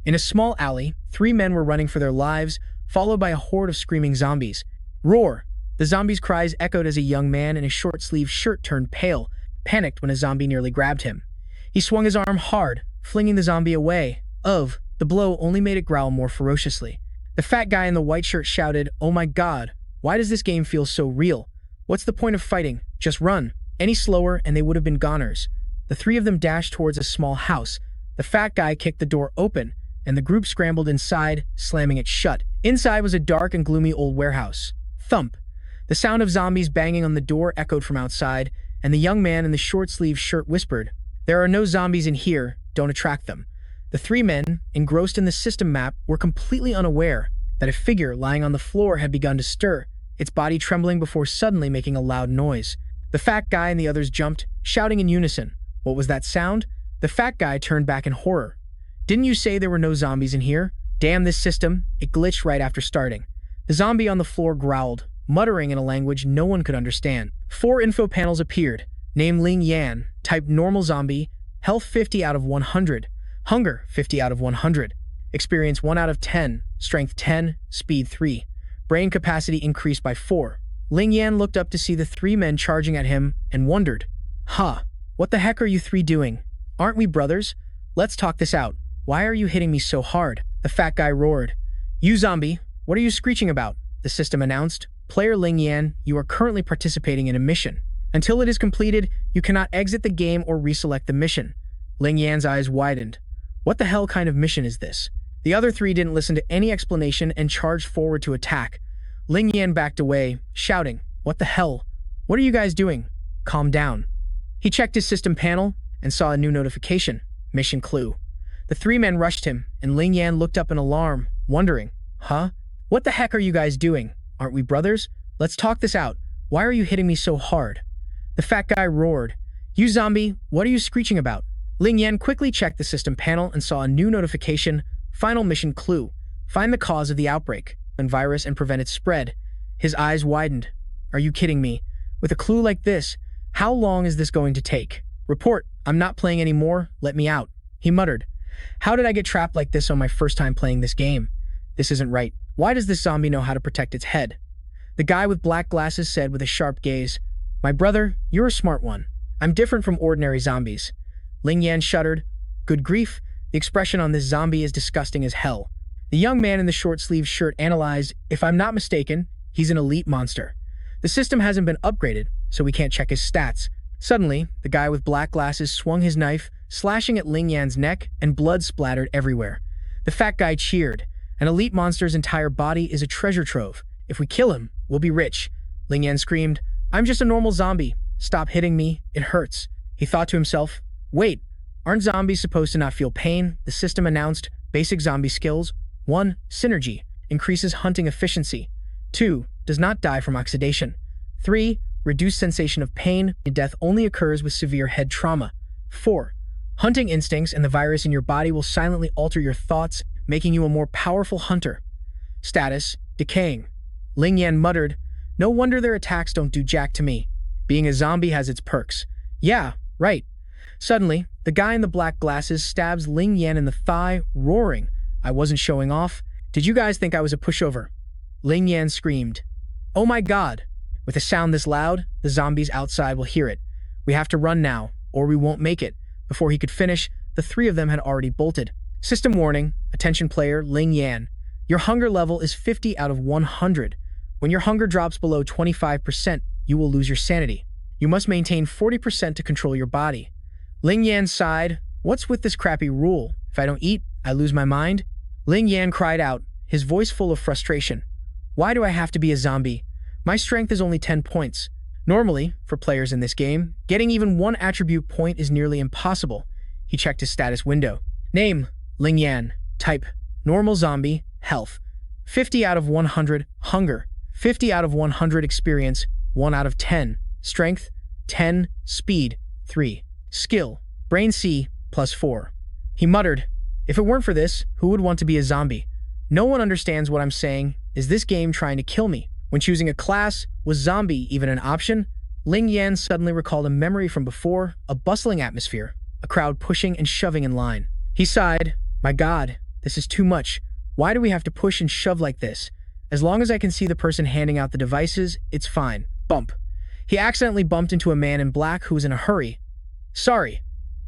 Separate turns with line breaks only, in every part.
In a small alley, three men were running for their lives, followed by a horde of screaming zombies. Roar! The zombies' cries echoed as a young man in a short-sleeved shirt turned pale, panicked when a zombie nearly grabbed him. He swung his arm hard, flinging the zombie away. The blow only made it growl more ferociously. The fat guy in the white shirt shouted, "Oh my god, why does this game feel so real? What's the point of fighting? Just run." Any slower and they would have been goners. The three of them dashed towards a small house. The fat guy kicked the door open, and the group scrambled inside, slamming it shut. Inside was a dark and gloomy old warehouse. Thump! The sound of zombies banging on the door echoed from outside, and the young man in the short-sleeved shirt whispered, "There are no zombies in here, don't attract them." The three men, engrossed in the system map, were completely unaware that a figure lying on the floor had begun to stir, its body trembling before suddenly making a loud noise. The fat guy and the others jumped, shouting in unison. What was that sound? The fat guy turned back in horror. "Didn't you say there were no zombies in here? Damn this system, it glitched right after starting." The zombie on the floor growled, muttering in a language no one could understand. 4 info panels appeared. Name Ling Yan, type normal zombie, health 50 out of 100, hunger 50 out of 100, experience 1 out of 10, strength 10, speed 3, brain capacity increased by 4. Ling Yan looked up to see the three men charging at him and wondered, what the heck are you three doing? Aren't we brothers? Let's talk this out. Why are you hitting me so hard? The fat guy roared. "You zombie, what are you screeching about?" The system announced. "Player Ling Yan, you are currently participating in a mission. Until it is completed, you cannot exit the game or reselect the mission." Ling Yan's eyes widened. What the hell kind of mission is this? The other three didn't listen to any explanation and charged forward to attack. Ling Yan backed away, shouting, "What the hell? What are you guys doing? Calm down." He checked his system panel and saw a new notification. Mission clue. The three men rushed him, and Ling Yan looked up in alarm, wondering, What the heck are you guys doing? Aren't we brothers? Let's talk this out. Why are you hitting me so hard? The fat guy roared. "You zombie, what are you screeching about?" Ling Yan quickly checked the system panel and saw a new notification. Final mission clue. Find the cause of the outbreak, and virus and prevent its spread. His eyes widened. Are you kidding me? With a clue like this, how long is this going to take? Report, I'm not playing anymore, let me out. He muttered. How did I get trapped like this on my first time playing this game? This isn't right. Why does this zombie know how to protect its head? The guy with black glasses said with a sharp gaze, My brother, you're a smart one. I'm different from ordinary zombies. Ling Yan shuddered. Good grief, the expression on this zombie is disgusting as hell. The young man in the short-sleeved shirt analyzed, if I'm not mistaken, he's an elite monster. The system hasn't been upgraded, so we can't check his stats. Suddenly, the guy with black glasses swung his knife, slashing at Ling Yan's neck, and blood splattered everywhere. The fat guy cheered. An elite monster's entire body is a treasure trove. If we kill him, we'll be rich. Ling Yan screamed, I'm just a normal zombie. Stop hitting me, it hurts. He thought to himself, wait, aren't zombies supposed to not feel pain? The system announced, basic zombie skills. 1. Synergy, increases hunting efficiency. 2. Does not die from oxidation. 3. Reduced sensation of pain. Death only occurs with severe head trauma. 4. Hunting instincts and the virus in your body will silently alter your thoughts, making you a more powerful hunter. Status, decaying. Ling Yan muttered, no wonder their attacks don't do jack to me. Being a zombie has its perks. Yeah, right. Suddenly, the guy in the black glasses stabs Ling Yan in the thigh, roaring, I wasn't showing off. Did you guys think I was a pushover? Ling Yan screamed. Oh my god. With a sound this loud, the zombies outside will hear it. We have to run now, or we won't make it. Before he could finish, the three of them had already bolted. System warning, attention player Ling Yan. Your hunger level is 50 out of 100. When your hunger drops below 25%, you will lose your sanity. You must maintain 40% to control your body. Ling Yan sighed, what's with this crappy rule? If I don't eat, I lose my mind? Ling Yan cried out, his voice full of frustration. Why do I have to be a zombie? My strength is only 10 points. Normally, for players in this game, getting even one attribute point is nearly impossible. He checked his status window. Name, Ling Yan. Type, normal zombie, health. 50 out of 100, hunger. 50 out of 100 experience, 1 out of 10. Strength, 10. Speed, 3. Skill, brain C, +4. He muttered, if it weren't for this, who would want to be a zombie? No one understands what I'm saying. Is this game trying to kill me? When choosing a class, was zombie even an option? Ling Yan suddenly recalled a memory from before, a bustling atmosphere, a crowd pushing and shoving in line. He sighed, my god, This is too much. Why do we have to push and shove like this? As long as I can see the person handing out the devices, it's fine. Bump. He accidentally bumped into a man in black who was in a hurry. Sorry.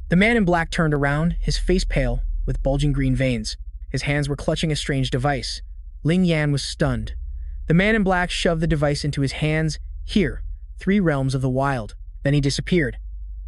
The man in black turned around, his face pale, with bulging green veins. His hands were clutching a strange device. Ling Yan was stunned. The man in black shoved the device into his hands. Here, 3 realms of the wild. Then he disappeared.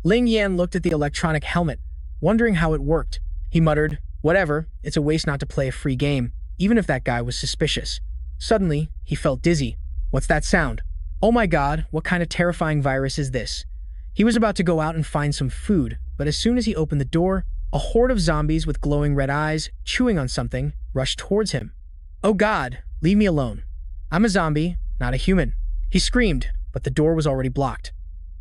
Ling Yan looked at the electronic helmet, wondering how it worked. He muttered, whatever, it's a waste not to play a free game, even if that guy was suspicious. Suddenly, he felt dizzy. What's that sound? Oh my god, what kind of terrifying virus is this? He was about to go out and find some food, but as soon as he opened the door, a horde of zombies with glowing red eyes, chewing on something, rushed towards him. Oh god, leave me alone. I'm a zombie, not a human. He screamed, but the door was already blocked.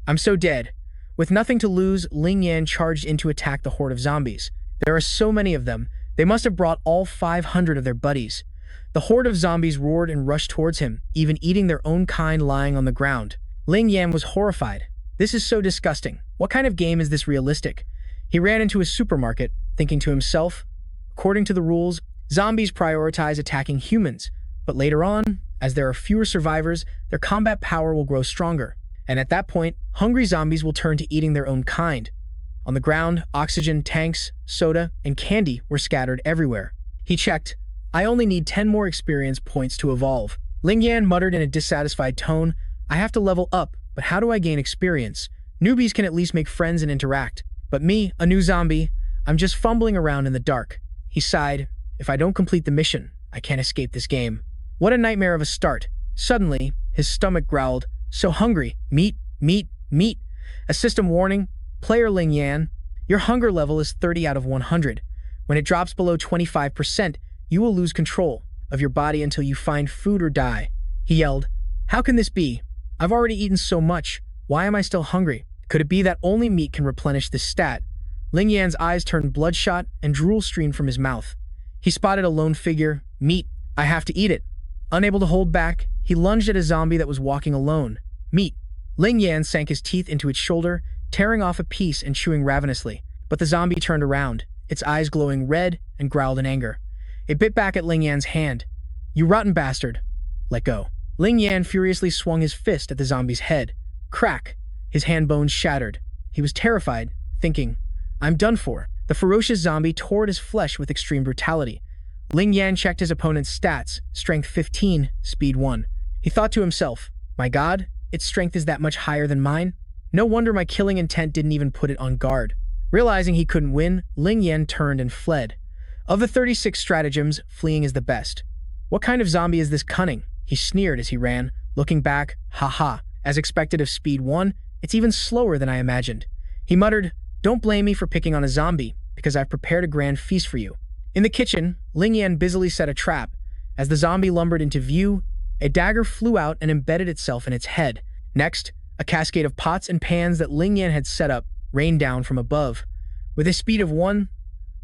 I'm so dead. With nothing to lose, Ling Yan charged in to attack the horde of zombies. There are so many of them, they must have brought all 500 of their buddies. The horde of zombies roared and rushed towards him, even eating their own kind lying on the ground. Ling Yan was horrified. This is so disgusting. What kind of game is this realistic? He ran into a supermarket, thinking to himself, according to the rules, zombies prioritize attacking humans, but later on, as there are fewer survivors, their combat power will grow stronger. And at that point, hungry zombies will turn to eating their own kind. On the ground, oxygen, tanks, soda, and candy were scattered everywhere. He checked, I only need 10 more experience points to evolve. Ling Yan muttered in a dissatisfied tone, I have to level up, but how do I gain experience? Newbies can at least make friends and interact. But me, a new zombie, I'm just fumbling around in the dark. He sighed, if I don't complete the mission, I can't escape this game. What a nightmare of a start. Suddenly, his stomach growled, so hungry, meat, meat, meat. A system warning, player Ling Yan, your hunger level is 30 out of 100. When it drops below 25%, you will lose control of your body until you find food or die. He yelled, how can this be? I've already eaten so much. Why am I still hungry? Could it be that only meat can replenish this stat? Ling Yan's eyes turned bloodshot and drool streamed from his mouth. He spotted a lone figure, meat. I have to eat it. Unable to hold back, he lunged at a zombie that was walking alone. Meat. Ling Yan sank his teeth into its shoulder, tearing off a piece and chewing ravenously. But the zombie turned around, its eyes glowing red, and growled in anger. It bit back at Ling Yan's hand. You rotten bastard. Let go. Ling Yan furiously swung his fist at the zombie's head. Crack. His hand bones shattered. He was terrified, thinking, I'm done for. The ferocious zombie tore at his flesh with extreme brutality. Ling Yan checked his opponent's stats, strength 15, speed 1. He thought to himself, my god, its strength is that much higher than mine? No wonder my killing intent didn't even put it on guard. Realizing he couldn't win, Ling Yan turned and fled. Of the 36 stratagems, fleeing is the best. What kind of zombie is this cunning? He sneered as he ran, looking back, haha. As expected of speed 1, it's even slower than I imagined. He muttered, don't blame me for picking on a zombie, because I've prepared a grand feast for you. In the kitchen, Ling Yan busily set a trap. As the zombie lumbered into view, a dagger flew out and embedded itself in its head. Next, a cascade of pots and pans that Ling Yan had set up rained down from above. With a speed of 1,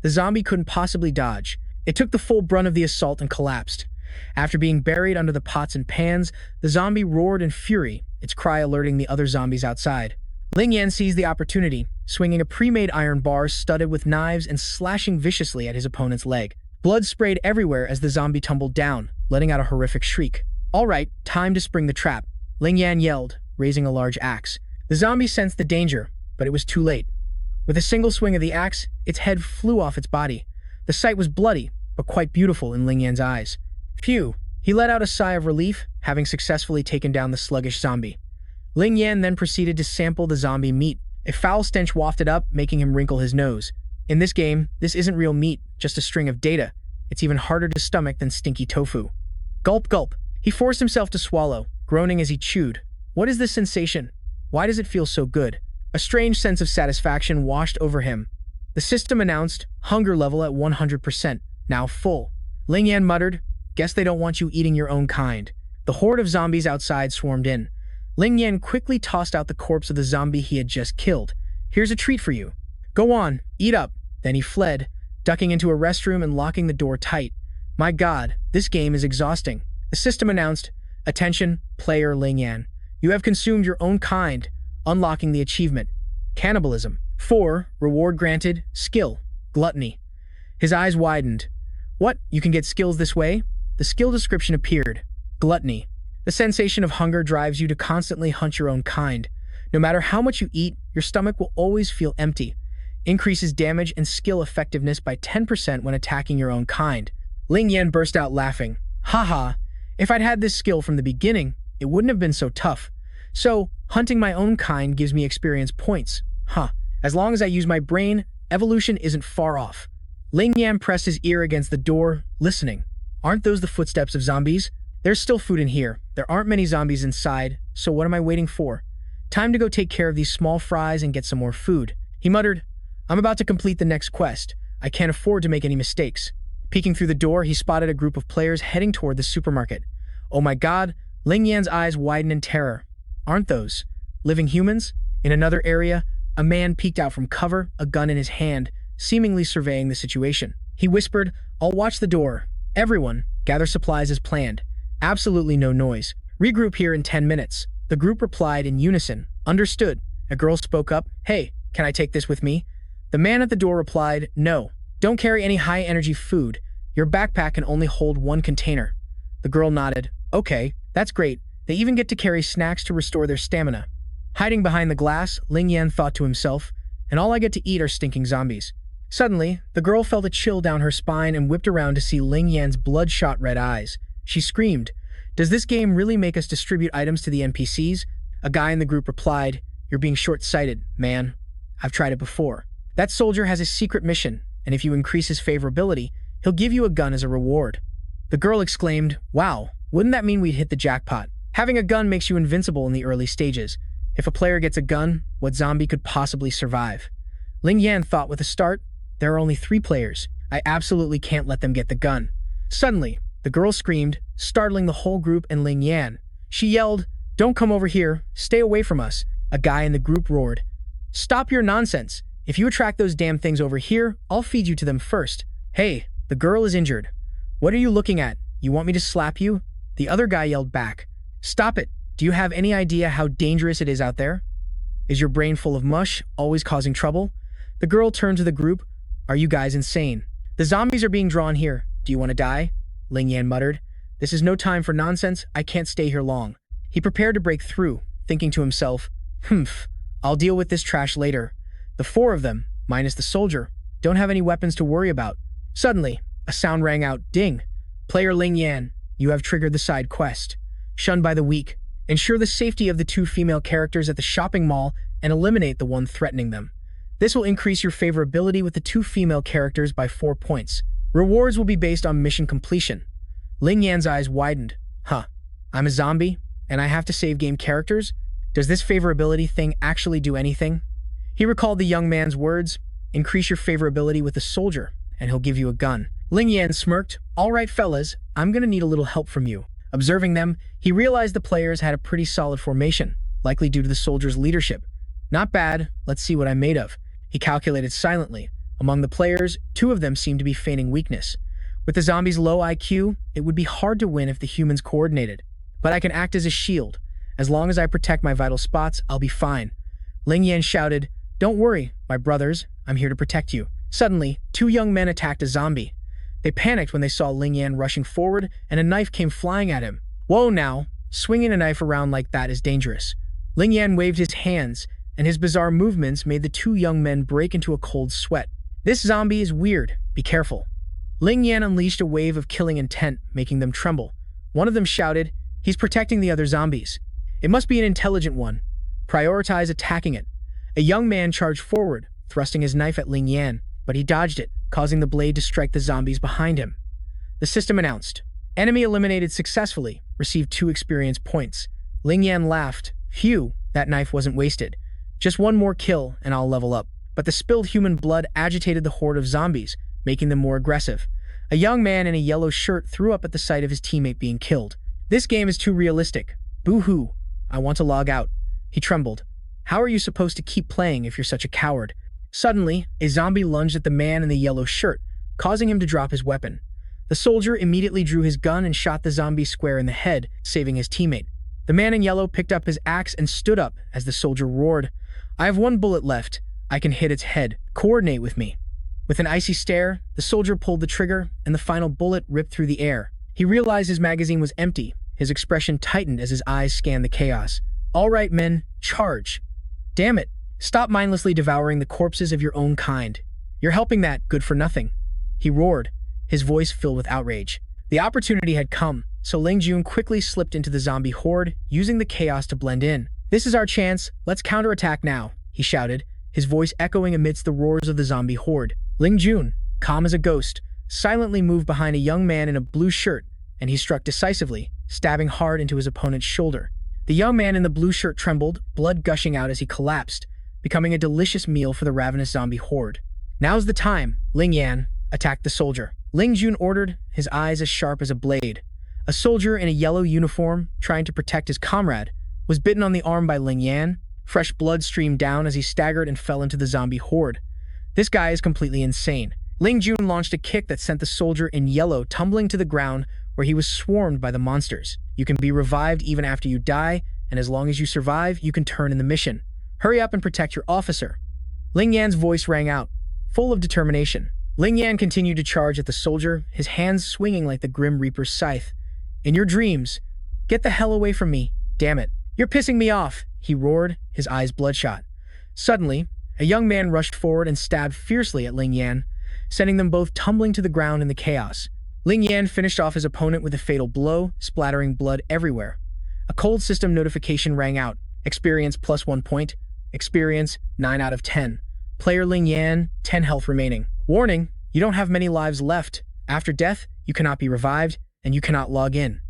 the zombie couldn't possibly dodge. It took the full brunt of the assault and collapsed. After being buried under the pots and pans, the zombie roared in fury, its cry alerting the other zombies outside. Ling Yan seized the opportunity, swinging a pre-made iron bar studded with knives and slashing viciously at his opponent's leg. Blood sprayed everywhere as the zombie tumbled down, letting out a horrific shriek. All right, time to spring the trap, Ling Yan yelled, raising a large axe. The zombie sensed the danger, but it was too late. With a single swing of the axe, its head flew off its body. The sight was bloody, but quite beautiful in Ling Yan's eyes. Phew, he let out a sigh of relief, having successfully taken down the sluggish zombie. Ling Yan then proceeded to sample the zombie meat. A foul stench wafted up, making him wrinkle his nose. In this game, this isn't real meat, just a string of data. It's even harder to stomach than stinky tofu. Gulp, gulp. He forced himself to swallow, groaning as he chewed. What is this sensation? Why does it feel so good? A strange sense of satisfaction washed over him. The system announced, hunger level at 100%, now full. Ling Yan muttered, guess they don't want you eating your own kind. The horde of zombies outside swarmed in. Ling Yan quickly tossed out the corpse of the zombie he had just killed. Here's a treat for you. Go on, eat up. Then he fled, ducking into a restroom and locking the door tight. My god, this game is exhausting. The system announced, attention, player Ling Yan. You have consumed your own kind, unlocking the achievement. Cannibalism. 4. Reward granted, skill, gluttony. His eyes widened. What? You can get skills this way? The skill description appeared. Gluttony. The sensation of hunger drives you to constantly hunt your own kind. No matter how much you eat, your stomach will always feel empty. Increases damage and skill effectiveness by 10% when attacking your own kind. Ling Yan burst out laughing. Haha, if I'd had this skill from the beginning, it wouldn't have been so tough. So, hunting my own kind gives me experience points. Huh. As long as I use my brain, evolution isn't far off. Ling Yan pressed his ear against the door, listening. Aren't those the footsteps of zombies? There's still food in here. There aren't many zombies inside, so what am I waiting for? Time to go take care of these small fries and get some more food. He muttered, I'm about to complete the next quest. I can't afford to make any mistakes. Peeking through the door, he spotted a group of players heading toward the supermarket. Oh my god, Ling Yan's eyes widened in terror. Aren't those living humans? In another area, a man peeked out from cover, a gun in his hand, seemingly surveying the situation. He whispered, I'll watch the door. Everyone, gather supplies as planned. Absolutely no noise. Regroup here in 10 minutes. The group replied in unison. Understood. A girl spoke up. Hey, can I take this with me? The man at the door replied, No. Don't carry any high-energy food. Your backpack can only hold one container. The girl nodded. Okay, that's great. They even get to carry snacks to restore their stamina. Hiding behind the glass, Ling Yan thought to himself, and all I get to eat are stinking zombies. Suddenly, the girl felt a chill down her spine and whipped around to see Ling Yan's bloodshot red eyes. She screamed, Does this game really make us distribute items to the NPCs? A guy in the group replied, You're being short-sighted, man. I've tried it before. That soldier has a secret mission, and if you increase his favorability, he'll give you a gun as a reward. The girl exclaimed, Wow, wouldn't that mean we'd hit the jackpot? Having a gun makes you invincible in the early stages. If a player gets a gun, what zombie could possibly survive? Ling Yan thought with a start, There are only 3 players. I absolutely can't let them get the gun. Suddenly, the girl screamed, startling the whole group and Ling Yan. She yelled, Don't come over here. Stay away from us. A guy in the group roared, Stop your nonsense. If you attract those damn things over here, I'll feed you to them first. Hey, the girl is injured. What are you looking at? You want me to slap you? The other guy yelled back. Stop it. Do you have any idea how dangerous it is out there? Is your brain full of mush, always causing trouble? The girl turned to the group. Are you guys insane? The zombies are being drawn here. Do you want to die? Ling Yan muttered. This is no time for nonsense. I can't stay here long. He prepared to break through, thinking to himself, I'll deal with this trash later. The 4 of them, minus the soldier, don't have any weapons to worry about. Suddenly, a sound rang out. Ding. Player Ling Yan, you have triggered the side quest. Shun by the weak. Ensure the safety of the 2 female characters at the shopping mall and eliminate the one threatening them. This will increase your favorability with the 2 female characters by 4 points. Rewards will be based on mission completion. Ling Yan's eyes widened. I'm a zombie, and I have to save game characters? Does this favorability thing actually do anything? He recalled the young man's words, Increase your favorability with a soldier, and he'll give you a gun. Ling Yan smirked. All right, fellas, I'm gonna need a little help from you. Observing them, he realized the players had a pretty solid formation, likely due to the soldier's leadership. Not bad, let's see what I'm made of. He calculated silently. Among the players, 2 of them seemed to be feigning weakness. With the zombies' low IQ, it would be hard to win if the humans coordinated. But I can act as a shield. As long as I protect my vital spots, I'll be fine. Ling Yan shouted, Don't worry, my brothers, I'm here to protect you. Suddenly, 2 young men attacked a zombie. They panicked when they saw Ling Yan rushing forward, and a knife came flying at him. Whoa now, swinging a knife around like that is dangerous. Ling Yan waved his hands, and his bizarre movements made the 2 young men break into a cold sweat. This zombie is weird, be careful. Ling Yan unleashed a wave of killing intent, making them tremble. One of them shouted, He's protecting the other zombies. It must be an intelligent one. Prioritize attacking it. A young man charged forward, thrusting his knife at Ling Yan, but he dodged it, causing the blade to strike the zombies behind him. The system announced, Enemy eliminated successfully, received 2 experience points. Ling Yan laughed. Phew, that knife wasn't wasted. Just 1 more kill and I'll level up. But the spilled human blood agitated the horde of zombies, making them more aggressive. A young man in a yellow shirt threw up at the sight of his teammate being killed. This game is too realistic. Boo-hoo. I want to log out. He trembled. How are you supposed to keep playing if you're such a coward? Suddenly, a zombie lunged at the man in the yellow shirt, causing him to drop his weapon. The soldier immediately drew his gun and shot the zombie square in the head, saving his teammate. The man in yellow picked up his axe and stood up as the soldier roared, I have 1 bullet left. I can hit its head. Coordinate with me. With an icy stare, the soldier pulled the trigger, and the final bullet ripped through the air. He realized his magazine was empty. His expression tightened as his eyes scanned the chaos. "All right, men, charge. Damn it. Stop mindlessly devouring the corpses of your own kind. You're helping that good-for-nothing," he roared, his voice filled with outrage. The opportunity had come, so Ling Yan quickly slipped into the zombie horde, using the chaos to blend in. "This is our chance. Let's counterattack now," he shouted, his voice echoing amidst the roars of the zombie horde. Ling Yan, calm as a ghost, silently moved behind a young man in a blue shirt, and he struck decisively, stabbing hard into his opponent's shoulder. The young man in the blue shirt trembled, blood gushing out as he collapsed, becoming a delicious meal for the ravenous zombie horde. "Now's the time," Ling Yan attacked the soldier. Ling Yan ordered, his eyes as sharp as a blade. A soldier in a yellow uniform, trying to protect his comrade, was bitten on the arm by Ling Yan. Fresh blood streamed down as he staggered and fell into the zombie horde. This guy is completely insane. Ling Yan launched a kick that sent the soldier in yellow tumbling to the ground where he was swarmed by the monsters. "You can be revived even after you die, and as long as you survive, you can turn in the mission. Hurry up and protect your officer." Ling Yan's voice rang out, full of determination. Ling Yan continued to charge at the soldier, his hands swinging like the Grim Reaper's scythe. "In your dreams, get the hell away from me, damn it. You're pissing me off," he roared, his eyes bloodshot. Suddenly, a young man rushed forward and stabbed fiercely at Ling Yan, sending them both tumbling to the ground in the chaos. Ling Yan finished off his opponent with a fatal blow, splattering blood everywhere. A cold system notification rang out. Experience plus 1 point. Experience 9 out of 10. Player Ling Yan, 10 health remaining. Warning, you don't have many lives left. After death, you cannot be revived, and you cannot log in.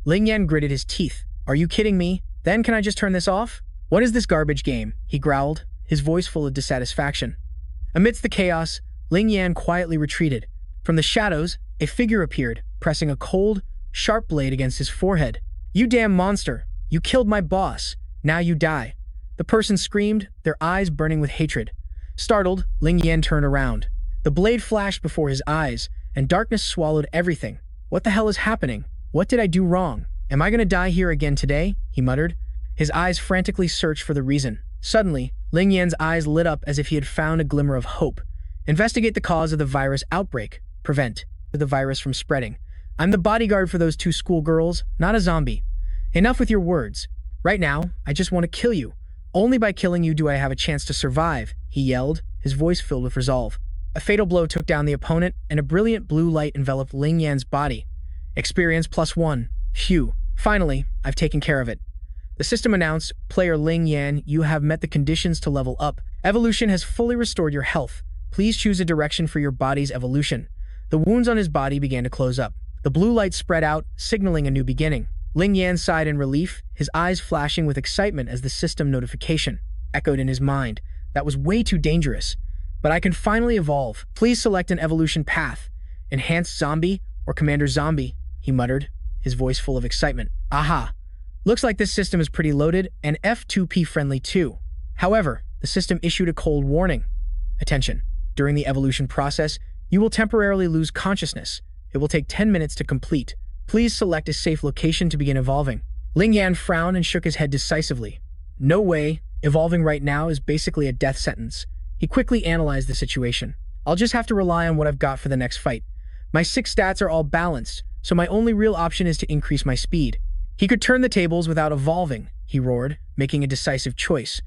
Ling Yan gritted his teeth. "Are you kidding me? Then can I just turn this off? What is this garbage game?" he growled, his voice full of dissatisfaction. Amidst the chaos, Ling Yan quietly retreated. From the shadows, a figure appeared, pressing a cold, sharp blade against his forehead. "You damn monster! You killed my boss! Now you die!" The person screamed, their eyes burning with hatred. Startled, Ling Yan turned around. The blade flashed before his eyes, and darkness swallowed everything. "What the hell is happening? What did I do wrong? Am I gonna die here again today?" he muttered. His eyes frantically searched for the reason. Suddenly, Ling Yan's eyes lit up as if he had found a glimmer of hope. "Investigate the cause of the virus outbreak. Prevent the virus from spreading. I'm the bodyguard for those 2 schoolgirls, not a zombie. Enough with your words. Right now, I just want to kill you. Only by killing you do I have a chance to survive," he yelled, his voice filled with resolve. A fatal blow took down the opponent, and a brilliant blue light enveloped Ling Yan's body. Experience plus 1. Phew. Finally, I've taken care of it. The system announced, "Player Ling Yan, you have met the conditions to level up. Evolution has fully restored your health. Please choose a direction for your body's evolution." The wounds on his body began to close up. The blue light spread out, signaling a new beginning. Ling Yan sighed in relief, his eyes flashing with excitement as the system notification echoed in his mind. "That was way too dangerous. But I can finally evolve. Please select an evolution path. Enhanced Zombie or Commander Zombie," he muttered, his voice full of excitement. "Aha! Looks like this system is pretty loaded and F2P friendly too." However, the system issued a cold warning. "Attention. During the evolution process, you will temporarily lose consciousness. It will take 10 minutes to complete. Please select a safe location to begin evolving." Ling Yan frowned and shook his head decisively. "No way. Evolving right now is basically a death sentence." He quickly analyzed the situation. "I'll just have to rely on what I've got for the next fight. My 6 stats are all balanced, so my only real option is to increase my speed." He could turn the tables without evolving, he roared, making a decisive choice.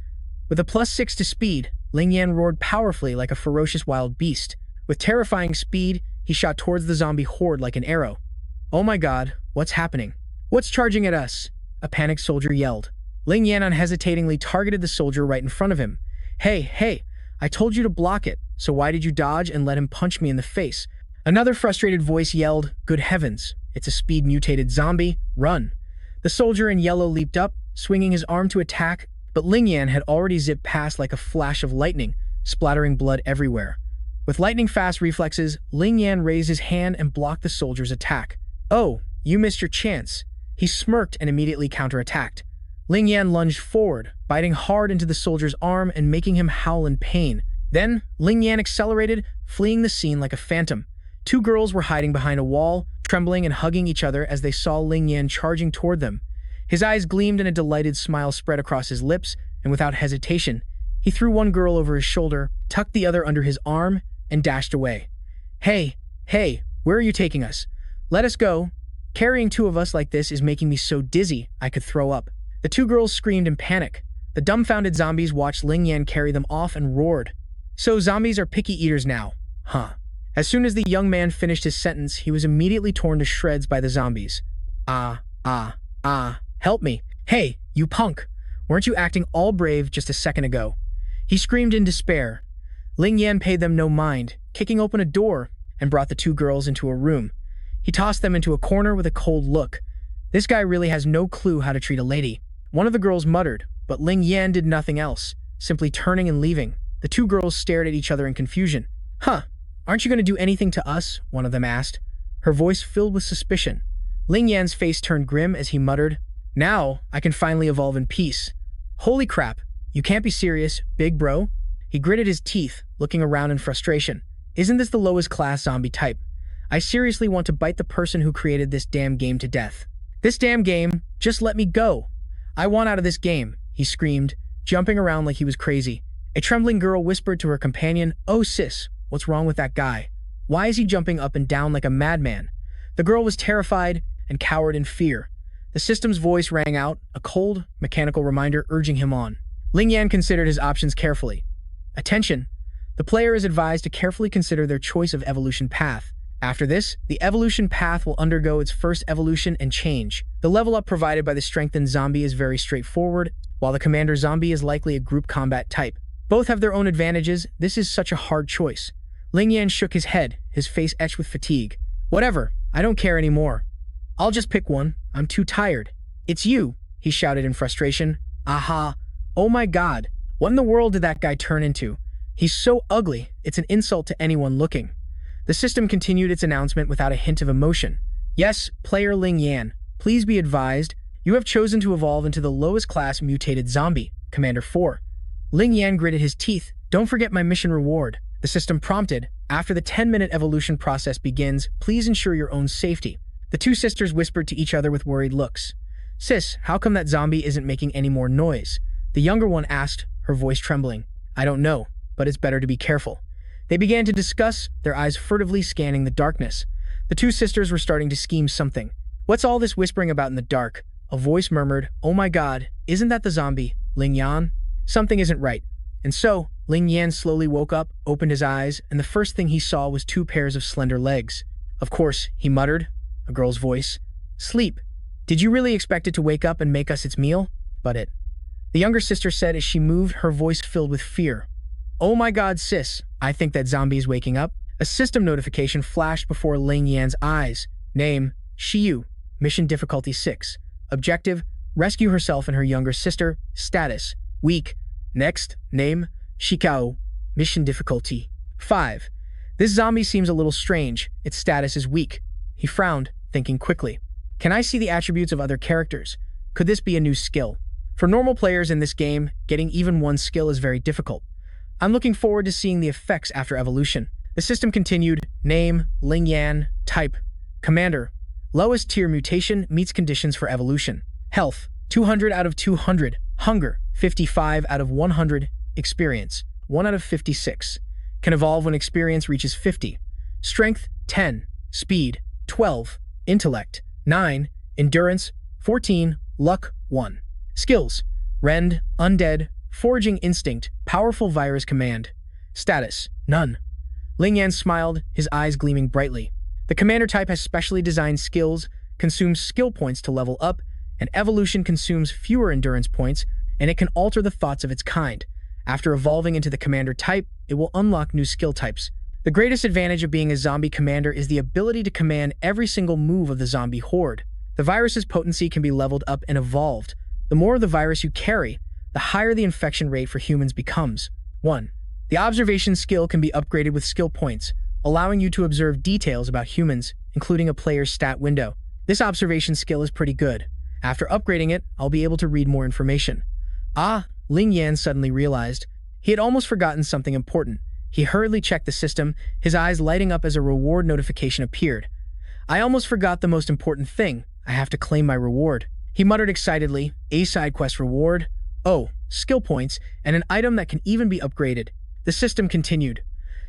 With a plus 6 to speed, Ling Yan roared powerfully like a ferocious wild beast. With terrifying speed, he shot towards the zombie horde like an arrow. "Oh my god, what's happening? What's charging at us?" a panicked soldier yelled. Ling Yan unhesitatingly targeted the soldier right in front of him. Hey, I told you to block it, so why did you dodge and let him punch me in the face?" Another frustrated voice yelled, "Good heavens, it's a speed mutated zombie, run." The soldier in yellow leaped up, swinging his arm to attack, but Ling Yan had already zipped past like a flash of lightning, splattering blood everywhere. With lightning-fast reflexes, Ling Yan raised his hand and blocked the soldier's attack. "Oh, you missed your chance." He smirked and immediately counterattacked. Ling Yan lunged forward, biting hard into the soldier's arm and making him howl in pain. Then, Ling Yan accelerated, fleeing the scene like a phantom. 2 girls were hiding behind a wall, trembling and hugging each other as they saw Ling Yan charging toward them. His eyes gleamed and a delighted smile spread across his lips, and without hesitation, he threw one girl over his shoulder, tucked the other under his arm, and dashed away. Hey, hey, where are you taking us? Let us go. Carrying two of us like this is making me so dizzy I could throw up. The two girls screamed in panic. The dumbfounded zombies watched Ling Yan carry them off and roared. So zombies are picky eaters now, huh? As soon as the young man finished his sentence, he was immediately torn to shreds by the zombies. Help me. Hey, you punk. Weren't you acting all brave just a second ago? He screamed in despair. Ling Yan paid them no mind, kicking open a door and brought the two girls into a room. He tossed them into a corner with a cold look. This guy really has no clue how to treat a lady. One of the girls muttered, but Ling Yan did nothing else, simply turning and leaving. The two girls stared at each other in confusion. Huh, aren't you going to do anything to us? One of them asked, her voice filled with suspicion. Ling Yan's face turned grim as he muttered, Now I can finally evolve in peace. Holy crap, you can't be serious, big bro? He gritted his teeth, looking around in frustration. Isn't this the lowest class zombie type? I seriously want to bite the person who created this damn game to death. This damn game, just let me go. I want out of this game, he screamed, jumping around like he was crazy. A trembling girl whispered to her companion, Oh sis, what's wrong with that guy? Why is he jumping up and down like a madman? The girl was terrified and cowered in fear. The system's voice rang out, a cold, mechanical reminder urging him on. Ling Yan considered his options carefully. Attention! The player is advised to carefully consider their choice of evolution path. After this, the evolution path will undergo its first evolution and change. The level up provided by the strengthened zombie is very straightforward, while the commander zombie is likely a group combat type. Both have their own advantages. This is such a hard choice. Ling Yan shook his head, his face etched with fatigue. Whatever, I don't care anymore. I'll just pick one. I'm too tired. It's you, he shouted in frustration. Aha. Oh my god. What in the world did that guy turn into? He's so ugly, it's an insult to anyone looking. The system continued its announcement without a hint of emotion. Yes, player Ling Yan, please be advised, you have chosen to evolve into the lowest class mutated zombie, Commander 4. Ling Yan gritted his teeth. Don't forget my mission reward. The system prompted, after the 10-minute evolution process begins, please ensure your own safety. The two sisters whispered to each other with worried looks. Sis, how come that zombie isn't making any more noise? The younger one asked, her voice trembling. I don't know, but it's better to be careful. They began to discuss, their eyes furtively scanning the darkness. The two sisters were starting to scheme something. What's all this whispering about in the dark? A voice murmured, Oh my god, isn't that the zombie, Ling Yan? Something isn't right. And so, Ling Yan slowly woke up, opened his eyes, and the first thing he saw was two pairs of slender legs. Of course, he muttered, a girl's voice. Sleep. Did you really expect it to wake up and make us its meal? But it. The younger sister said as she moved, her voice filled with fear. Oh my god, sis, I think that zombie is waking up. A system notification flashed before Ling Yan's eyes. Name, Shiyu. Mission difficulty 6. Objective, rescue herself and her younger sister. Status, weak. Next, name, Shikao. Mission difficulty 5. This zombie seems a little strange. Its status is weak. He frowned, thinking quickly. Can I see the attributes of other characters? Could this be a new skill? For normal players in this game, getting even one skill is very difficult. I'm looking forward to seeing the effects after evolution. The system continued. Name, Ling Yan. Type, Commander. Lowest tier mutation meets conditions for evolution. Health, 200 out of 200. Hunger, 55 out of 100. Experience, 1 out of 56. Can evolve when experience reaches 50. Strength, 10. Speed, 12. Intellect, 9. Endurance, 14. Luck, 1. Skills, Rend, Undead, Foraging Instinct, Powerful Virus Command. Status, none. Ling Yan smiled, his eyes gleaming brightly. The commander type has specially designed skills, consumes skill points to level up, and evolution consumes fewer endurance points, and it can alter the thoughts of its kind. After evolving into the commander type, it will unlock new skill types. The greatest advantage of being a zombie commander is the ability to command every single move of the zombie horde. The virus's potency can be leveled up and evolved. The more of the virus you carry, the higher the infection rate for humans becomes. 1. The observation skill can be upgraded with skill points, allowing you to observe details about humans, including a player's stat window. This observation skill is pretty good. After upgrading it, I'll be able to read more information. Ling Yan suddenly realized. He had almost forgotten something important. He hurriedly checked the system, his eyes lighting up as a reward notification appeared. I almost forgot the most important thing. I have to claim my reward. He muttered excitedly, a side quest reward. Oh, skill points, and an item that can even be upgraded. The system continued.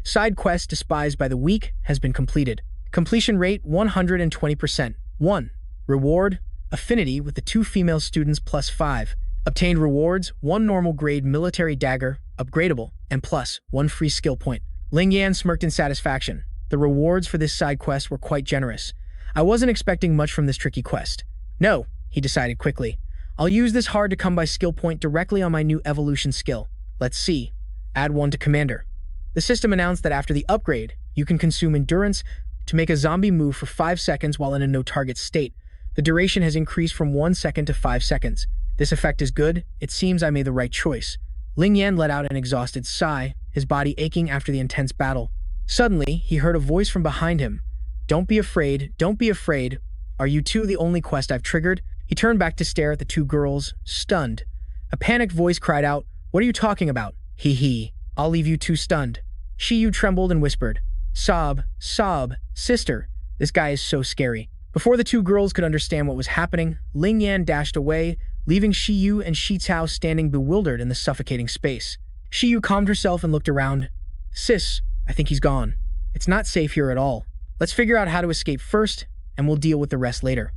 Side quest despised by the weak has been completed. Completion rate 120%. 1. Reward, affinity with the 2 female students plus 5. Obtained rewards, 1 normal grade military dagger, upgradable, and plus 1 free skill point. Ling Yan smirked in satisfaction. The rewards for this side quest were quite generous. I wasn't expecting much from this tricky quest. No, he decided quickly. I'll use this hard-to-come-by skill point directly on my new evolution skill. Let's see. Add 1 to Commander. The system announced that after the upgrade, you can consume endurance to make a zombie move for 5 seconds while in a no-target state. The duration has increased from 1 second to 5 seconds. This effect is good. It seems I made the right choice. Ling Yan let out an exhausted sigh, his body aching after the intense battle. Suddenly, he heard a voice from behind him. Don't be afraid, don't be afraid. Are you two the only quest I've triggered? He turned back to stare at the 2 girls, stunned. A panicked voice cried out, What are you talking about? Hee hee. I'll leave you 2 stunned. Shiyu trembled and whispered, Sob, sister, this guy is so scary. Before the 2 girls could understand what was happening, Ling Yan dashed away, leaving Shiyu and Shitao standing bewildered in the suffocating space. Shiyu calmed herself and looked around. Sis, I think he's gone. It's not safe here at all. Let's figure out how to escape first, and we'll deal with the rest later.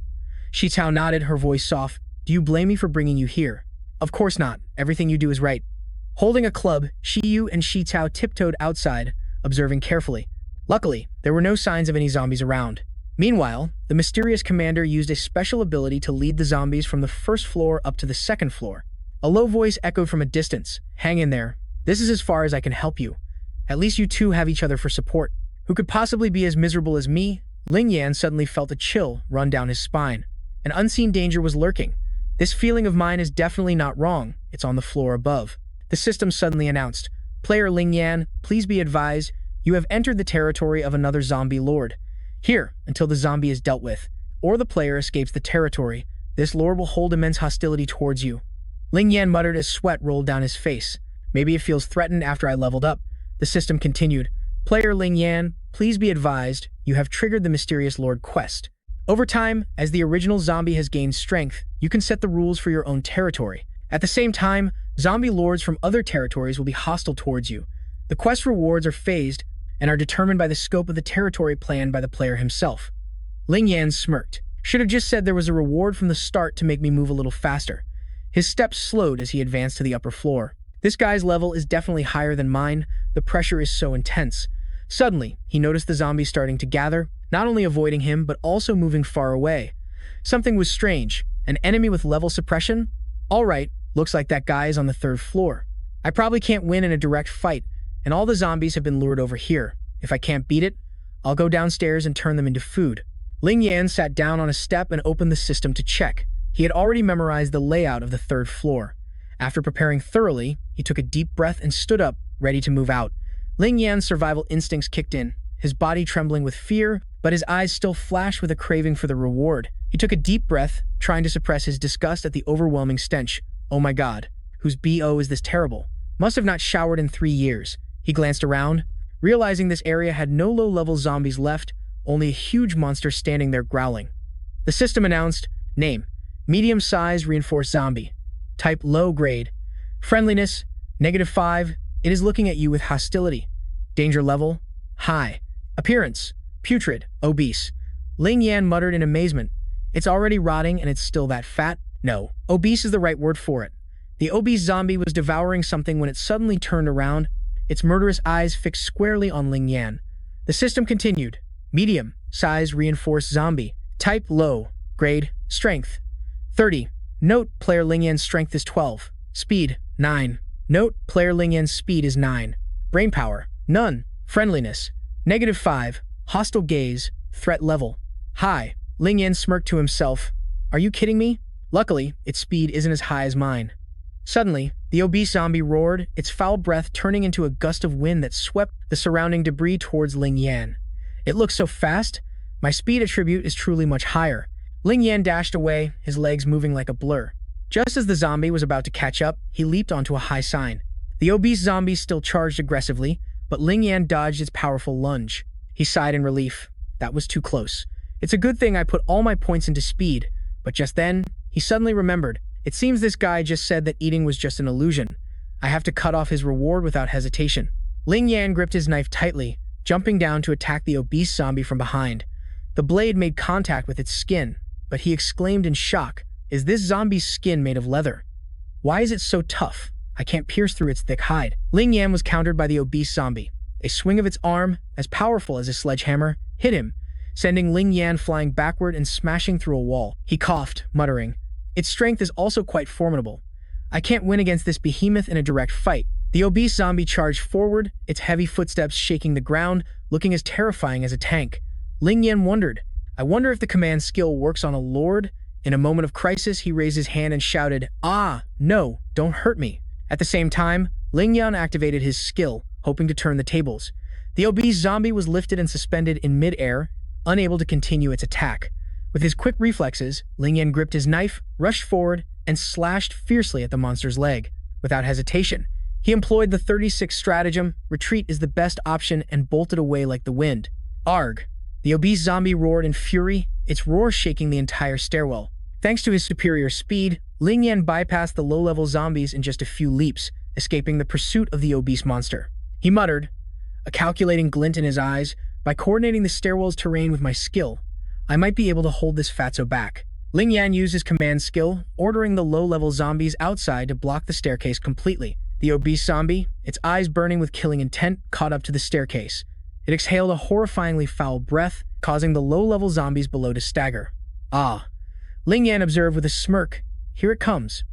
Shitao nodded, her voice soft. Do you blame me for bringing you here? Of course not. Everything you do is right. Holding a club, Shiyu and Shitao tiptoed outside, observing carefully. Luckily, there were no signs of any zombies around. Meanwhile, the mysterious commander used a special ability to lead the zombies from the 1st floor up to the 2nd floor. A low voice echoed from a distance. Hang in there. This is as far as I can help you. At least you two have each other for support. Who could possibly be as miserable as me? Ling Yan suddenly felt a chill run down his spine. An unseen danger was lurking. This feeling of mine is definitely not wrong. It's on the floor above. The system suddenly announced, Player Ling Yan, please be advised, you have entered the territory of another zombie lord. Here, until the zombie is dealt with, or the player escapes the territory, this lord will hold immense hostility towards you. Ling Yan muttered as sweat rolled down his face. Maybe it feels threatened after I leveled up. The system continued, Player Ling Yan, please be advised, you have triggered the mysterious lord quest. Over time, as the original zombie has gained strength, you can set the rules for your own territory. At the same time, zombie lords from other territories will be hostile towards you. The quest rewards are phased and are determined by the scope of the territory planned by the player himself. Ling Yan smirked. Should have just said there was a reward from the start to make me move a little faster. His steps slowed as he advanced to the upper floor. This guy's level is definitely higher than mine. The pressure is so intense. Suddenly, he noticed the zombies starting to gather, not only avoiding him, but also moving far away. Something was strange. An enemy with level suppression? All right, looks like that guy is on the 3rd floor. I probably can't win in a direct fight, and all the zombies have been lured over here. If I can't beat it, I'll go downstairs and turn them into food. Ling Yan sat down on a step and opened the system to check. He had already memorized the layout of the 3rd floor. After preparing thoroughly, he took a deep breath and stood up, ready to move out. Ling Yan's survival instincts kicked in, his body trembling with fear, but his eyes still flashed with a craving for the reward. He took a deep breath, trying to suppress his disgust at the overwhelming stench. Oh my god, whose BO is this terrible? Must have not showered in 3 years. He glanced around, realizing this area had no low-level zombies left, only a huge monster standing there growling. The system announced, Name, medium-sized reinforced zombie. Type low grade. Friendliness, -5. It is looking at you with hostility. Danger level, high. Appearance, putrid, obese. Ling Yan muttered in amazement. It's already rotting and it's still that fat? No, obese is the right word for it. The obese zombie was devouring something when it suddenly turned around, its murderous eyes fixed squarely on Ling Yan. The system continued. Medium, size reinforced zombie. Type low, grade, strength, 30. Note, player Ling Yan's strength is 12. Speed, 9. Note, player Ling Yan's speed is 9. Brain power, none. Friendliness, -5. Hostile gaze, threat level, high. Ling Yan smirked to himself. Are you kidding me? Luckily, its speed isn't as high as mine. Suddenly, the obese zombie roared, its foul breath turning into a gust of wind that swept the surrounding debris towards Ling Yan. It looks so fast. My speed attribute is truly much higher. Ling Yan dashed away, his legs moving like a blur. Just as the zombie was about to catch up, he leaped onto a high sign. The obese zombie still charged aggressively, but Ling Yan dodged its powerful lunge. He sighed in relief. That was too close. It's a good thing I put all my points into speed, but just then, he suddenly remembered. It seems this guy just said that eating was just an illusion. I have to cut off his reward without hesitation. Ling Yan gripped his knife tightly, jumping down to attack the obese zombie from behind. The blade made contact with its skin, but he exclaimed in shock, "Is this zombie's skin made of leather? Why is it so tough? I can't pierce through its thick hide." Ling Yan was countered by the obese zombie. A swing of its arm, as powerful as a sledgehammer, hit him, sending Ling Yan flying backward and smashing through a wall. He coughed, muttering, "Its strength is also quite formidable. I can't win against this behemoth in a direct fight." The obese zombie charged forward, its heavy footsteps shaking the ground, looking as terrifying as a tank. Ling Yan wondered, "I wonder if the command skill works on a lord?" In a moment of crisis, he raised his hand and shouted, "Ah, no, don't hurt me." At the same time, Ling Yan activated his skill, hoping to turn the tables. The obese zombie was lifted and suspended in mid-air, unable to continue its attack. With his quick reflexes, Ling Yan gripped his knife, rushed forward, and slashed fiercely at the monster's leg. Without hesitation, he employed the 36 stratagem, retreat is the best option, and bolted away like the wind. Arg! The obese zombie roared in fury, its roar shaking the entire stairwell. Thanks to his superior speed, Ling Yan bypassed the low-level zombies in just a few leaps, escaping the pursuit of the obese monster. He muttered, a calculating glint in his eyes, "By coordinating the stairwell's terrain with my skill, I might be able to hold this fatso back." Ling Yan used his command skill, ordering the low-level zombies outside to block the staircase completely. The obese zombie, its eyes burning with killing intent, caught up to the staircase. It exhaled a horrifyingly foul breath, causing the low-level zombies below to stagger. "Ah," Ling Yan observed with a smirk, "here it comes.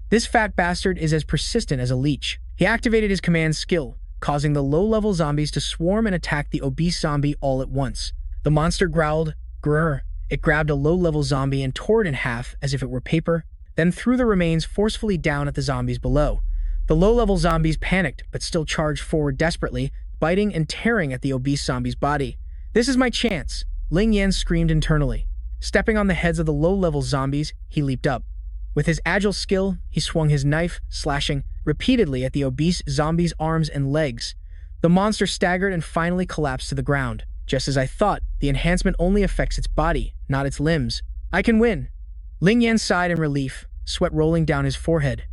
This fat bastard is as persistent as a leech." He activated his command skill, causing the low-level zombies to swarm and attack the obese zombie all at once. The monster growled, "Grrr." It grabbed a low-level zombie and tore it in half as if it were paper, then threw the remains forcefully down at the zombies below. The low-level zombies panicked, but still charged forward desperately, biting and tearing at the obese zombie's body. "This is my chance," Ling Yan screamed internally. Stepping on the heads of the low-level zombies, he leaped up. With his agile skill, he swung his knife, slashing repeatedly at the obese zombie's arms and legs. The monster staggered and finally collapsed to the ground. "Just as I thought, the enhancement only affects its body, not its limbs. I can win." Ling Yan sighed in relief, sweat rolling down his forehead.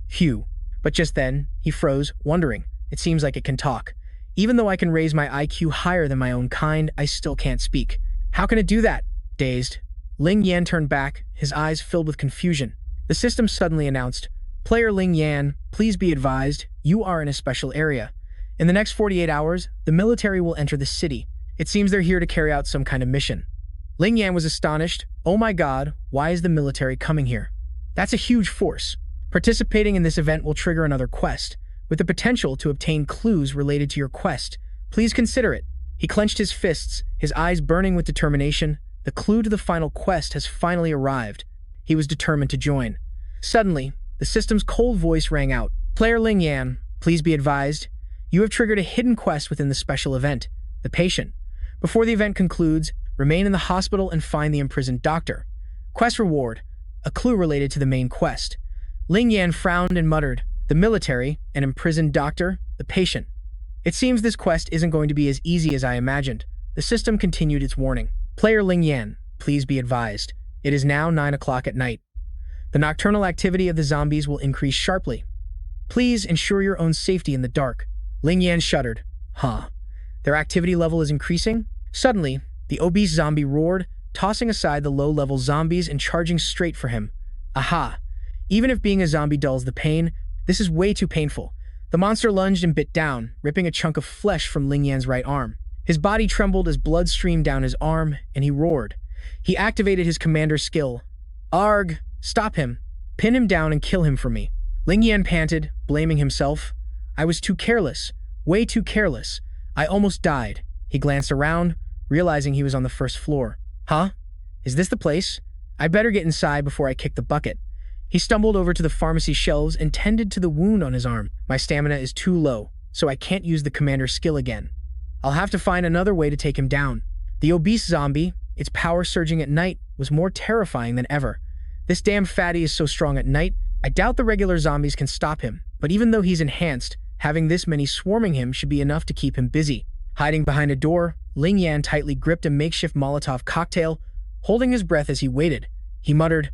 Phew. But just then, he froze, wondering, "It seems like it can talk. Even though I can raise my IQ higher than my own kind, I still can't speak. How can it do that?" Dazed, Ling Yan turned back, his eyes filled with confusion. The system suddenly announced, "Player Ling Yan, please be advised, you are in a special area. In the next 48 hours, the military will enter the city. It seems they're here to carry out some kind of mission." Ling Yan was astonished. "Oh my god, why is the military coming here? That's a huge force. Participating in this event will trigger another quest, with the potential to obtain clues related to your quest. Please consider it." He clenched his fists, his eyes burning with determination. The clue to the final quest has finally arrived. He was determined to join. Suddenly, the system's cold voice rang out. "Player Ling Yan, please be advised. You have triggered a hidden quest within the special event, the patient. Before the event concludes, remain in the hospital and find the imprisoned doctor. Quest reward, a clue related to the main quest." Ling Yan frowned and muttered, "The military, an imprisoned doctor, the patient. It seems this quest isn't going to be as easy as I imagined." The system continued its warning. "Player Ling Yan, please be advised. It is now 9 o'clock at night. The nocturnal activity of the zombies will increase sharply. Please ensure your own safety in the dark." Ling Yan shuddered. "Huh. Their activity level is increasing?" Suddenly, the obese zombie roared, tossing aside the low-level zombies and charging straight for him. Aha! Even if being a zombie dulls the pain, this is way too painful. The monster lunged and bit down, ripping a chunk of flesh from Ling Yan's right arm. His body trembled as blood streamed down his arm, and he roared. He activated his commander skill. "Arg! Stop him. Pin him down and kill him for me." Ling Yan panted, blaming himself. "I was too careless. Way too careless. I almost died." He glanced around, realizing he was on the first floor. "Huh? Is this the place? I'd better get inside before I kick the bucket." He stumbled over to the pharmacy shelves and tended to the wound on his arm. "My stamina is too low, so I can't use the commander's skill again. I'll have to find another way to take him down." The obese zombie, its power surging at night, was more terrifying than ever. "This damn fatty is so strong at night, I doubt the regular zombies can stop him, but even though he's enhanced, having this many swarming him should be enough to keep him busy." Hiding behind a door, Ling Yan tightly gripped a makeshift Molotov cocktail, holding his breath as he waited. He muttered,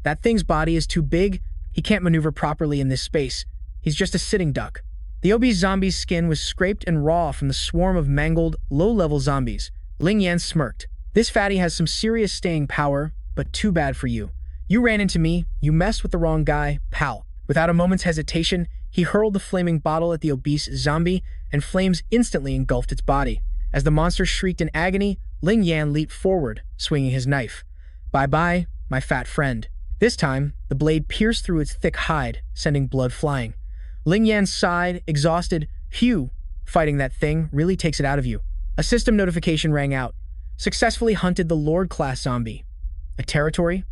That thing's body is too big. He can't maneuver properly in this space. He's just a sitting duck." The obese zombie's skin was scraped and raw from the swarm of mangled, low-level zombies. Ling Yan smirked. This fatty has some serious staying power, but too bad for you. You ran into me, you messed with the wrong guy, pal. Without a moment's hesitation, he hurled the flaming bottle at the obese zombie, and flames instantly engulfed its body. As the monster shrieked in agony, Ling Yan leaped forward, swinging his knife. Bye-bye, my fat friend. This time, the blade pierced through its thick hide, sending blood flying. Ling Yan sighed, exhausted. Phew, fighting that thing really takes it out of you. A system notification rang out. Successfully hunted the Lord-class zombie. A territory?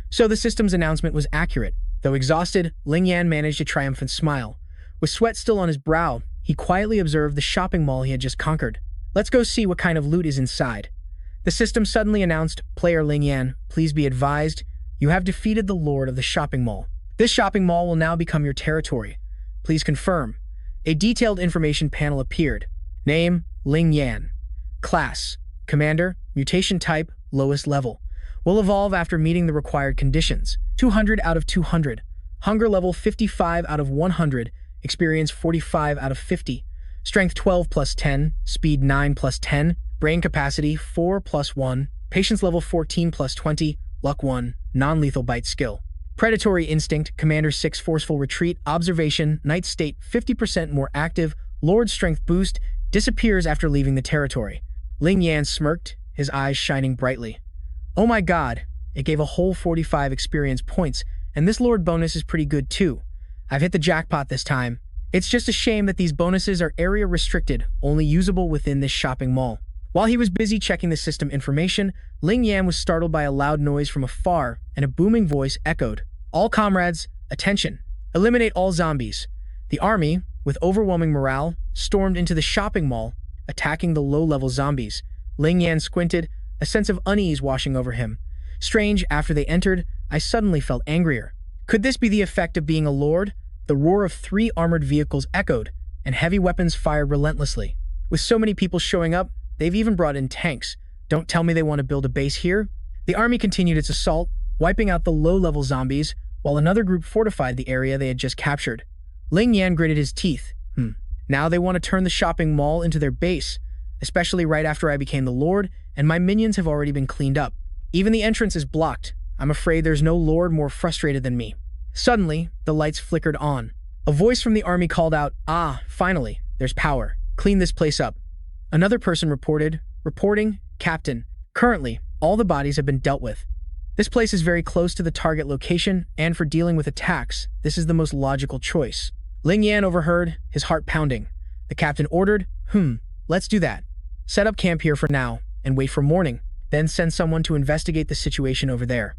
So the system's announcement was accurate. Though exhausted, Ling Yan managed a triumphant smile. With sweat still on his brow, he quietly observed the shopping mall he had just conquered. Let's go see what kind of loot is inside. The system suddenly announced, Player Ling Yan, please be advised, you have defeated the Lord of the shopping mall. This shopping mall will now become your territory. Please confirm. A detailed information panel appeared. Name, Ling Yan. Class, Commander, mutation type, lowest level. Will evolve after meeting the required conditions. 200 out of 200. Hunger level 55 out of 100. Experience 45 out of 50. Strength 12 plus 10. Speed 9 plus 10. Brain capacity 4 plus 1. Patience level 14 plus 20. Luck 1. Non-lethal bite skill. Predatory instinct, Commander 6 forceful retreat, observation, night state 50% more active, Lord strength boost, disappears after leaving the territory. Ling Yan smirked, his eyes shining brightly. Oh my god, it gave a whole 45 experience points, and this Lord bonus is pretty good too. I've hit the jackpot this time. It's just a shame that these bonuses are area restricted, only usable within this shopping mall. While he was busy checking the system information, Ling Yan was startled by a loud noise from afar, and a booming voice echoed. All comrades, attention. Eliminate all zombies. The army, with overwhelming morale, stormed into the shopping mall, attacking the low-level zombies. Ling Yan squinted, a sense of unease washing over him. Strange, after they entered, I suddenly felt angrier. Could this be the effect of being a lord? The roar of 3 armored vehicles echoed, and heavy weapons fired relentlessly. With so many people showing up, they've even brought in tanks. Don't tell me they want to build a base here? The army continued its assault, wiping out the low-level zombies, while another group fortified the area they had just captured. Ling Yan gritted his teeth. Now they want to turn the shopping mall into their base, especially right after I became the lord, and my minions have already been cleaned up. Even the entrance is blocked. I'm afraid there's no lord more frustrated than me. Suddenly, the lights flickered on. A voice from the army called out, finally, there's power. Clean this place up. Another person reporting, Captain. Currently, all the bodies have been dealt with. This place is very close to the target location, and for dealing with attacks, this is the most logical choice. Ling Yan overheard, his heart pounding. The captain ordered, let's do that. Set up camp here for now, and wait for morning, then send someone to investigate the situation over there.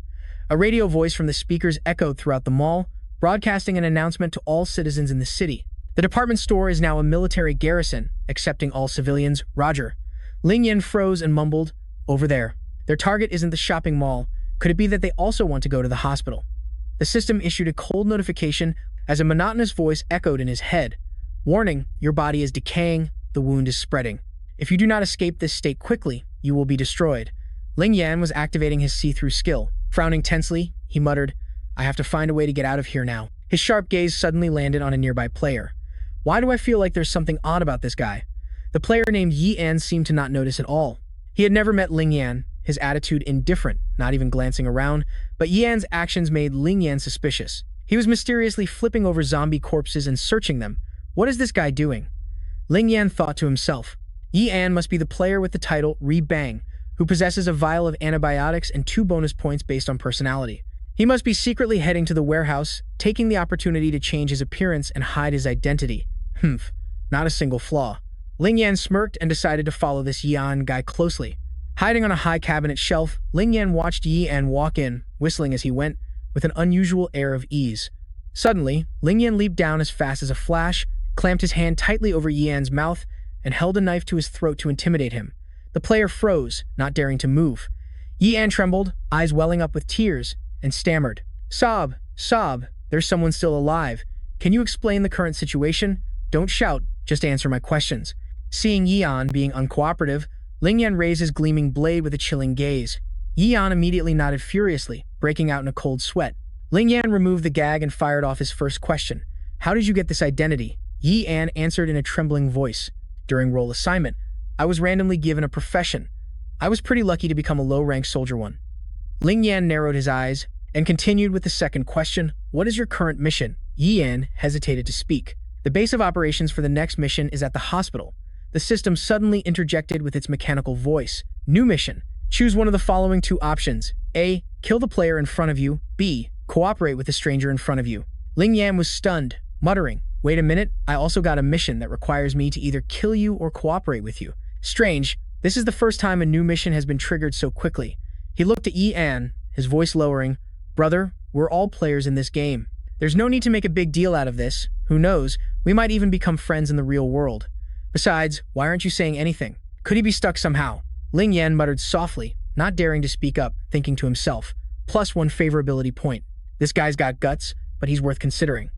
A radio voice from the speakers echoed throughout the mall, broadcasting an announcement to all citizens in the city. The department store is now a military garrison, accepting all civilians, Roger. Ling Yan froze and mumbled, over there. Their target isn't the shopping mall. Could it be that they also want to go to the hospital? The system issued a cold notification as a monotonous voice echoed in his head. Warning, your body is decaying, the wound is spreading. If you do not escape this state quickly, you will be destroyed. Ling Yan was activating his see-through skill. Frowning tensely, he muttered, I have to find a way to get out of here now. His sharp gaze suddenly landed on a nearby player. Why do I feel like there's something odd about this guy? The player named Yi An seemed to not notice at all. He had never met Ling Yan, his attitude indifferent, not even glancing around, but Yi An's actions made Ling Yan suspicious. He was mysteriously flipping over zombie corpses and searching them. What is this guy doing? Ling Yan thought to himself. Yi An must be the player with the title Re-Bang, who possesses a vial of antibiotics and 2 bonus points based on personality. He must be secretly heading to the warehouse, taking the opportunity to change his appearance and hide his identity. Not a single flaw. Ling Yan smirked and decided to follow this Yi An guy closely. Hiding on a high cabinet shelf, Ling Yan watched Yi An walk in, whistling as he went, with an unusual air of ease. Suddenly, Ling Yan leaped down as fast as a flash, clamped his hand tightly over Yi An's mouth, and held a knife to his throat to intimidate him. The player froze, not daring to move. Yi An trembled, eyes welling up with tears, and stammered. Sob, there's someone still alive. Can you explain the current situation? Don't shout, just answer my questions. Seeing Yi An being uncooperative, Ling Yan raised his gleaming blade with a chilling gaze. Yi An immediately nodded furiously, breaking out in a cold sweat. Ling Yan removed the gag and fired off his first question. How did you get this identity? Yi An answered in a trembling voice. During role assignment, I was randomly given a profession. I was pretty lucky to become a low-rank soldier one. Ling Yan narrowed his eyes and continued with the second question. What is your current mission? Yi An hesitated to speak. The base of operations for the next mission is at the hospital. The system suddenly interjected with its mechanical voice. New mission. Choose one of the following two options. A. Kill the player in front of you. B. Cooperate with the stranger in front of you. Ling Yan was stunned, muttering, wait a minute, I also got a mission that requires me to either kill you or cooperate with you. Strange, this is the first time a new mission has been triggered so quickly. He looked at Yi An, his voice lowering. Brother, we're all players in this game. There's no need to make a big deal out of this. Who knows, we might even become friends in the real world. Besides, why aren't you saying anything? Could he be stuck somehow? Ling Yan muttered softly, not daring to speak up, thinking to himself, +1 favorability point. This guy's got guts, but he's worth considering.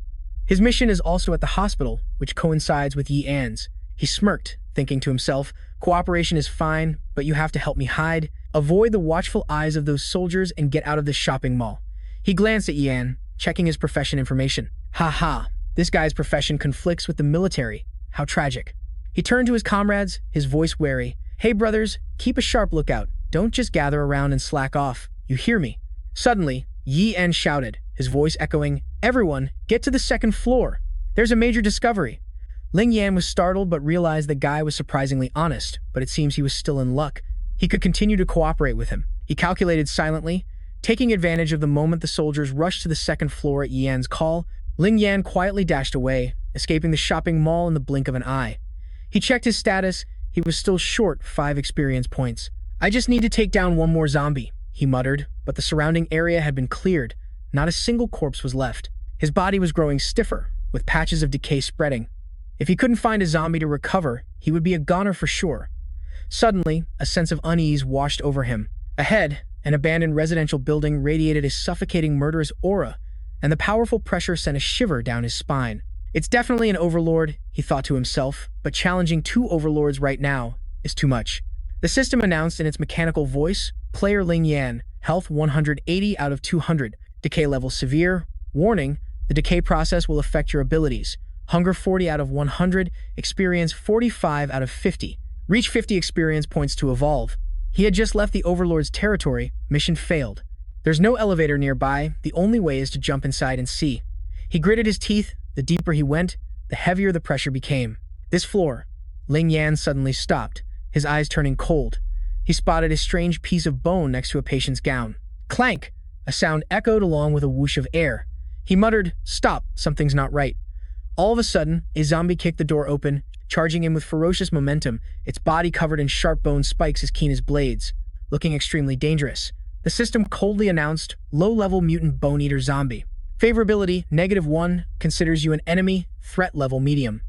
His mission is also at the hospital, which coincides with Yi An's. He smirked, thinking to himself, cooperation is fine, but you have to help me hide. Avoid the watchful eyes of those soldiers and get out of this shopping mall. He glanced at Yi An, checking his profession information. Ha ha, this guy's profession conflicts with the military. How tragic. He turned to his comrades, his voice wary. Hey brothers, keep a sharp lookout. Don't just gather around and slack off. You hear me? Suddenly, Yi An shouted, his voice echoing, everyone, get to the second floor. There's a major discovery. Ling Yan was startled but realized the guy was surprisingly honest, but it seems he was still in luck. He could continue to cooperate with him. He calculated silently. Taking advantage of the moment the soldiers rushed to the second floor at Yi An's call, Ling Yan quietly dashed away, escaping the shopping mall in the blink of an eye. He checked his status. He was still short 5 experience points. I just need to take down one more zombie, he muttered, but the surrounding area had been cleared. Not a single corpse was left. His body was growing stiffer, with patches of decay spreading. If he couldn't find a zombie to recover, he would be a goner for sure. Suddenly, a sense of unease washed over him. Ahead, an abandoned residential building radiated a suffocating murderous aura, and the powerful pressure sent a shiver down his spine. It's definitely an overlord, he thought to himself, but challenging 2 overlords right now is too much. The system announced in its mechanical voice, Player Ling Yan, health 180 out of 200, decay level severe, warning, the decay process will affect your abilities, hunger 40 out of 100, experience 45 out of 50, reach 50 experience points to evolve. He had just left the overlord's territory, mission failed. There's no elevator nearby, the only way is to jump inside and see. He gritted his teeth. The deeper he went, the heavier the pressure became. This floor. Ling Yan suddenly stopped, his eyes turning cold. He spotted a strange piece of bone next to a patient's gown. Clank! A sound echoed along with a whoosh of air. He muttered, stop, something's not right. All of a sudden, a zombie kicked the door open, charging in with ferocious momentum, its body covered in sharp bone spikes as keen as blades. Looking extremely dangerous, the system coldly announced, low-level mutant bone-eater zombie. Favorability, -1, considers you an enemy, threat level medium.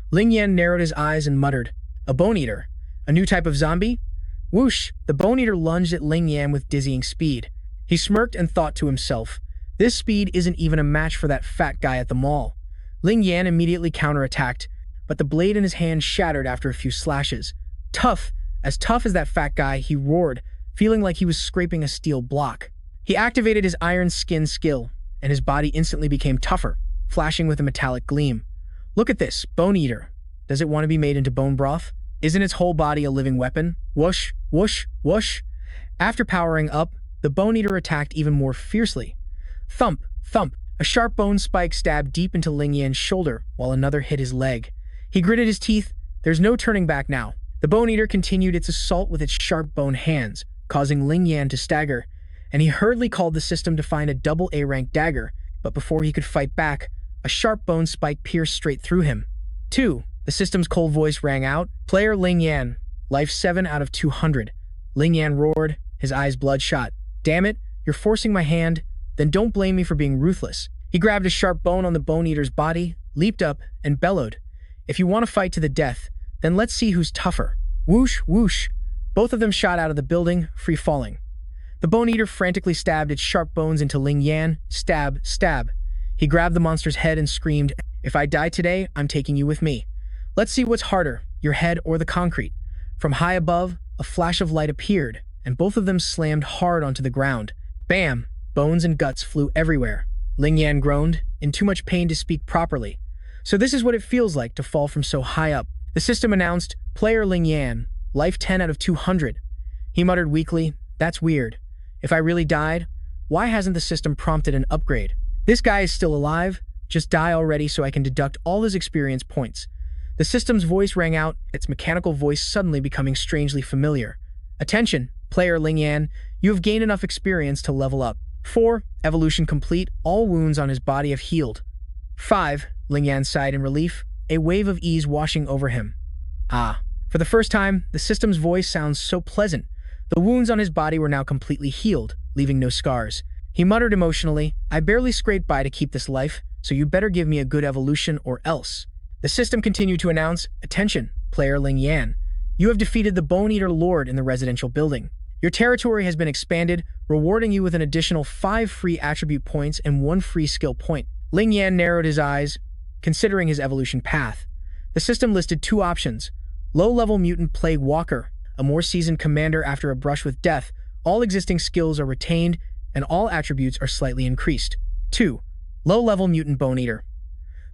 Ling Yan narrowed his eyes and muttered, a bone-eater? A new type of zombie? Whoosh! The bone-eater lunged at Ling Yan with dizzying speed. He smirked and thought to himself, this speed isn't even a match for that fat guy at the mall. Ling Yan immediately counterattacked, but the blade in his hand shattered after a few slashes. Tough as that fat guy, he roared, feeling like he was scraping a steel block. He activated his iron skin skill, and his body instantly became tougher, flashing with a metallic gleam. Look at this, bone eater. Does it want to be made into bone broth? Isn't its whole body a living weapon? Whoosh, whoosh, whoosh. After powering up, the bone eater attacked even more fiercely. Thump, thump. A sharp bone spike stabbed deep into Ling Yan's shoulder, while another hit his leg. He gritted his teeth. There's no turning back now. The bone eater continued its assault with its sharp bone hands, causing Ling Yan to stagger, and he hurriedly called the system to find a double A-rank dagger, but before he could fight back, a sharp bone spike pierced straight through him. 2. The system's cold voice rang out. Player Ling Yan, life 7 out of 200. Ling Yan roared, his eyes bloodshot. Damn it, you're forcing my hand. Then don't blame me for being ruthless. He grabbed a sharp bone on the bone eater's body, leaped up, and bellowed. If you want to fight to the death, then let's see who's tougher. Whoosh, whoosh. Both of them shot out of the building, free falling. The bone eater frantically stabbed its sharp bones into Ling Yan. Stab, stab. He grabbed the monster's head and screamed, if I die today, I'm taking you with me. Let's see what's harder, your head or the concrete. From high above, a flash of light appeared, and both of them slammed hard onto the ground. Bam! Bones and guts flew everywhere. Ling Yan groaned, in too much pain to speak properly. So this is what it feels like to fall from so high up. The system announced, player Ling Yan, life 10 out of 200. He muttered weakly, that's weird. If I really died, why hasn't the system prompted an upgrade? This guy is still alive, just die already so I can deduct all his experience points. The system's voice rang out, its mechanical voice suddenly becoming strangely familiar. Attention, player Ling Yan, you have gained enough experience to level up. 4. Evolution complete, all wounds on his body have healed. 5. Ling Yan sighed in relief, a wave of ease washing over him. Ah. For the first time, the system's voice sounds so pleasant. The wounds on his body were now completely healed, leaving no scars. He muttered emotionally, I barely scraped by to keep this life, so you better give me a good evolution or else. The system continued to announce, attention, player Ling Yan. You have defeated the Bone Eater Lord in the residential building. Your territory has been expanded, rewarding you with an additional 5 free attribute points and 1 free skill point. Ling Yan narrowed his eyes, considering his evolution path. The system listed 2 options. Low-level mutant Plague Walker, a more seasoned commander after a brush with death. All existing skills are retained, and all attributes are slightly increased. 2. Low-level mutant Bone Eater.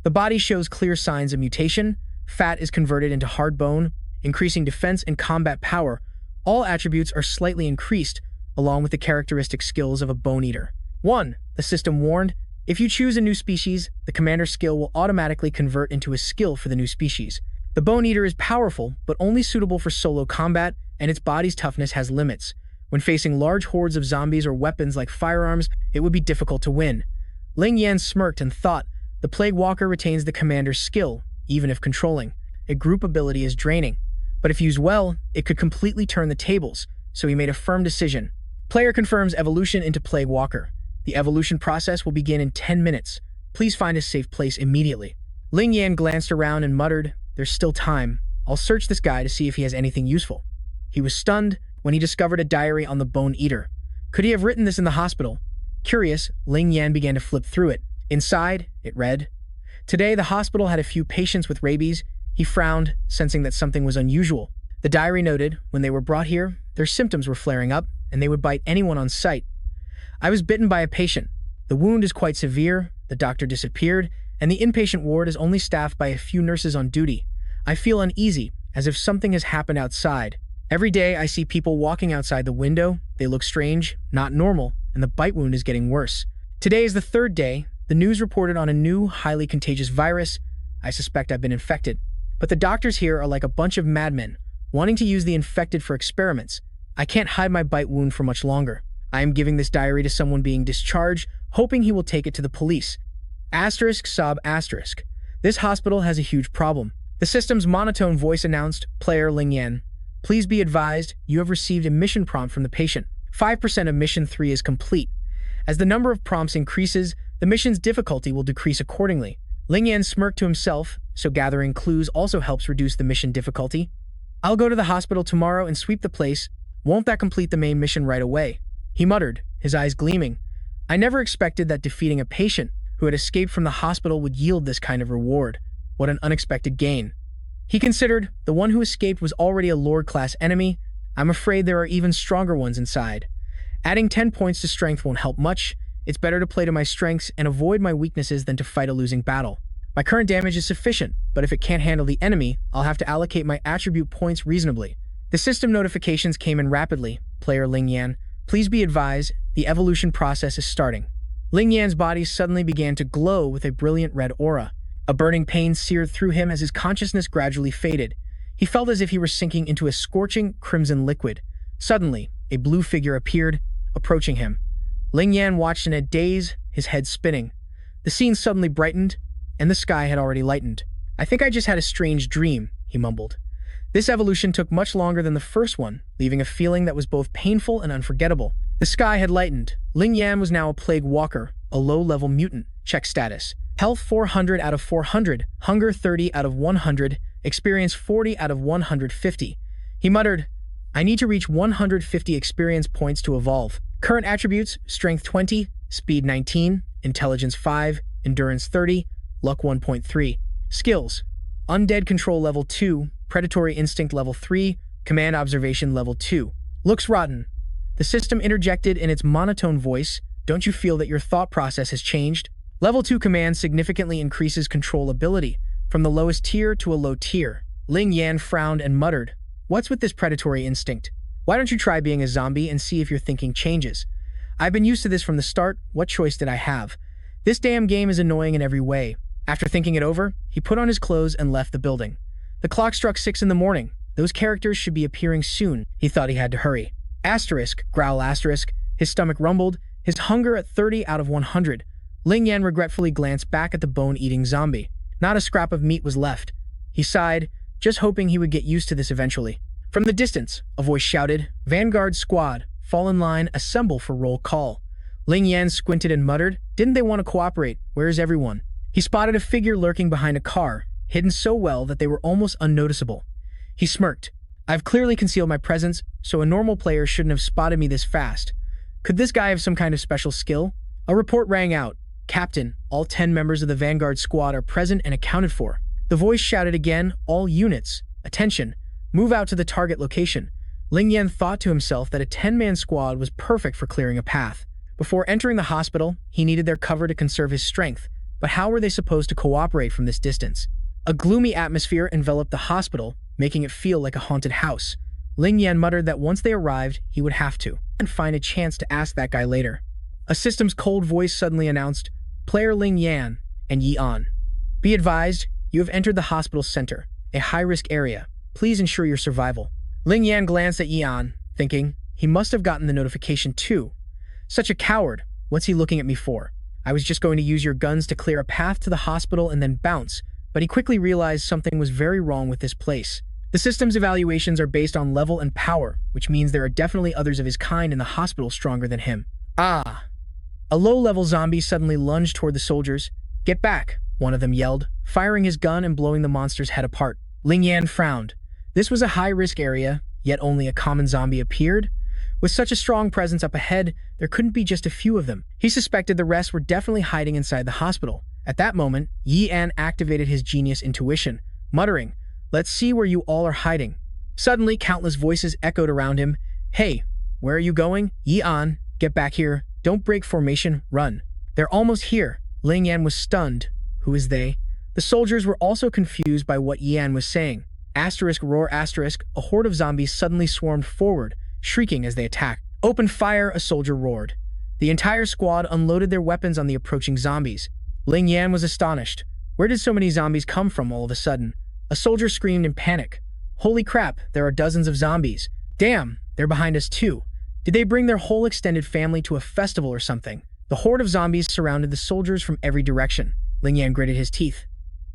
The body shows clear signs of mutation, fat is converted into hard bone, increasing defense and combat power. All attributes are slightly increased, along with the characteristic skills of a Bone Eater. 1. The system warned, if you choose a new species, the commander's skill will automatically convert into a skill for the new species. The Bone Eater is powerful, but only suitable for solo combat, and its body's toughness has limits. When facing large hordes of zombies or weapons like firearms, it would be difficult to win. Ling Yan smirked and thought, the Plague Walker retains the commander's skill, even if controlling. A group ability is draining, but if used well, it could completely turn the tables, so he made a firm decision. Player confirms evolution into Plague Walker. The evolution process will begin in 10 minutes. Please find a safe place immediately. Ling Yan glanced around and muttered, there's still time. I'll search this guy to see if he has anything useful. He was stunned when he discovered a diary on the Bone Eater. Could he have written this in the hospital? Curious, Ling Yan began to flip through it. Inside, it read, today the hospital had a few patients with rabies. He frowned, sensing that something was unusual. The diary noted, when they were brought here, their symptoms were flaring up, and they would bite anyone on sight. I was bitten by a patient. The wound is quite severe, the doctor disappeared, and the inpatient ward is only staffed by a few nurses on duty. I feel uneasy, as if something has happened outside. Every day I see people walking outside the window. They look strange, not normal, and the bite wound is getting worse. Today is the 3rd day. The news reported on a new, highly contagious virus. I suspect I've been infected. But the doctors here are like a bunch of madmen, wanting to use the infected for experiments. I can't hide my bite wound for much longer. I am giving this diary to someone being discharged, hoping he will take it to the police. Asterisk sob asterisk. This hospital has a huge problem. The system's monotone voice announced, player Ling Yan, please be advised, you have received a mission prompt from the patient. 5% of mission 3 is complete. As the number of prompts increases, the mission's difficulty will decrease accordingly. Ling Yan smirked to himself, so gathering clues also helps reduce the mission difficulty. I'll go to the hospital tomorrow and sweep the place. Won't that complete the main mission right away? He muttered, his eyes gleaming. I never expected that defeating a patient who had escaped from the hospital would yield this kind of reward. What an unexpected gain. He considered, the one who escaped was already a Lord-class enemy. I'm afraid there are even stronger ones inside. Adding 10 points to strength won't help much. It's better to play to my strengths and avoid my weaknesses than to fight a losing battle. My current damage is sufficient, but if it can't handle the enemy, I'll have to allocate my attribute points reasonably. The system notifications came in rapidly. Player Ling Yan, please be advised, the evolution process is starting. Ling Yan's body suddenly began to glow with a brilliant red aura. A burning pain seared through him as his consciousness gradually faded. He felt as if he were sinking into a scorching crimson liquid. Suddenly, a blue figure appeared, approaching him. Ling Yan watched in a daze, his head spinning. The scene suddenly brightened, and the sky had already lightened. I think I just had a strange dream, he mumbled. This evolution took much longer than the first one, leaving a feeling that was both painful and unforgettable. The sky had lightened. Ling Yan was now a Plague Walker, a low-level mutant. Check status. Health 400 out of 400, Hunger 30 out of 100, Experience 40 out of 150. He muttered, I need to reach 150 experience points to evolve. Current attributes, Strength 20, Speed 19, Intelligence 5, Endurance 30, Luck 1.3. Skills, Undead Control Level 2, Predatory Instinct Level 3, Command Observation Level 2. Looks rotten. The system interjected in its monotone voice, don't you feel that your thought process has changed? Level 2 command significantly increases controllability from the lowest tier to a low tier. Ling Yan frowned and muttered, "What's with this predatory instinct? Why don't you try being a zombie and see if your thinking changes? I've been used to this from the start. What choice did I have? This damn game is annoying in every way." After thinking it over, he put on his clothes and left the building. The clock struck 6 in the morning. Those characters should be appearing soon. He thought he had to hurry. Asterisk, growl asterisk. His stomach rumbled, his hunger at 30 out of 100. Ling Yan regretfully glanced back at the bone-eating zombie. Not a scrap of meat was left. He sighed, just hoping he would get used to this eventually. From the distance, a voice shouted, "Vanguard squad, fall in line, assemble for roll call." Ling Yan squinted and muttered, "Didn't they want to cooperate? Where is everyone?" He spotted a figure lurking behind a car, hidden so well that they were almost unnoticeable. He smirked. "I've clearly concealed my presence, so a normal player shouldn't have spotted me this fast. Could this guy have some kind of special skill?" A report rang out. "Captain, all 10 members of the Vanguard squad are present and accounted for." The voice shouted again, "All units, attention, move out to the target location." Ling Yan thought to himself that a 10-man squad was perfect for clearing a path. Before entering the hospital, he needed their cover to conserve his strength, but how were they supposed to cooperate from this distance? A gloomy atmosphere enveloped the hospital, making it feel like a haunted house. Ling Yan muttered that once they arrived, he would have to, and find a chance to ask that guy later. A system's cold voice suddenly announced, "Player Ling Yan and Yi An. Be advised, you have entered the hospital center, a high-risk area. Please ensure your survival." Ling Yan glanced at Yi An, thinking, he must have gotten the notification too. Such a coward, what's he looking at me for? I was just going to use your guns to clear a path to the hospital and then bounce, but he quickly realized something was very wrong with this place. The system's evaluations are based on level and power, which means there are definitely others of his kind in the hospital stronger than him. Ah! A low-level zombie suddenly lunged toward the soldiers. "Get back," one of them yelled, firing his gun and blowing the monster's head apart. Ling Yan frowned. This was a high-risk area, yet only a common zombie appeared? With such a strong presence up ahead, there couldn't be just a few of them. He suspected the rest were definitely hiding inside the hospital. At that moment, Yi An activated his genius intuition, muttering, "Let's see where you all are hiding." Suddenly, countless voices echoed around him. "Hey, where are you going? Yi An, get back here. Don't break formation, run." "They're almost here." Ling Yan was stunned. Who is they? The soldiers were also confused by what Yi An was saying. Asterisk roar asterisk, a horde of zombies suddenly swarmed forward, shrieking as they attacked. "Open fire," a soldier roared. The entire squad unloaded their weapons on the approaching zombies. Ling Yan was astonished. Where did so many zombies come from all of a sudden? A soldier screamed in panic. "Holy crap, there are dozens of zombies. Damn, they're behind us too. Did they bring their whole extended family to a festival or something?" The horde of zombies surrounded the soldiers from every direction. Ling Yan gritted his teeth.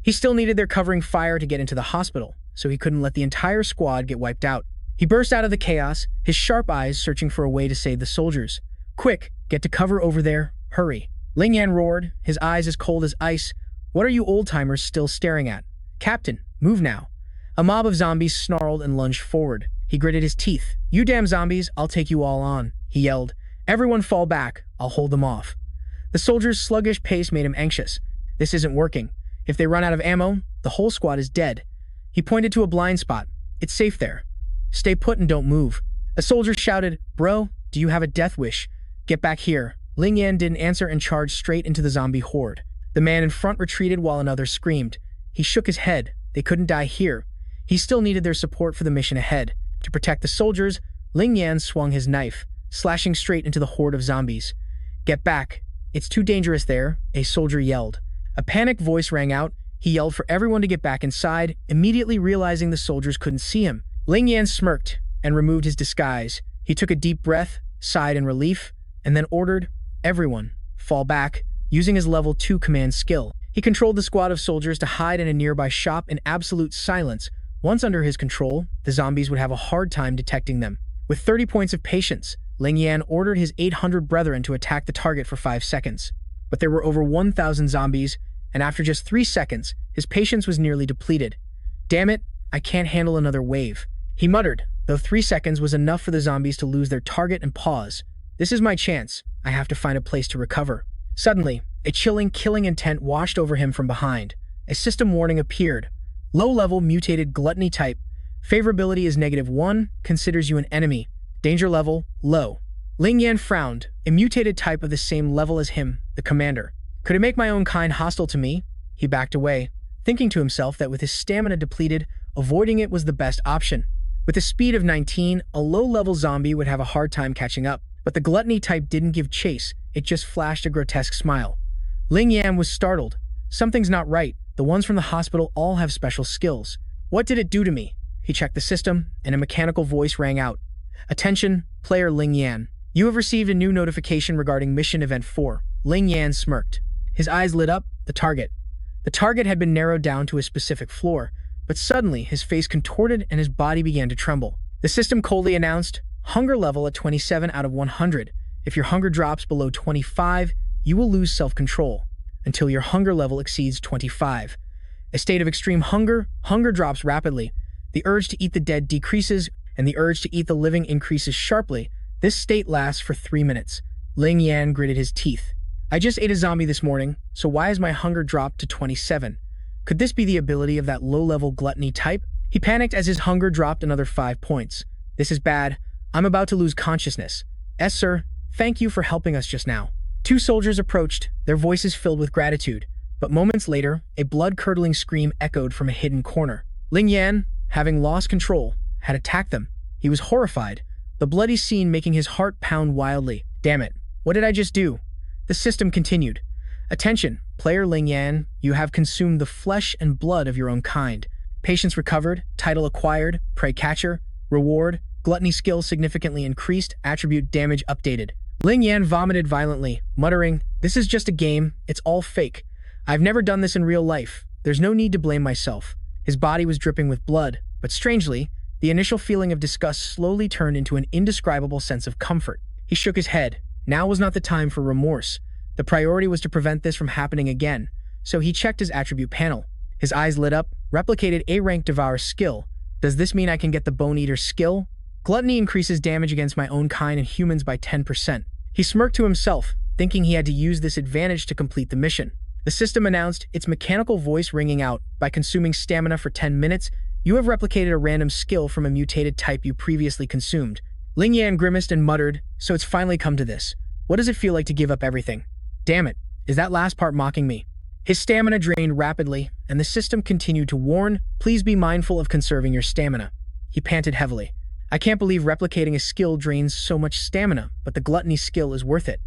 He still needed their covering fire to get into the hospital, so he couldn't let the entire squad get wiped out. He burst out of the chaos, his sharp eyes searching for a way to save the soldiers. "Quick, get to cover over there, hurry." Ling Yan roared, his eyes as cold as ice. "What are you old-timers still staring at? Captain, move now." A mob of zombies snarled and lunged forward. He gritted his teeth. "You damn zombies, I'll take you all on," he yelled. "Everyone fall back, I'll hold them off." The soldiers' sluggish pace made him anxious. This isn't working. If they run out of ammo, the whole squad is dead. He pointed to a blind spot. "It's safe there. Stay put and don't move." A soldier shouted, "Bro, do you have a death wish? Get back here." Ling Yan didn't answer and charged straight into the zombie horde. The man in front retreated while another screamed. He shook his head. They couldn't die here. He still needed their support for the mission ahead. To protect the soldiers, Ling Yan swung his knife, slashing straight into the horde of zombies. "Get back. It's too dangerous there," a soldier yelled. A panicked voice rang out. He yelled for everyone to get back inside, immediately realizing the soldiers couldn't see him. Ling Yan smirked and removed his disguise. He took a deep breath, sighed in relief, and then ordered, "Everyone, fall back," using his level 2 command skill. He controlled the squad of soldiers to hide in a nearby shop in absolute silence. Once under his control, the zombies would have a hard time detecting them. With 30 points of patience, Ling Yan ordered his 800 brethren to attack the target for 5 seconds. But there were over 1,000 zombies, and after just 3 seconds, his patience was nearly depleted. "Damn it, I can't handle another wave," he muttered, though 3 seconds was enough for the zombies to lose their target and pause. "This is my chance. I have to find a place to recover." Suddenly, a chilling, killing intent washed over him from behind. A system warning appeared. Low-level mutated gluttony type. Favorability is -1, considers you an enemy. Danger level, low. Ling Yan frowned, a mutated type of the same level as him, the commander. Could it make my own kind hostile to me? He backed away, thinking to himself that with his stamina depleted, avoiding it was the best option. With a speed of 19, a low-level zombie would have a hard time catching up. But the gluttony type didn't give chase, it just flashed a grotesque smile. Ling Yan was startled. Something's not right. The ones from the hospital all have special skills. What did it do to me? He checked the system, and a mechanical voice rang out. Attention, player Ling Yan. You have received a new notification regarding Mission Event 4. Ling Yan smirked. His eyes lit up. The target. The target had been narrowed down to a specific floor, but suddenly his face contorted and his body began to tremble. The system coldly announced, hunger level at 27 out of 100. If your hunger drops below 25, you will lose self-control until your hunger level exceeds 25. A state of extreme hunger drops rapidly. The urge to eat the dead decreases, and the urge to eat the living increases sharply. This state lasts for 3 minutes. Ling Yan gritted his teeth. I just ate a zombie this morning, so why has my hunger dropped to 27? Could this be the ability of that low-level gluttony type? He panicked as his hunger dropped another 5 points. This is bad. I'm about to lose consciousness. Yes, sir. Thank you for helping us just now. 2 soldiers approached, their voices filled with gratitude. But moments later, a blood-curdling scream echoed from a hidden corner. Ling Yan, having lost control, had attacked them. He was horrified, the bloody scene making his heart pound wildly. Damn it, what did I just do? The system continued. Attention, player Ling Yan, you have consumed the flesh and blood of your own kind. Patience recovered, title acquired, prey catcher, reward, gluttony skill significantly increased, attribute damage updated. Ling Yan vomited violently, muttering, this is just a game, it's all fake. I've never done this in real life. There's no need to blame myself. His body was dripping with blood, but strangely, the initial feeling of disgust slowly turned into an indescribable sense of comfort. He shook his head. Now was not the time for remorse. The priority was to prevent this from happening again, so he checked his attribute panel. His eyes lit up, replicated A-rank Devour skill. Does this mean I can get the Bone Eater skill? Gluttony increases damage against my own kind and humans by 10%. He smirked to himself, thinking he had to use this advantage to complete the mission. The system announced, its mechanical voice ringing out, by consuming stamina for 10 minutes, you have replicated a random skill from a mutated type you previously consumed. Ling Yan grimaced and muttered, so it's finally come to this. What does it feel like to give up everything? Damn it, is that last part mocking me? His stamina drained rapidly, and the system continued to warn, please be mindful of conserving your stamina. He panted heavily. I can't believe replicating a skill drains so much stamina, but the gluttony skill is worth it.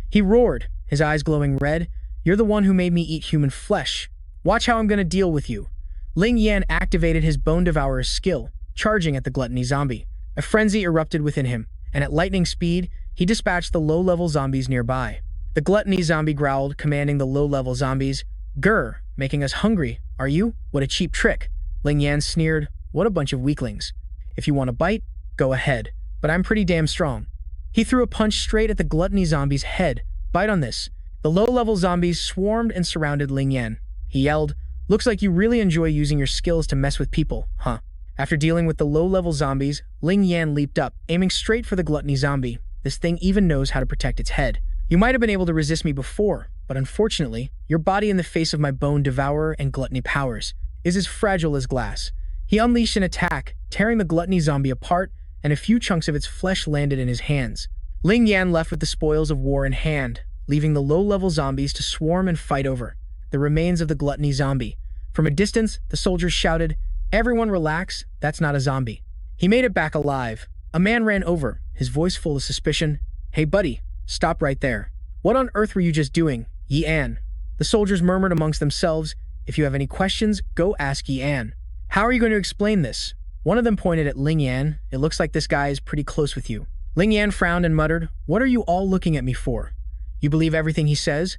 He roared, his eyes glowing red. You're the one who made me eat human flesh. Watch how I'm gonna deal with you. Ling Yan activated his Bone Devourer's skill, charging at the gluttony zombie. A frenzy erupted within him, and at lightning speed, he dispatched the low-level zombies nearby. The gluttony zombie growled, commanding the low-level zombies, Grr, making us hungry, are you? What a cheap trick. Ling Yan sneered, what a bunch of weaklings. If you want a bite, go ahead, but I'm pretty damn strong. He threw a punch straight at the gluttony zombie's head. Bite on this. The low-level zombies swarmed and surrounded Ling Yan. He yelled, looks like you really enjoy using your skills to mess with people, huh? After dealing with the low-level zombies, Ling Yan leaped up, aiming straight for the gluttony zombie. This thing even knows how to protect its head. You might have been able to resist me before, but unfortunately, your body in the face of my Bone Devourer and gluttony powers is as fragile as glass. He unleashed an attack, tearing the gluttony zombie apart, and a few chunks of its flesh landed in his hands. Ling Yan left with the spoils of war in hand, leaving the low-level zombies to swarm and fight over the remains of the gluttony zombie. From a distance, the soldiers shouted, everyone relax, that's not a zombie. He made it back alive. A man ran over, his voice full of suspicion. Hey buddy, stop right there. What on earth were you just doing, Yan? The soldiers murmured amongst themselves, if you have any questions, go ask Yan. How are you going to explain this? One of them pointed at Ling Yan. It looks like this guy is pretty close with you. Ling Yan frowned and muttered, what are you all looking at me for? You believe everything he says?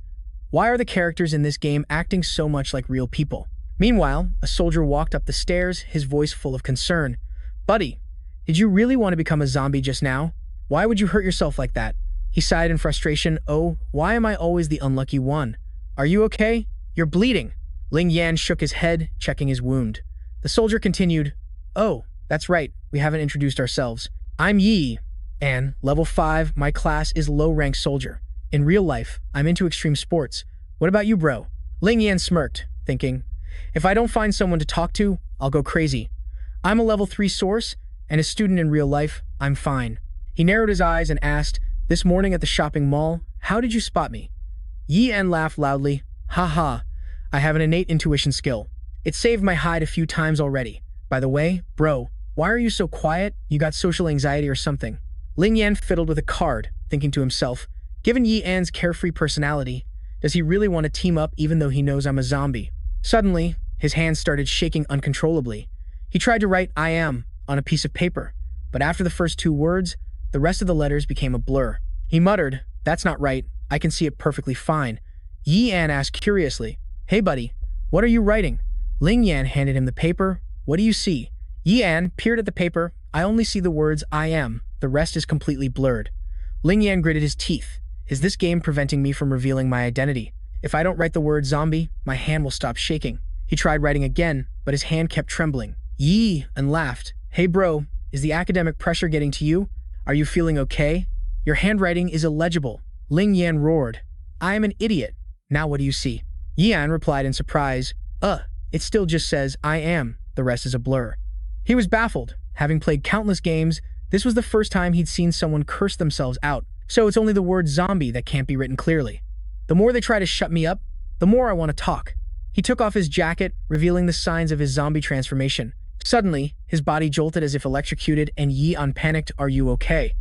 Why are the characters in this game acting so much like real people? Meanwhile, a soldier walked up the stairs, his voice full of concern. Buddy, did you really want to become a zombie just now? Why would you hurt yourself like that? He sighed in frustration. Oh, why am I always the unlucky one? Are you okay? You're bleeding. Ling Yan shook his head, checking his wound. The soldier continued, oh, that's right, we haven't introduced ourselves. I'm Yi, and level 5, my class is low-rank soldier. In real life, I'm into extreme sports. What about you, bro? Ling Yan smirked, thinking, if I don't find someone to talk to, I'll go crazy. I'm a level 3 source, and a student in real life, I'm fine. He narrowed his eyes and asked, this morning at the shopping mall, how did you spot me? Yi En laughed loudly. Ha ha, I have an innate intuition skill. It saved my hide a few times already. By the way, bro, why are you so quiet? You got social anxiety or something? Ling Yan fiddled with a card, thinking to himself, given Yi An's carefree personality, does he really want to team up even though he knows I'm a zombie? Suddenly, his hands started shaking uncontrollably. He tried to write I am on a piece of paper, but after the first two words, the rest of the letters became a blur. He muttered, that's not right, I can see it perfectly fine. Yi An asked curiously, hey buddy, what are you writing? Ling Yan handed him the paper. What do you see? Yi An peered at the paper. I only see the words I am, the rest is completely blurred. Ling Yan gritted his teeth. Is this game preventing me from revealing my identity? If I don't write the word zombie, my hand will stop shaking. He tried writing again, but his hand kept trembling. Yi An laughed. Hey bro, is the academic pressure getting to you? Are you feeling okay? Your handwriting is illegible. Ling Yan roared. I am an idiot. Now what do you see? Yi An replied in surprise. It still just says I am. The rest is a blur. He was baffled. Having played countless games, this was the first time he'd seen someone curse themselves out. So it's only the word zombie that can't be written clearly. The more they try to shut me up, the more I want to talk. He took off his jacket, revealing the signs of his zombie transformation. Suddenly, his body jolted as if electrocuted, and Yi An panicked, are you okay?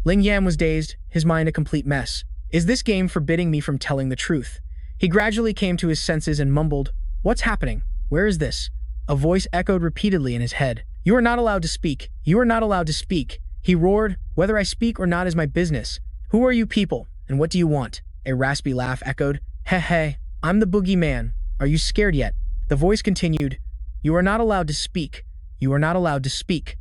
Ling Yan was dazed, his mind a complete mess. Is this game forbidding me from telling the truth? He gradually came to his senses and mumbled, what's happening? Where is this? A voice echoed repeatedly in his head. You are not allowed to speak. You are not allowed to speak. He roared, whether I speak or not is my business. Who are you people, and what do you want? A raspy laugh echoed. Hey, I'm the boogeyman. Are you scared yet? The voice continued, you are not allowed to speak. You are not allowed to speak.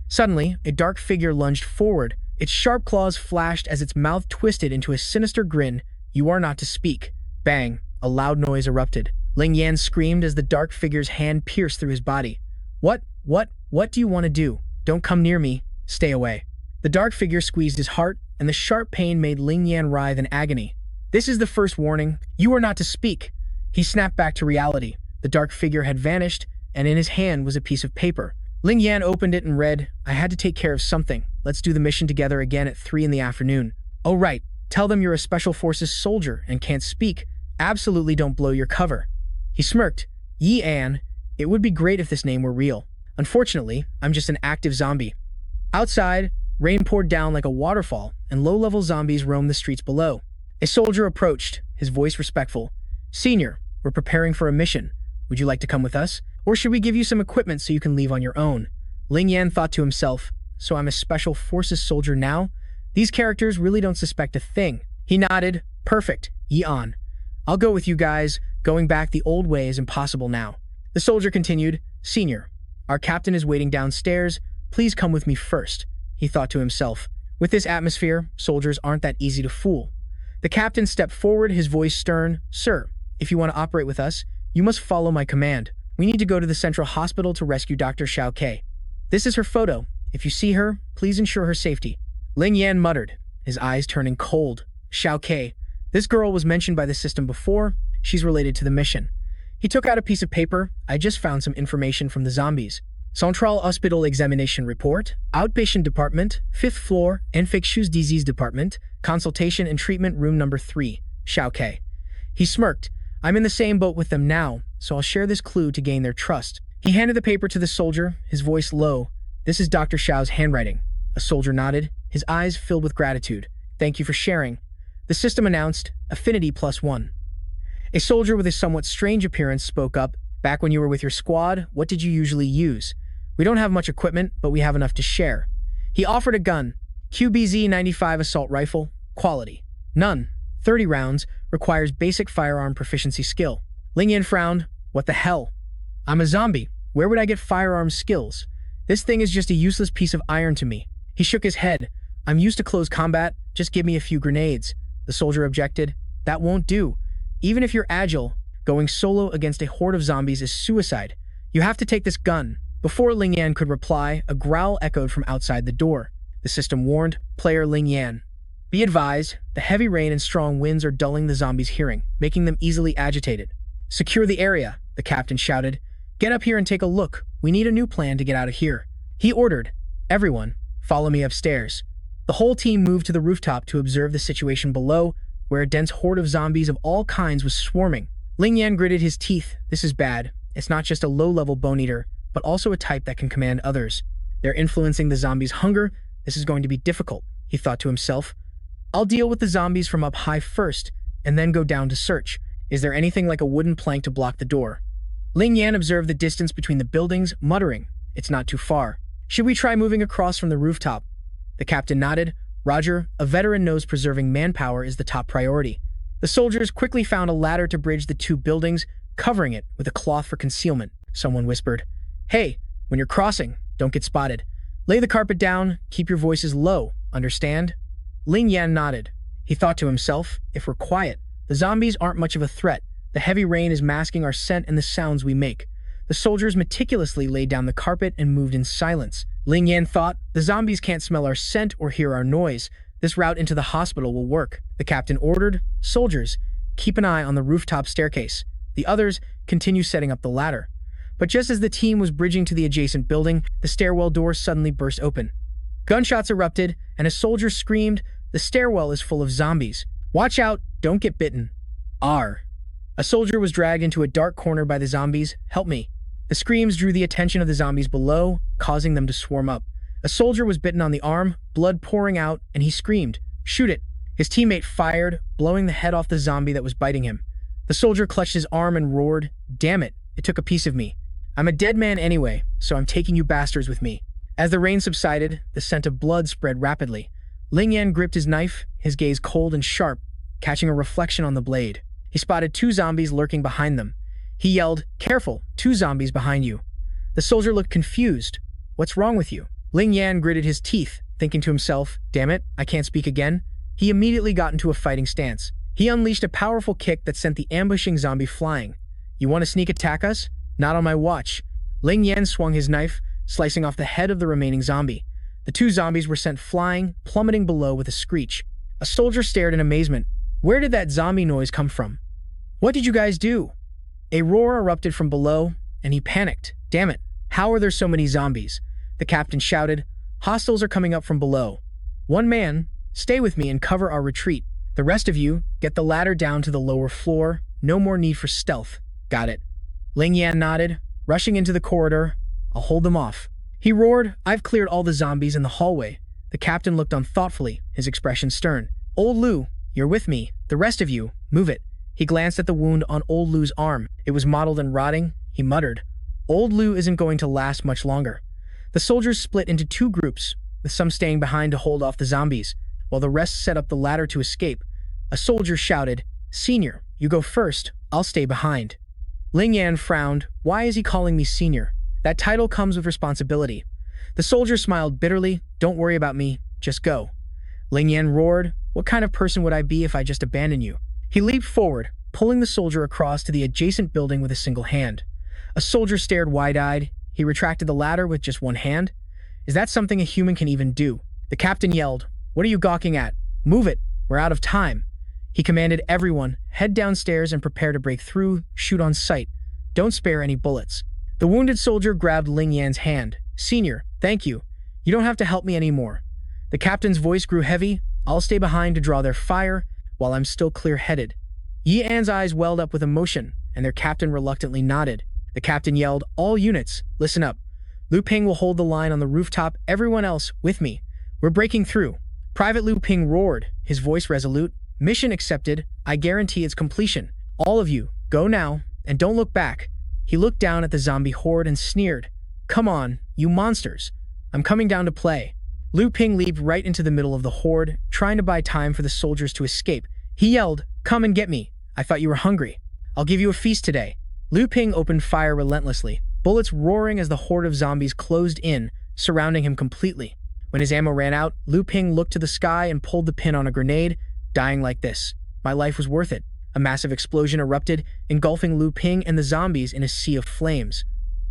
Suddenly, a dark figure lunged forward. Its sharp claws flashed as its mouth twisted into a sinister grin. You are not to speak. Bang, a loud noise erupted. Ling Yan screamed as the dark figure's hand pierced through his body. What do you want to do? Don't come near me. Stay away. The dark figure squeezed his heart, and the sharp pain made Ling Yan writhe in agony. This is the first warning. You are not to speak. He snapped back to reality. The dark figure had vanished, and in his hand was a piece of paper. Ling Yan opened it and read, I had to take care of something. Let's do the mission together again at 3 in the afternoon. Oh right, tell them you're a special forces soldier and can't speak. Absolutely don't blow your cover. He smirked. Yi An, it would be great if this name were real. Unfortunately, I'm just an active zombie. Outside, rain poured down like a waterfall, and low-level zombies roamed the streets below. A soldier approached, his voice respectful. Senior, we're preparing for a mission. Would you like to come with us? Or should we give you some equipment so you can leave on your own? Ling Yan thought to himself, so I'm a special forces soldier now? These characters really don't suspect a thing. He nodded. Perfect, Yi An. I'll go with you guys. Going back the old way is impossible now. The soldier continued, Senior, our captain is waiting downstairs. Please come with me first. He thought to himself. With this atmosphere, soldiers aren't that easy to fool. The captain stepped forward, his voice stern. Sir, if you want to operate with us, you must follow my command. We need to go to the central hospital to rescue Dr. Xiao Ke. This is her photo. If you see her, please ensure her safety. Ling Yan muttered, his eyes turning cold. Xiao Ke. This girl was mentioned by the system before. She's related to the mission. He took out a piece of paper. I just found some information from the zombies. Central Hospital Examination Report, Outpatient Department, 5th floor, Infectious Disease Department, Consultation and Treatment Room number 3, Xiao Ke. He smirked. I'm in the same boat with them now, so I'll share this clue to gain their trust. He handed the paper to the soldier, his voice low. This is Dr. Xiao's handwriting. A soldier nodded, his eyes filled with gratitude. Thank you for sharing. The system announced, Affinity +1. A soldier with a somewhat strange appearance spoke up. Back when you were with your squad, what did you usually use? We don't have much equipment, but we have enough to share. He offered a gun. QBZ-95 assault rifle. Quality. None. 30 rounds. Requires basic firearm proficiency skill. Ling Yan frowned. What the hell? I'm a zombie. Where would I get firearm skills? This thing is just a useless piece of iron to me. He shook his head. I'm used to close combat. Just give me a few grenades. The soldier objected. That won't do. Even if you're agile, going solo against a horde of zombies is suicide. You have to take this gun. Before Ling Yan could reply, a growl echoed from outside the door. The system warned, Player Ling Yan. Be advised, the heavy rain and strong winds are dulling the zombies' hearing, making them easily agitated. Secure the area, the captain shouted. Get up here and take a look. We need a new plan to get out of here. He ordered, Everyone, follow me upstairs. The whole team moved to the rooftop to observe the situation below, where a dense horde of zombies of all kinds was swarming. Ling Yan gritted his teeth. This is bad. It's not just a low-level bone eater, but also a type that can command others. They're influencing the zombies' hunger. This is going to be difficult, he thought to himself. I'll deal with the zombies from up high first, and then go down to search. Is there anything like a wooden plank to block the door? Ling Yan observed the distance between the buildings, muttering, it's not too far. Should we try moving across from the rooftop? The captain nodded. Roger, a veteran knows preserving manpower is the top priority. The soldiers quickly found a ladder to bridge the two buildings, covering it with a cloth for concealment. Someone whispered, hey, when you're crossing, don't get spotted. Lay the carpet down, keep your voices low, understand? Ling Yan nodded. He thought to himself, if we're quiet, the zombies aren't much of a threat. The heavy rain is masking our scent and the sounds we make. The soldiers meticulously laid down the carpet and moved in silence. Ling Yan thought, the zombies can't smell our scent or hear our noise. This route into the hospital will work. The captain ordered, soldiers, keep an eye on the rooftop staircase. The others continue setting up the ladder. But just as the team was bridging to the adjacent building, the stairwell door suddenly burst open. Gunshots erupted, and a soldier screamed, the stairwell is full of zombies. Watch out, don't get bitten. R. A soldier was dragged into a dark corner by the zombies. Help me. The screams drew the attention of the zombies below, causing them to swarm up. A soldier was bitten on the arm, blood pouring out, and he screamed, shoot it. His teammate fired, blowing the head off the zombie that was biting him. The soldier clutched his arm and roared, damn it, it took a piece of me. I'm a dead man anyway, so I'm taking you bastards with me. As the rain subsided, the scent of blood spread rapidly. Ling Yan gripped his knife, his gaze cold and sharp, catching a reflection on the blade. He spotted two zombies lurking behind them. He yelled, careful, two zombies behind you. The soldier looked confused. What's wrong with you? Ling Yan gritted his teeth, thinking to himself, damn it, I can't speak again. He immediately got into a fighting stance. He unleashed a powerful kick that sent the ambushing zombie flying. You want to sneak attack us? Not on my watch. Ling Yan swung his knife, slicing off the head of the remaining zombie. The two zombies were sent flying, plummeting below with a screech. A soldier stared in amazement. Where did that zombie noise come from? What did you guys do? A roar erupted from below, and he panicked. Damn it, how are there so many zombies? The captain shouted. Hostiles are coming up from below. One man, stay with me and cover our retreat. The rest of you, get the ladder down to the lower floor. No more need for stealth. Got it. Ling Yan nodded, rushing into the corridor. I'll hold them off. He roared, I've cleared all the zombies in the hallway. The captain looked on thoughtfully, his expression stern. Old Lu, you're with me. The rest of you, move it. He glanced at the wound on Old Lu's arm. It was mottled and rotting. He muttered, Old Lu isn't going to last much longer. The soldiers split into two groups, with some staying behind to hold off the zombies, while the rest set up the ladder to escape. A soldier shouted, Senior, you go first. I'll stay behind. Ling Yan frowned. Why is he calling me senior? That title comes with responsibility. The soldier smiled bitterly. Don't worry about me. Just go. Ling Yan roared. What kind of person would I be if I just abandoned you? He leaped forward, pulling the soldier across to the adjacent building with a single hand. A soldier stared wide-eyed. He retracted the ladder with just one hand. Is that something a human can even do? The captain yelled, What are you gawking at? Move it. We're out of time. He commanded everyone, head downstairs and prepare to break through, shoot on sight. Don't spare any bullets. The wounded soldier grabbed Ling Yan's hand. Senior, thank you. You don't have to help me anymore. The captain's voice grew heavy. I'll stay behind to draw their fire while I'm still clear-headed. Yi An's eyes welled up with emotion, and their captain reluctantly nodded. The captain yelled, All units, listen up. Lu Ping will hold the line on the rooftop. Everyone else, with me. We're breaking through. Private Lu Ping roared, his voice resolute. Mission accepted. I guarantee its completion. All of you, go now, and don't look back. He looked down at the zombie horde and sneered. Come on, you monsters. I'm coming down to play. Lu Ping leaped right into the middle of the horde, trying to buy time for the soldiers to escape. He yelled, Come and get me. I thought you were hungry. I'll give you a feast today. Lu Ping opened fire relentlessly, bullets roaring as the horde of zombies closed in, surrounding him completely. When his ammo ran out, Lu Ping looked to the sky and pulled the pin on a grenade, dying like this. My life was worth it. A massive explosion erupted, engulfing Lu Ping and the zombies in a sea of flames.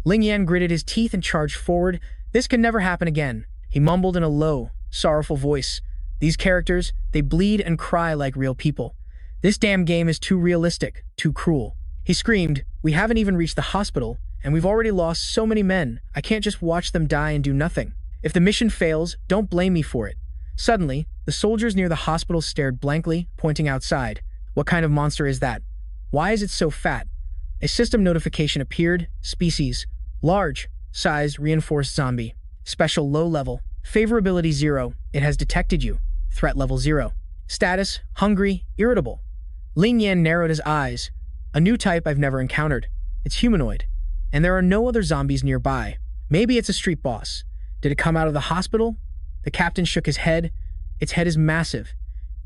Ling Yan gritted his teeth and charged forward. This could never happen again. He mumbled in a low, sorrowful voice. These characters, they bleed and cry like real people. This damn game is too realistic, too cruel. He screamed, We haven't even reached the hospital, and we've already lost so many men. I can't just watch them die and do nothing. If the mission fails, don't blame me for it. Suddenly, the soldiers near the hospital stared blankly, pointing outside. What kind of monster is that? Why is it so fat? A system notification appeared. Species: large, sized, reinforced zombie. Special low level. Favorability 0. It has detected you. Threat level 0. Status: hungry, irritable. Ling Yan narrowed his eyes. A new type I've never encountered. It's humanoid. And there are no other zombies nearby. Maybe it's a street boss. Did it come out of the hospital? The captain shook his head. Its head is massive.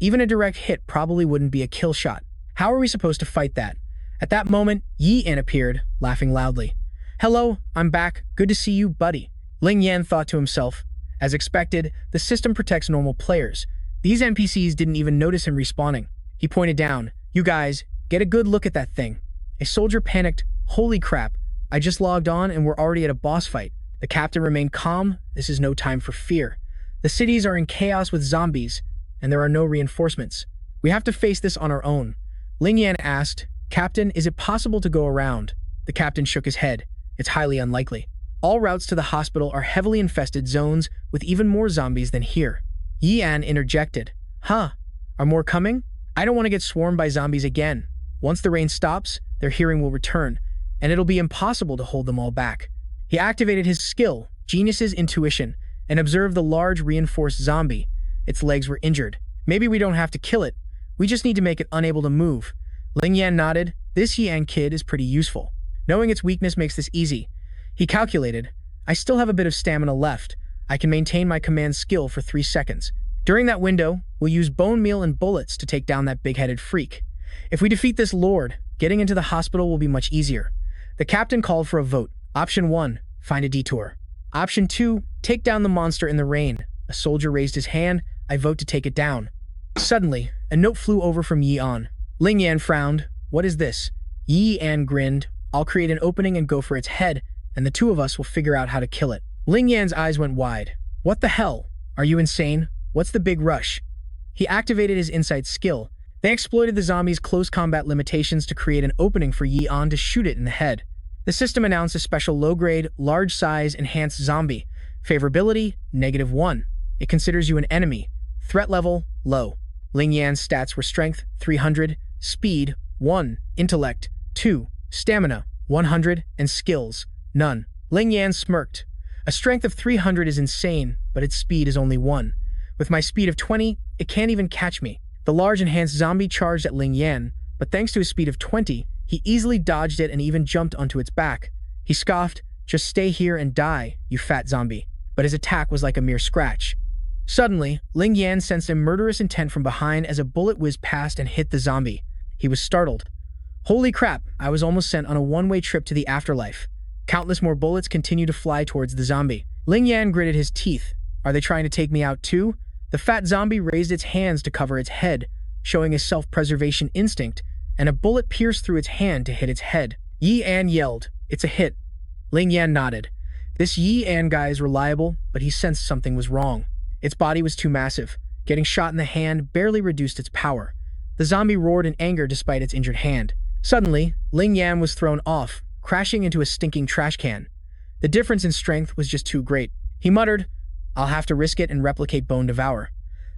Even a direct hit probably wouldn't be a kill shot. How are we supposed to fight that? At that moment, Yi Yan appeared, laughing loudly. Hello, I'm back. Good to see you, buddy. Ling Yan thought to himself. As expected, the system protects normal players. These NPCs didn't even notice him respawning. He pointed down. You guys, get a good look at that thing. A soldier panicked. Holy crap, I just logged on and we're already at a boss fight. The captain remained calm. This is no time for fear. The cities are in chaos with zombies, and there are no reinforcements. We have to face this on our own. Ling Yan asked, Captain, is it possible to go around? The captain shook his head. It's highly unlikely. All routes to the hospital are heavily infested zones with even more zombies than here. Yi Yan interjected. Huh, are more coming? I don't want to get swarmed by zombies again. Once the rain stops, their hearing will return, and it'll be impossible to hold them all back. He activated his skill, Genius's Intuition, and observed the large reinforced zombie. Its legs were injured. Maybe we don't have to kill it. We just need to make it unable to move. Ling Yan nodded. This Yi Yan kid is pretty useful. Knowing its weakness makes this easy. He calculated. I still have a bit of stamina left. I can maintain my command skill for 3 seconds. During that window, we'll use bone meal and bullets to take down that big-headed freak. If we defeat this lord, getting into the hospital will be much easier. The captain called for a vote. Option 1, find a detour. Option 2, take down the monster in the rain. A soldier raised his hand. I vote to take it down. Suddenly, a note flew over from Yi Yan. Ling Yan frowned. What is this? Yi Yan grinned. I'll create an opening and go for its head, and the two of us will figure out how to kill it. Ling Yan's eyes went wide. What the hell? Are you insane? What's the big rush? He activated his insight skill. They exploited the zombie's close combat limitations to create an opening for Yi Yan to shoot it in the head. The system announced a special low-grade, large-size, enhanced zombie. Favorability, -1. It considers you an enemy. Threat level, low. Ling Yan's stats were Strength, 300, Speed, 1, Intellect, 2, Stamina, 100, and Skills, none. Ling Yan smirked. A strength of 300 is insane, but its speed is only 1. With my speed of 20, it can't even catch me. The large enhanced zombie charged at Ling Yan, but thanks to his speed of 20, he easily dodged it and even jumped onto its back. He scoffed, just stay here and die, you fat zombie. But his attack was like a mere scratch. Suddenly, Ling Yan sensed a murderous intent from behind as a bullet whizzed past and hit the zombie. He was startled. Holy crap, I was almost sent on a one-way trip to the afterlife. Countless more bullets continued to fly towards the zombie. Ling Yan gritted his teeth. Are they trying to take me out too? The fat zombie raised its hands to cover its head, showing a self-preservation instinct, and a bullet pierced through its hand to hit its head. Yi Yan yelled, It's a hit. Ling Yan nodded. This Yi Yan guy is reliable, but he sensed something was wrong. Its body was too massive. Getting shot in the hand barely reduced its power. The zombie roared in anger despite its injured hand. Suddenly, Ling Yan was thrown off, crashing into a stinking trash can. The difference in strength was just too great. He muttered, I'll have to risk it and replicate Bone Devour.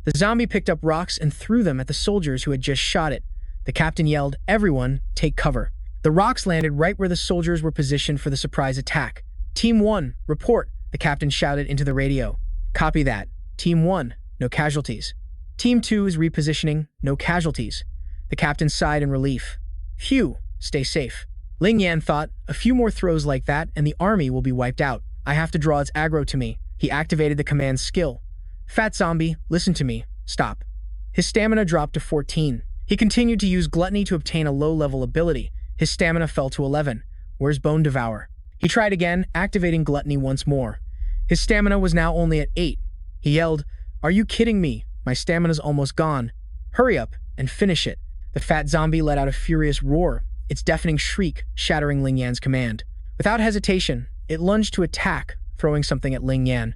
The zombie picked up rocks and threw them at the soldiers who had just shot it. The captain yelled, Everyone, take cover. The rocks landed right where the soldiers were positioned for the surprise attack. Team 1, report, the captain shouted into the radio. Copy that. Team 1, no casualties. Team 2 is repositioning, no casualties. The captain sighed in relief. Phew, stay safe. Ling Yan thought, a few more throws like that and the army will be wiped out. I have to draw its aggro to me. He activated the command skill. Fat zombie, listen to me. Stop. His stamina dropped to 14. He continued to use gluttony to obtain a low-level ability. His stamina fell to 11. Where's Bone Devour? He tried again, activating gluttony once more. His stamina was now only at 8. He yelled, Are you kidding me? My stamina's almost gone. Hurry up and finish it. The fat zombie let out a furious roar, its deafening shriek shattering Ling Yan's command. Without hesitation, it lunged to attack, throwing something at Ling Yan.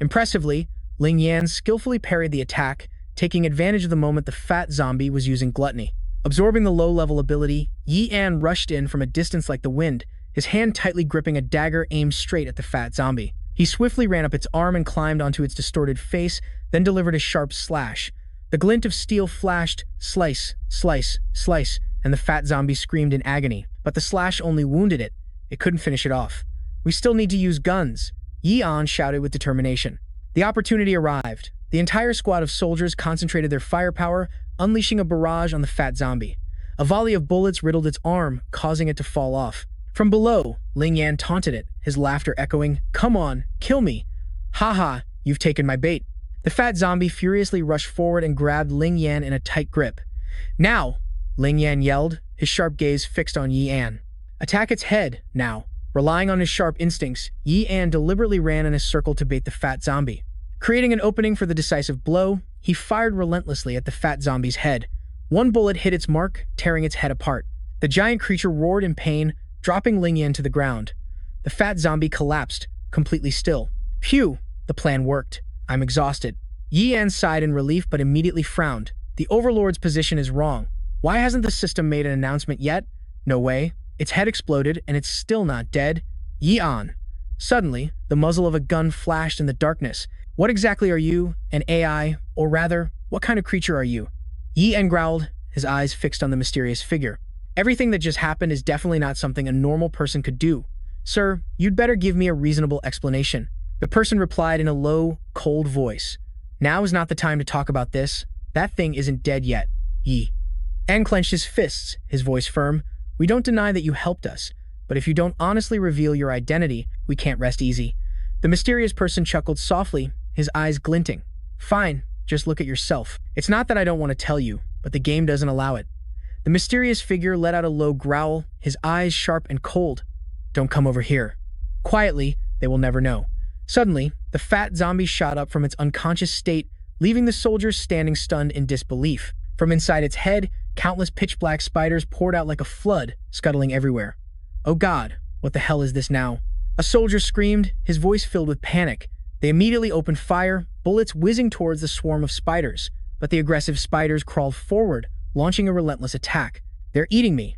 Impressively, Ling Yan skillfully parried the attack, taking advantage of the moment the fat zombie was using gluttony. Absorbing the low-level ability, Yi Yan rushed in from a distance like the wind, his hand tightly gripping a dagger aimed straight at the fat zombie. He swiftly ran up its arm and climbed onto its distorted face, then delivered a sharp slash. The glint of steel flashed, slice, slice, slice, and the fat zombie screamed in agony. But the slash only wounded it. It couldn't finish it off. "We still need to use guns," Yan shouted with determination. The opportunity arrived. The entire squad of soldiers concentrated their firepower, unleashing a barrage on the fat zombie. A volley of bullets riddled its arm, causing it to fall off. From below, Ling Yan taunted it, his laughter echoing, "Come on, kill me. Ha, you've taken my bait." The fat zombie furiously rushed forward and grabbed Ling Yan in a tight grip. "Now!" Ling Yan yelled, his sharp gaze fixed on Yan. "Attack its head, now." Relying on his sharp instincts, Yan deliberately ran in a circle to bait the fat zombie. Creating an opening for the decisive blow, he fired relentlessly at the fat zombie's head. One bullet hit its mark, tearing its head apart. The giant creature roared in pain, dropping Ling Yan to the ground. The fat zombie collapsed, completely still. "Phew, the plan worked. I'm exhausted." Yan sighed in relief but immediately frowned. The Overlord's position is wrong. Why hasn't the system made an announcement yet? No way. Its head exploded, and it's still not dead. Yan. Suddenly, the muzzle of a gun flashed in the darkness. "What exactly are you? An AI? Or rather, what kind of creature are you?" Yan growled, his eyes fixed on the mysterious figure. "Everything that just happened is definitely not something a normal person could do. Sir, you'd better give me a reasonable explanation." The person replied in a low, cold voice. "Now is not the time to talk about this. That thing isn't dead yet." Yan clenched his fists, his voice firm. "We don't deny that you helped us, but if you don't honestly reveal your identity, we can't rest easy." The mysterious person chuckled softly, his eyes glinting. "Fine, just look at yourself. It's not that I don't want to tell you, but the game doesn't allow it." The mysterious figure let out a low growl, his eyes sharp and cold. "Don't come over here." Quietly, they will never know. Suddenly, the fat zombie shot up from its unconscious state, leaving the soldiers standing stunned in disbelief. From inside its head, countless pitch-black spiders poured out like a flood, scuttling everywhere. "Oh God, what the hell is this now?" A soldier screamed, his voice filled with panic. They immediately opened fire, bullets whizzing towards the swarm of spiders. But the aggressive spiders crawled forward, launching a relentless attack. "They're eating me."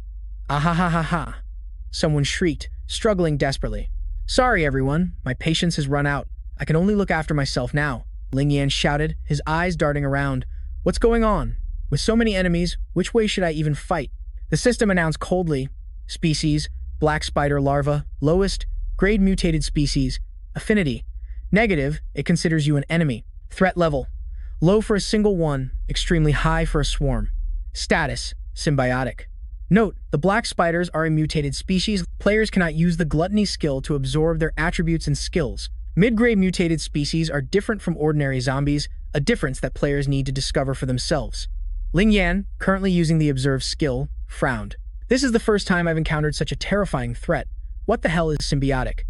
"Ah ha. Someone shrieked, struggling desperately. "Sorry, everyone. My patience has run out. I can only look after myself now," Ling Yan shouted, his eyes darting around. "What's going on? With so many enemies, which way should I even fight?" The system announced coldly. Species, black spider larva, lowest, grade mutated species, affinity. Negative, it considers you an enemy. Threat level, low for a single one, extremely high for a swarm. Status, symbiotic. Note, the black spiders are a mutated species. Players cannot use the gluttony skill to absorb their attributes and skills. Mid-grade mutated species are different from ordinary zombies, a difference that players need to discover for themselves. Ling Yan, currently using the observe skill, frowned. "This is the first time I've encountered such a terrifying threat. What the hell is symbiotic?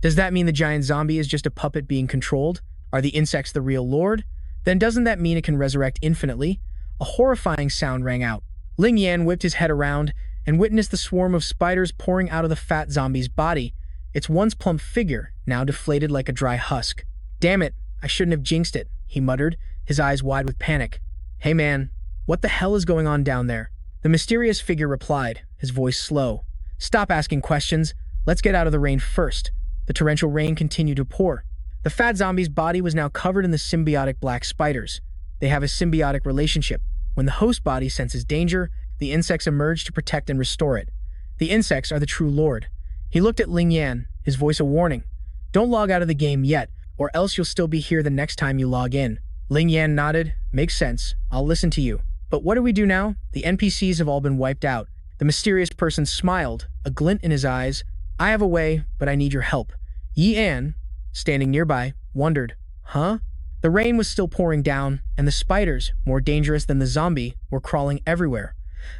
Does that mean the giant zombie is just a puppet being controlled? Are the insects the real lord? Then doesn't that mean it can resurrect infinitely?" A horrifying sound rang out. Ling Yan whipped his head around and witnessed the swarm of spiders pouring out of the fat zombie's body, its once plump figure now deflated like a dry husk. "Damn it, I shouldn't have jinxed it," he muttered, his eyes wide with panic. "Hey man, what the hell is going on down there?" The mysterious figure replied, his voice slow. "Stop asking questions. Let's get out of the rain first." The torrential rain continued to pour. The fat zombie's body was now covered in the symbiotic black spiders. They have a symbiotic relationship. When the host body senses danger, the insects emerge to protect and restore it. The insects are the true lord. He looked at Ling Yan, his voice a warning. "Don't log out of the game yet, or else you'll still be here the next time you log in." Ling Yan nodded. "Makes sense. I'll listen to you. But what do we do now? The NPCs have all been wiped out." The mysterious person smiled, a glint in his eyes. "I have a way, but I need your help." Yan, standing nearby, wondered, "Huh?" The rain was still pouring down, and the spiders, more dangerous than the zombie, were crawling everywhere.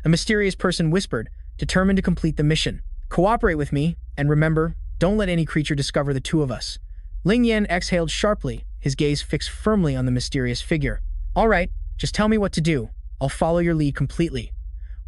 A mysterious person whispered, determined to complete the mission. "Cooperate with me, and remember, don't let any creature discover the two of us." Ling Yan exhaled sharply, his gaze fixed firmly on the mysterious figure. "All right, just tell me what to do. I'll follow your lead completely."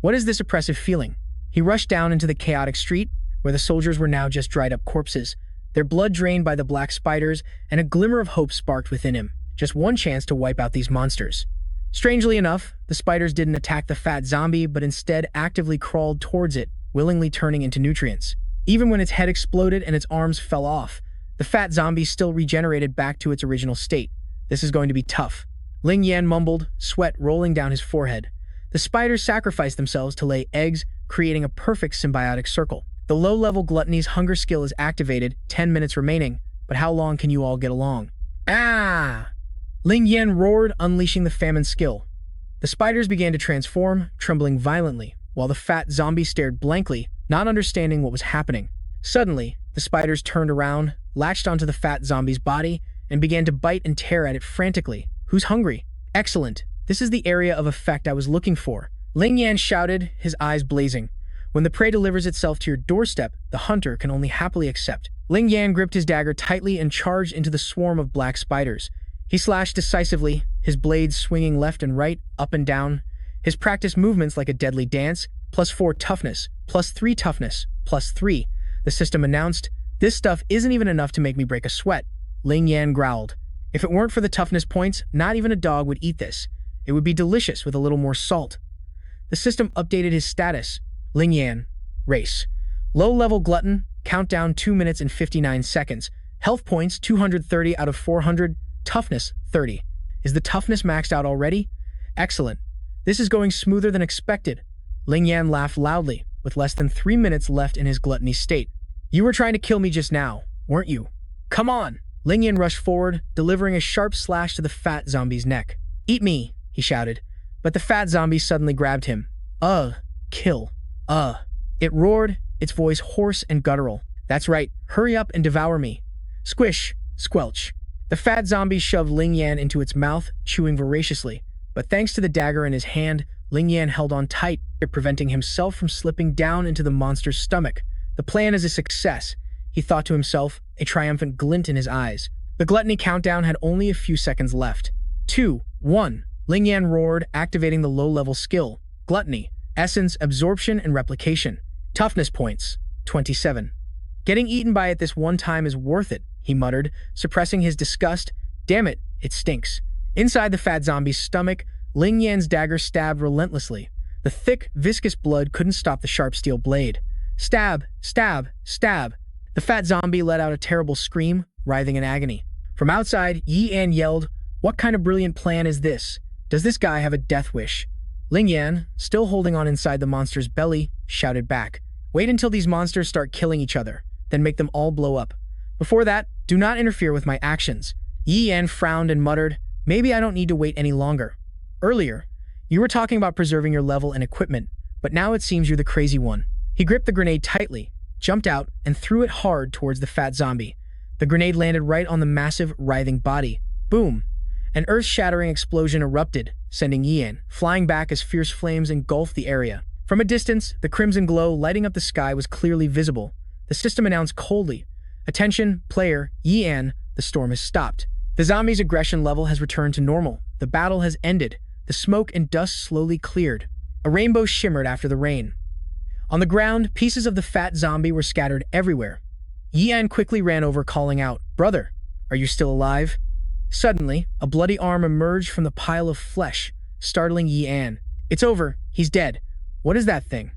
What is this oppressive feeling? He rushed down into the chaotic street, where the soldiers were now just dried-up corpses, their blood drained by the black spiders, and a glimmer of hope sparked within him. Just one chance to wipe out these monsters. Strangely enough, the spiders didn't attack the fat zombie, but instead actively crawled towards it, willingly turning into nutrients. Even when its head exploded and its arms fell off, The fat zombie still regenerated back to its original state. This is going to be tough. Ling Yan mumbled, sweat rolling down his forehead. The spiders sacrificed themselves to lay eggs, creating a perfect symbiotic circle. The low-level gluttony's hunger skill is activated, 10 minutes remaining, but how long can you all get along? Ah! Ling Yan roared, unleashing the famine skill. The spiders began to transform, trembling violently, while the fat zombie stared blankly, not understanding what was happening. Suddenly, the spiders turned around, latched onto the fat zombie's body, and began to bite and tear at it frantically. Who's hungry? Excellent. This is the area of effect I was looking for. Ling Yan shouted, his eyes blazing. When the prey delivers itself to your doorstep, the hunter can only happily accept. Ling Yan gripped his dagger tightly and charged into the swarm of black spiders. He slashed decisively, his blades swinging left and right, up and down. His practiced movements like a deadly dance, +4 toughness, +3 toughness, +3. The system announced, "This stuff isn't even enough to make me break a sweat." Ling Yan growled. If it weren't for the toughness points, not even a dog would eat this. It would be delicious with a little more salt. The system updated his status. Ling Yan, race. Low-level glutton, countdown 2 minutes and 59 seconds. Health points 230 out of 400, toughness 30. Is the toughness maxed out already? Excellent. This is going smoother than expected. Ling Yan laughed loudly, with less than 3 minutes left in his gluttony state. You were trying to kill me just now, weren't you? Come on! Ling Yan rushed forward, delivering a sharp slash to the fat zombie's neck. Eat me, he shouted. But the fat zombie suddenly grabbed him. Kill. It roared, its voice hoarse and guttural. That's right, hurry up and devour me. Squish, squelch. The fat zombie shoved Ling Yan into its mouth, chewing voraciously. But thanks to the dagger in his hand, Ling Yan held on tight, preventing himself from slipping down into the monster's stomach. The plan is a success, he thought to himself, a triumphant glint in his eyes. The gluttony countdown had only a few seconds left. 2, 1. Ling Yan roared, activating the low-level skill. Gluttony, essence, absorption, and replication. Toughness points, 27. Getting eaten by it this one time is worth it, he muttered, suppressing his disgust. Damn it, it stinks. Inside the fat zombie's stomach, Ling Yan's dagger stabbed relentlessly. The thick, viscous blood couldn't stop the sharp steel blade. Stab, stab, stab. The fat zombie let out a terrible scream, writhing in agony. From outside, Yi An yelled, "What kind of brilliant plan is this? Does this guy have a death wish?" Ling Yan, still holding on inside the monster's belly, shouted back, "Wait until these monsters start killing each other, then make them all blow up. Before that, do not interfere with my actions." Yi An frowned and muttered, "Maybe I don't need to wait any longer. Earlier, you were talking about preserving your level and equipment, but now it seems you're the crazy one." He gripped the grenade tightly, jumped out, and threw it hard towards the fat zombie. The grenade landed right on the massive, writhing body. Boom! An earth-shattering explosion erupted, sending Yi An flying back as fierce flames engulfed the area. From a distance, the crimson glow lighting up the sky was clearly visible. The system announced coldly, "Attention, player, Yi An, the storm has stopped. The zombie's aggression level has returned to normal. The battle has ended. The smoke and dust slowly cleared. A rainbow shimmered after the rain." On the ground, pieces of the fat zombie were scattered everywhere. Yi An quickly ran over, calling out, "Brother, are you still alive?" Suddenly, a bloody arm emerged from the pile of flesh, startling Yi An. "It's over. He's dead. What is that thing?"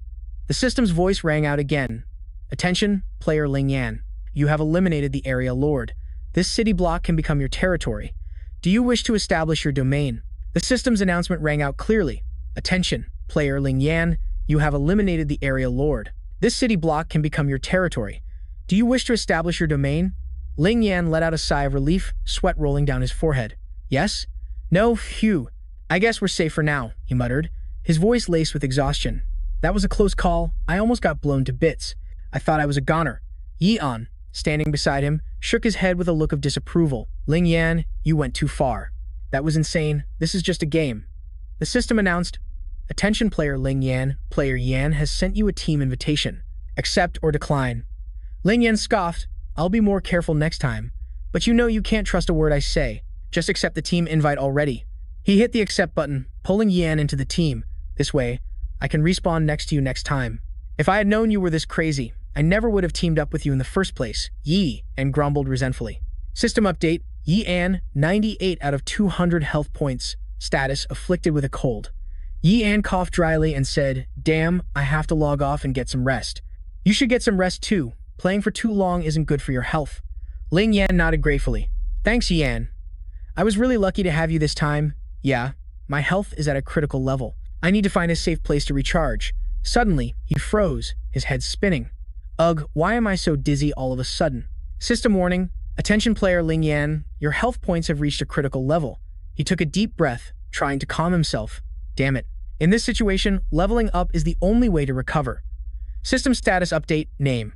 The system's voice rang out again. "Attention, player Ling Yan. You have eliminated the area lord. This city block can become your territory. Do you wish to establish your domain?" The system's announcement rang out clearly. "Attention, player Ling Yan. You have eliminated the area lord. This city block can become your territory. Do you wish to establish your domain?" Ling Yan let out a sigh of relief, sweat rolling down his forehead. "Yes? No? Phew. I guess we're safe for now," he muttered, his voice laced with exhaustion. "That was a close call. I almost got blown to bits. I thought I was a goner." Yi An, standing beside him, shook his head with a look of disapproval. "Ling Yan, you went too far. That was insane. This is just a game." The system announced, "Attention, player Ling Yan. Player Yan has sent you a team invitation. Accept or decline." Ling Yan scoffed, "I'll be more careful next time. But you know you can't trust a word I say. Just accept the team invite already." He hit the accept button, pulling Yan into the team. "This way, I can respawn next to you next time. If I had known you were this crazy, I never would have teamed up with you in the first place." Yi An grumbled resentfully. System update, Yi An, 98 out of 200 health points. Status, afflicted with a cold. Yi An coughed dryly and said, "Damn, I have to log off and get some rest." "You should get some rest too. Playing for too long isn't good for your health." Ling Yan nodded gratefully. Thanks, Yan. I was really lucky to have you this time. Yeah, my health is at a critical level. I need to find a safe place to recharge. Suddenly, he froze, his head spinning. Ugh, why am I so dizzy all of a sudden? System warning. Attention player Ling Yan, your health points have reached a critical level. He took a deep breath, trying to calm himself. Damn it. In this situation, leveling up is the only way to recover. System status update. Name: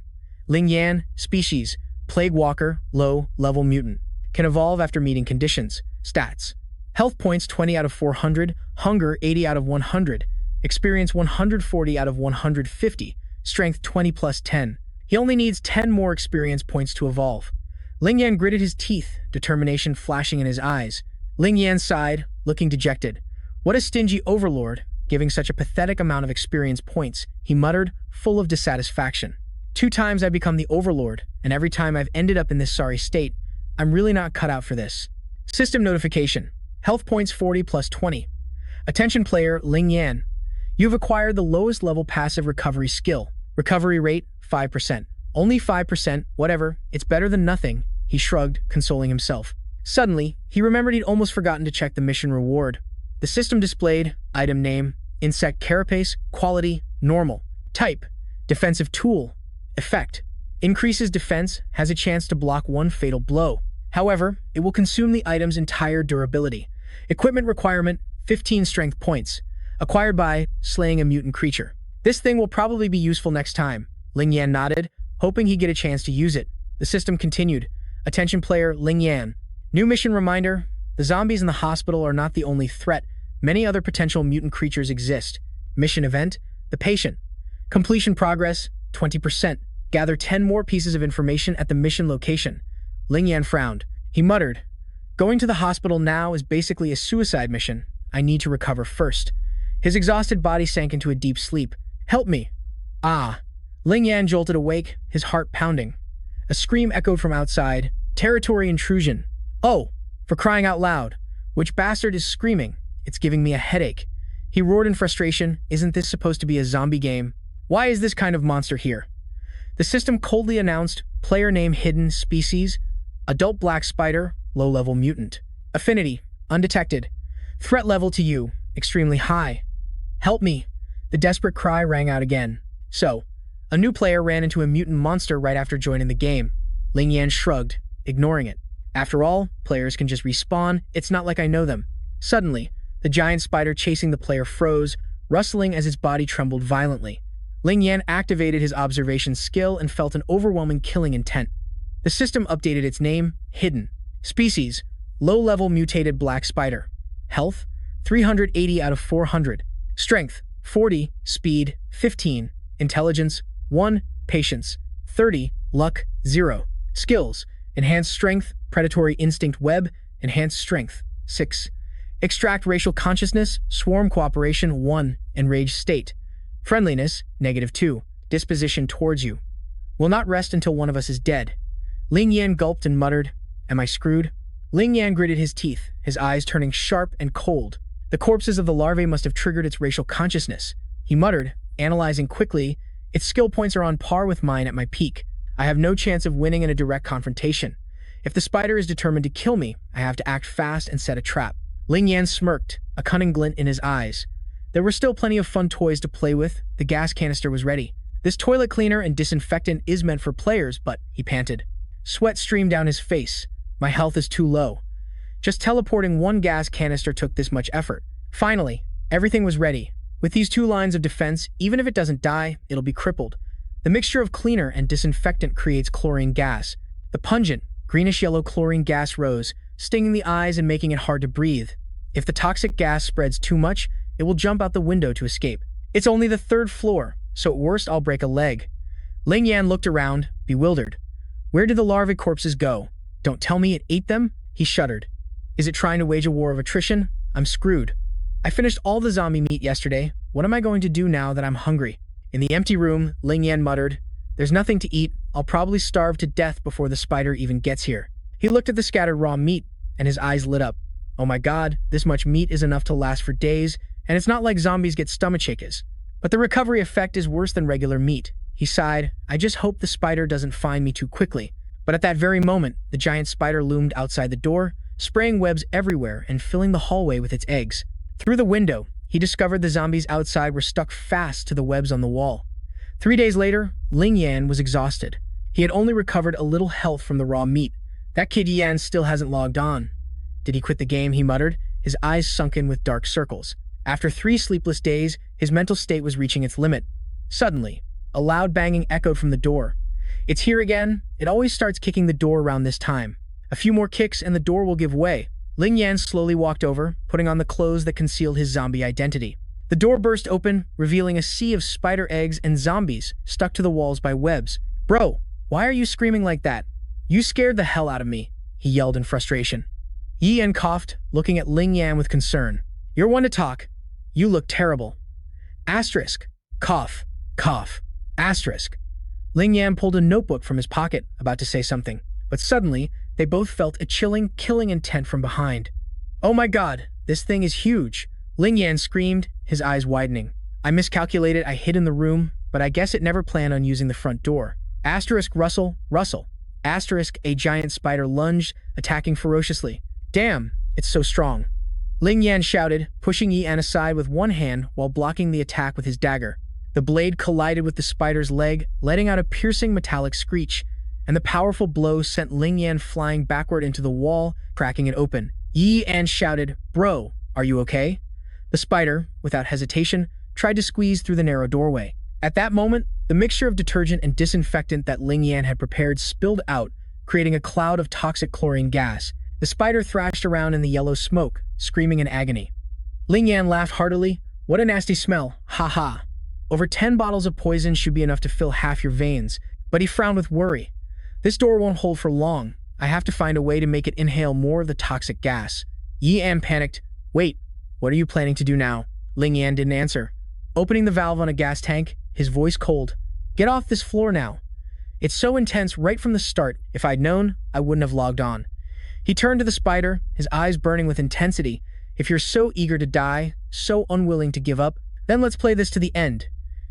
Ling Yan. Species: Plague Walker, low-level mutant. Can evolve after meeting conditions. Stats: Health points 20 out of 400, Hunger 80 out of 100, Experience 140 out of 150, Strength 20 plus 10. He only needs 10 more experience points to evolve. Ling Yan gritted his teeth, determination flashing in his eyes. Ling Yan sighed, looking dejected. What a stingy overlord, giving such a pathetic amount of experience points, he muttered, full of dissatisfaction. 2 times I've become the overlord, and every time I've ended up in this sorry state. I'm really not cut out for this. System notification. Health points 40 plus 20. Attention player Ling Yan. You've acquired the lowest level passive recovery skill. Recovery rate 5%. Only 5%, whatever, it's better than nothing, he shrugged, consoling himself. Suddenly, he remembered he'd almost forgotten to check the mission reward. The system displayed item name, insect carapace, quality, normal. Type, defensive tool. Effect, increases defense, has a chance to block 1 fatal blow. However, it will consume the item's entire durability. Equipment requirement, 15 strength points. Acquired by slaying a mutant creature. This thing will probably be useful next time. Ling Yan nodded, hoping he'd get a chance to use it. The system continued. Attention player Ling Yan. New mission reminder. The zombies in the hospital are not the only threat. Many other potential mutant creatures exist. Mission event. The patient. Completion progress, 20%. Gather 10 more pieces of information at the mission location. Ling Yan frowned. He muttered, going to the hospital now is basically a suicide mission. I need to recover first. His exhausted body sank into a deep sleep. Help me. Ah. Ling Yan jolted awake, his heart pounding. A scream echoed from outside. Territory intrusion. Oh, for crying out loud. Which bastard is screaming? It's giving me a headache. He roared in frustration. Isn't this supposed to be a zombie game? Why is this kind of monster here? The system coldly announced, player name hidden, species, adult black spider, low-level mutant. Affinity, undetected. Threat level to you, extremely high. Help me. The desperate cry rang out again. So, a new player ran into a mutant monster right after joining the game. Ling Yan shrugged, ignoring it. After all, players can just respawn, it's not like I know them. Suddenly, the giant spider chasing the player froze, rustling as its body trembled violently. Ling Yan activated his observation skill and felt an overwhelming killing intent. The system updated its name, Hidden. Species, low-level mutated black spider. Health, 380 out of 400. Strength, 40. Speed, 15. Intelligence, 1. Patience, 30. Luck, 0. Skills, enhanced strength, predatory instinct web, enhanced strength, 6. Extract racial consciousness, swarm cooperation, 1. Enraged state. Friendliness, -2. Disposition towards you. Will not rest until one of us is dead. Ling Yan gulped and muttered, Am I screwed? Ling Yan gritted his teeth, his eyes turning sharp and cold. The corpses of the larvae must have triggered its racial consciousness. He muttered, analyzing quickly, Its skill points are on par with mine at my peak. I have no chance of winning in a direct confrontation. If the spider is determined to kill me, I have to act fast and set a trap. Ling Yan smirked, a cunning glint in his eyes. There were still plenty of fun toys to play with. The gas canister was ready. This toilet cleaner and disinfectant is meant for players, but, he panted. Sweat streamed down his face. My health is too low. Just teleporting one gas canister took this much effort. Finally, everything was ready. With these 2 lines of defense, even if it doesn't die, it'll be crippled. The mixture of cleaner and disinfectant creates chlorine gas. The pungent, greenish-yellow chlorine gas rose, stinging the eyes and making it hard to breathe. If the toxic gas spreads too much, it will jump out the window to escape. It's only the 3rd floor, so at worst I'll break a leg. Ling Yan looked around, bewildered. Where did the larvae corpses go? Don't tell me it ate them? He shuddered. Is it trying to wage a war of attrition? I'm screwed. I finished all the zombie meat yesterday. What am I going to do now that I'm hungry? In the empty room, Ling Yan muttered, There's nothing to eat. I'll probably starve to death before the spider even gets here. He looked at the scattered raw meat, and his eyes lit up. Oh my god, this much meat is enough to last for days, and it's not like zombies get stomachaches. But the recovery effect is worse than regular meat. He sighed, I just hope the spider doesn't find me too quickly. But at that very moment, the giant spider loomed outside the door, spraying webs everywhere and filling the hallway with its eggs. Through the window, he discovered the zombies outside were stuck fast to the webs on the wall. 3 days later, Ling Yan was exhausted. He had only recovered a little health from the raw meat. That kid Yan still hasn't logged on. Did he quit the game, he muttered, his eyes sunken with dark circles. After 3 sleepless days, his mental state was reaching its limit. Suddenly, a loud banging echoed from the door. It's here again. It always starts kicking the door around this time. A few more kicks and the door will give way. Ling Yan slowly walked over, putting on the clothes that concealed his zombie identity. The door burst open, revealing a sea of spider eggs and zombies stuck to the walls by webs. "Bro, why are you screaming like that? You scared the hell out of me," he yelled in frustration. Yi Yan coughed, looking at Ling Yan with concern. "You're one to talk. You look terrible." Asterisk. Cough. Cough. Asterisk. Ling Yan pulled a notebook from his pocket, about to say something. But suddenly, they both felt a chilling, killing intent from behind. "Oh my god, this thing is huge!" Ling Yan screamed, his eyes widening. "I miscalculated, I hid in the room, but I guess it never planned on using the front door." Asterisk rustle, rustle. Asterisk a giant spider lunged, attacking ferociously. "Damn, it's so strong." Ling Yan shouted, pushing Yi Yan aside with one hand while blocking the attack with his dagger. The blade collided with the spider's leg, letting out a piercing metallic screech, and the powerful blow sent Ling Yan flying backward into the wall, cracking it open. Yi Yan shouted, "Bro, are you okay?" The spider, without hesitation, tried to squeeze through the narrow doorway. At that moment, the mixture of detergent and disinfectant that Ling Yan had prepared spilled out, creating a cloud of toxic chlorine gas. The spider thrashed around in the yellow smoke, screaming in agony. Ling Yan laughed heartily. "What a nasty smell, ha ha. Over 10 bottles of poison should be enough to fill half your veins." But he frowned with worry. "This door won't hold for long. I have to find a way to make it inhale more of the toxic gas." Yi Yan panicked. "Wait, what are you planning to do now?" Ling Yan didn't answer. Opening the valve on a gas tank, his voice cold. "Get off this floor now. It's so intense right from the start. If I'd known, I wouldn't have logged on." He turned to the spider, his eyes burning with intensity. "If you're so eager to die, so unwilling to give up, then let's play this to the end."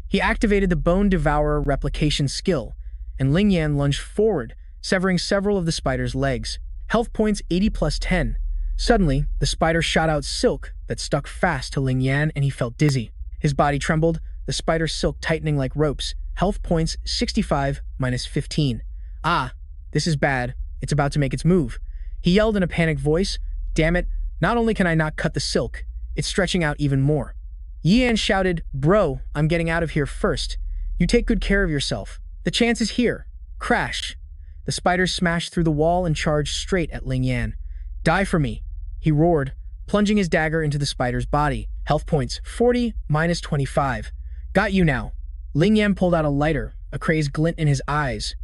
He activated the Bone Devourer replication skill, and Ling Yan lunged forward, severing several of the spider's legs. Health points 80 plus 10. Suddenly, the spider shot out silk that stuck fast to Ling Yan, and he felt dizzy. His body trembled, the spider's silk tightening like ropes. Health points 65 minus 15. "Ah, this is bad. It's about to make its move." He yelled in a panicked voice. "Damn it, not only can I not cut the silk, it's stretching out even more." Yi Yan shouted, "Bro, I'm getting out of here first. You take good care of yourself. The chance is here." Crash. The spider smashed through the wall and charged straight at Ling Yan. "Die for me," he roared, plunging his dagger into the spider's body. Health points 40 minus 25. "Got you now." Ling Yan pulled out a lighter, a crazed glint in his eyes.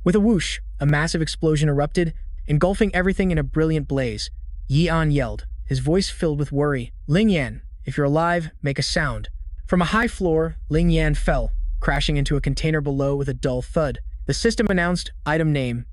With a whoosh, a massive explosion erupted, engulfing everything in a brilliant blaze. Yi Yan yelled, his voice filled with worry. "Ling Yan, if you're alive, make a sound." From a high floor, Ling Yan fell, crashing into a container below with a dull thud. The system announced item name: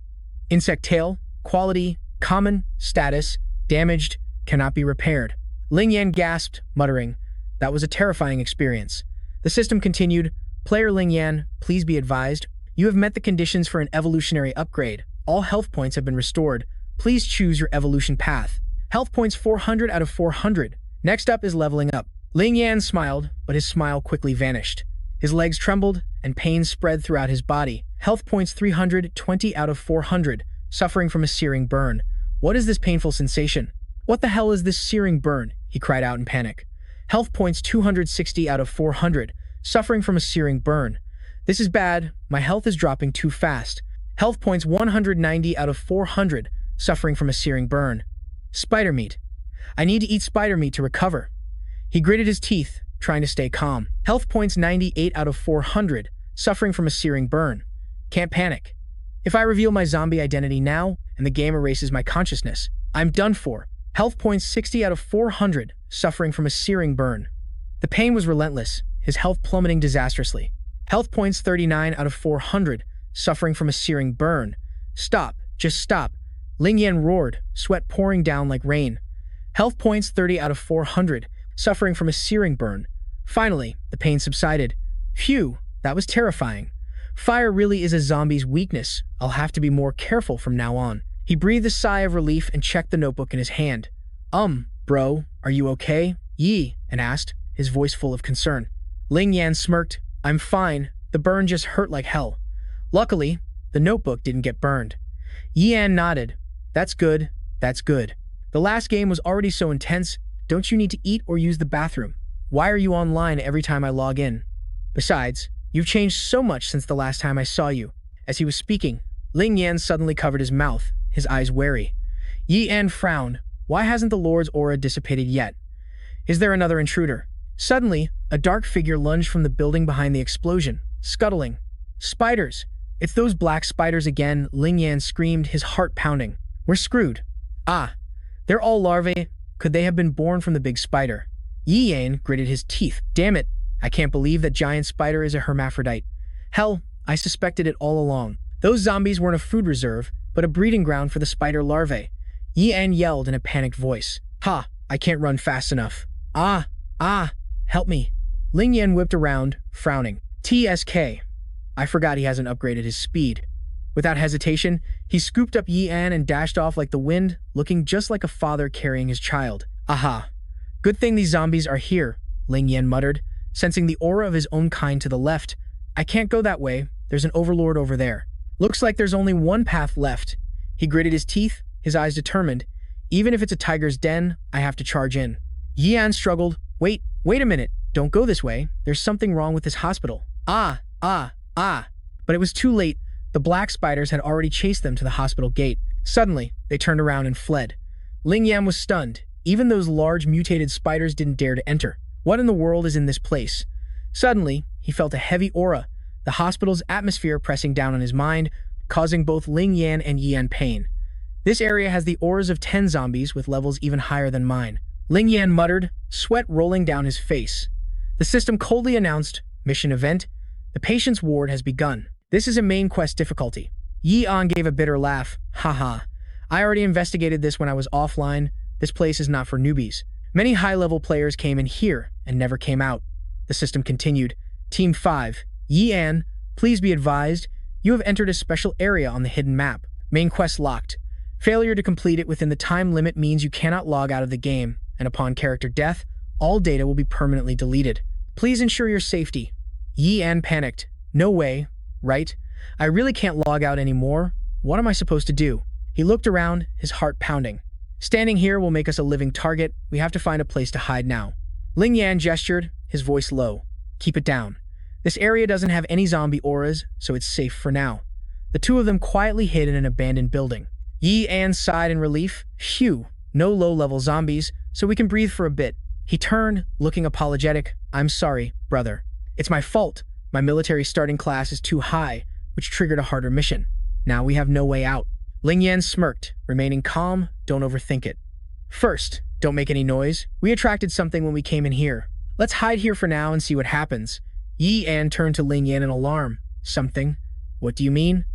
Insect tail, quality, common, status, damaged, cannot be repaired. Ling Yan gasped, muttering, "That was a terrifying experience." The system continued, "Player Ling Yan, please be advised, you have met the conditions for an evolutionary upgrade. All health points have been restored. Please choose your evolution path." Health points 400 out of 400. Next up is leveling up. Ling Yan smiled, but his smile quickly vanished. His legs trembled, and pain spread throughout his body. Health points 320 out of 400, suffering from a searing burn. "What is this painful sensation? What the hell is this searing burn?" he cried out in panic. Health points 260 out of 400, suffering from a searing burn. "This is bad. My health is dropping too fast." Health points 190 out of 400, suffering from a searing burn. "Spider meat. I need to eat spider meat to recover." He gritted his teeth, trying to stay calm. Health points 98 out of 400, suffering from a searing burn. "Can't panic. If I reveal my zombie identity now, and the game erases my consciousness, I'm done for." Health points 60 out of 400, suffering from a searing burn. The pain was relentless, his health plummeting disastrously. Health points 39 out of 400, suffering from a searing burn. "Stop, just stop." Ling Yan roared, sweat pouring down like rain. Health points 30 out of 400, suffering from a searing burn. Finally, the pain subsided. Phew, that was terrifying. Fire really is a zombie's weakness. I'll have to be more careful from now on. He breathed a sigh of relief and checked the notebook in his hand. Bro, are you okay? Yi, and asked, his voice full of concern. Ling Yan smirked. I'm fine. The burn just hurt like hell. Luckily, the notebook didn't get burned. Yi Yan nodded. That's good. That's good. The last game was already so intense. Don't you need to eat or use the bathroom? Why are you online every time I log in? Besides, you've changed so much since the last time I saw you. As he was speaking, Ling Yan suddenly covered his mouth, his eyes wary. Yi Yan frowned. Why hasn't the Lord's aura dissipated yet? Is there another intruder? Suddenly, a dark figure lunged from the building behind the explosion, scuttling. Spiders! It's those black spiders again, Ling Yan screamed, his heart pounding. We're screwed. Ah, they're all larvae. Could they have been born from the big spider? Yi Yan gritted his teeth. Damn it, I can't believe that giant spider is a hermaphrodite. Hell, I suspected it all along. Those zombies weren't a food reserve, but a breeding ground for the spider larvae. Yi Yan yelled in a panicked voice. Ha, I can't run fast enough. Help me. Ling Yan whipped around, frowning. TSK. I forgot he hasn't upgraded his speed. Without hesitation, he scooped up Yi Yan and dashed off like the wind, looking just like a father carrying his child. Aha. Good thing these zombies are here, Ling Yan muttered, sensing the aura of his own kind to the left. I can't go that way. There's an overlord over there. Looks like there's only one path left. He gritted his teeth, his eyes determined. Even if it's a tiger's den, I have to charge in. Yi Yan struggled. Wait a minute. Don't go this way. There's something wrong with this hospital. But it was too late. The black spiders had already chased them to the hospital gate. Suddenly, they turned around and fled. Ling Yan was stunned. Even those large mutated spiders didn't dare to enter. What in the world is in this place? Suddenly, he felt a heavy aura, the hospital's atmosphere pressing down on his mind, causing both Ling Yan and Yi Yan pain. This area has the auras of 10 zombies with levels even higher than mine. Ling Yan muttered, sweat rolling down his face. The system coldly announced, Mission Event, the patient's ward has begun. This is a main quest difficulty. Yi Yan gave a bitter laugh. Haha. I already investigated this when I was offline. This place is not for newbies. Many high-level players came in here and never came out. The system continued. Team 5. Yi Yan, please be advised, you have entered a special area on the hidden map. Main quest locked. Failure to complete it within the time limit means you cannot log out of the game, and upon character death, all data will be permanently deleted. Please ensure your safety. Yi Yan panicked. No way, right? I really can't log out anymore. What am I supposed to do? He looked around, his heart pounding. Standing here will make us a living target. We have to find a place to hide now. Ling Yan gestured, his voice low. Keep it down. This area doesn't have any zombie auras, so it's safe for now. The two of them quietly hid in an abandoned building. Yi Yan sighed in relief. Phew, no low-level zombies, so we can breathe for a bit. He turned, looking apologetic. I'm sorry, brother. It's my fault. My military starting class is too high, which triggered a harder mission. Now we have no way out. Ling Yan smirked, remaining calm. Don't overthink it. First, don't make any noise. We attracted something when we came in here. Let's hide here for now and see what happens. Yi Yan turned to Ling Yan in alarm. Something? What do you mean?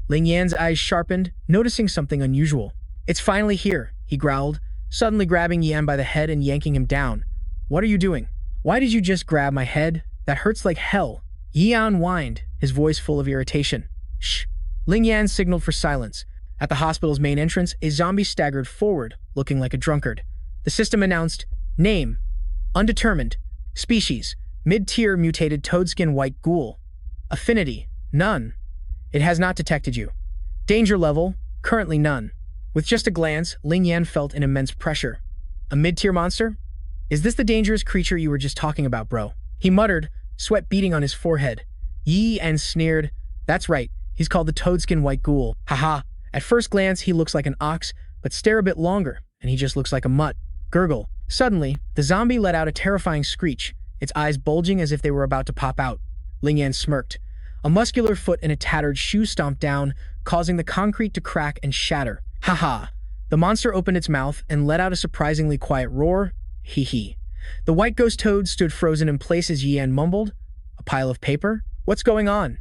Ling Yan's eyes sharpened, noticing something unusual. It's finally here, he growled, suddenly grabbing Yi Yan by the head and yanking him down. What are you doing? Why did you just grab my head? That hurts like hell. Yi Yan whined, his voice full of irritation. Shh. Ling Yan signaled for silence. At the hospital's main entrance, a zombie staggered forward, looking like a drunkard. The system announced, Name, Undetermined. Species, Mid-tier mutated toadskin white ghoul. Affinity, None. It has not detected you. Danger level, currently none. With just a glance, Ling Yan felt an immense pressure. A mid-tier monster? Is this the dangerous creature you were just talking about, bro? He muttered, sweat beading on his forehead. Yi Yan sneered. That's right, he's called the toadskin white ghoul. Haha. At first glance, he looks like an ox, but stare a bit longer, and he just looks like a mutt. Gurgle. Suddenly, the zombie let out a terrifying screech, its eyes bulging as if they were about to pop out. Ling Yan smirked. A muscular foot and a tattered shoe stomped down, causing the concrete to crack and shatter. Haha. The monster opened its mouth and let out a surprisingly quiet roar. Hee hee. The white ghost toad stood frozen in place as Yi Yan mumbled. A pile of paper? What's going on?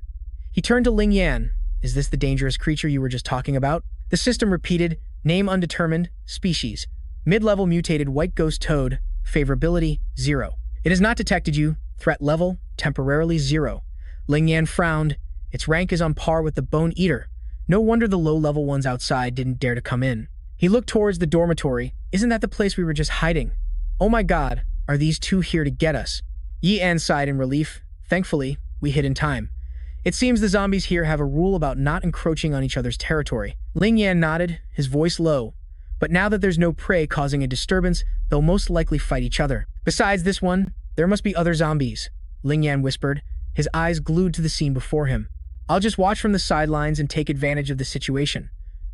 He turned to Ling Yan. Is this the dangerous creature you were just talking about? The system repeated, Name undetermined, species, mid-level mutated white ghost toad, favorability, 0. It has not detected you, threat level, temporarily 0. Ling Yan frowned. Its rank is on par with the Bone Eater. No wonder the low-level ones outside didn't dare to come in. He looked towards the dormitory. Isn't that the place we were just hiding? Oh my god, are these two here to get us? Yi An sighed in relief. Thankfully, we hid in time. It seems the zombies here have a rule about not encroaching on each other's territory. Ling Yan nodded, his voice low. But now that there's no prey causing a disturbance, they'll most likely fight each other. Besides this one, there must be other zombies, Ling Yan whispered, his eyes glued to the scene before him. I'll just watch from the sidelines and take advantage of the situation.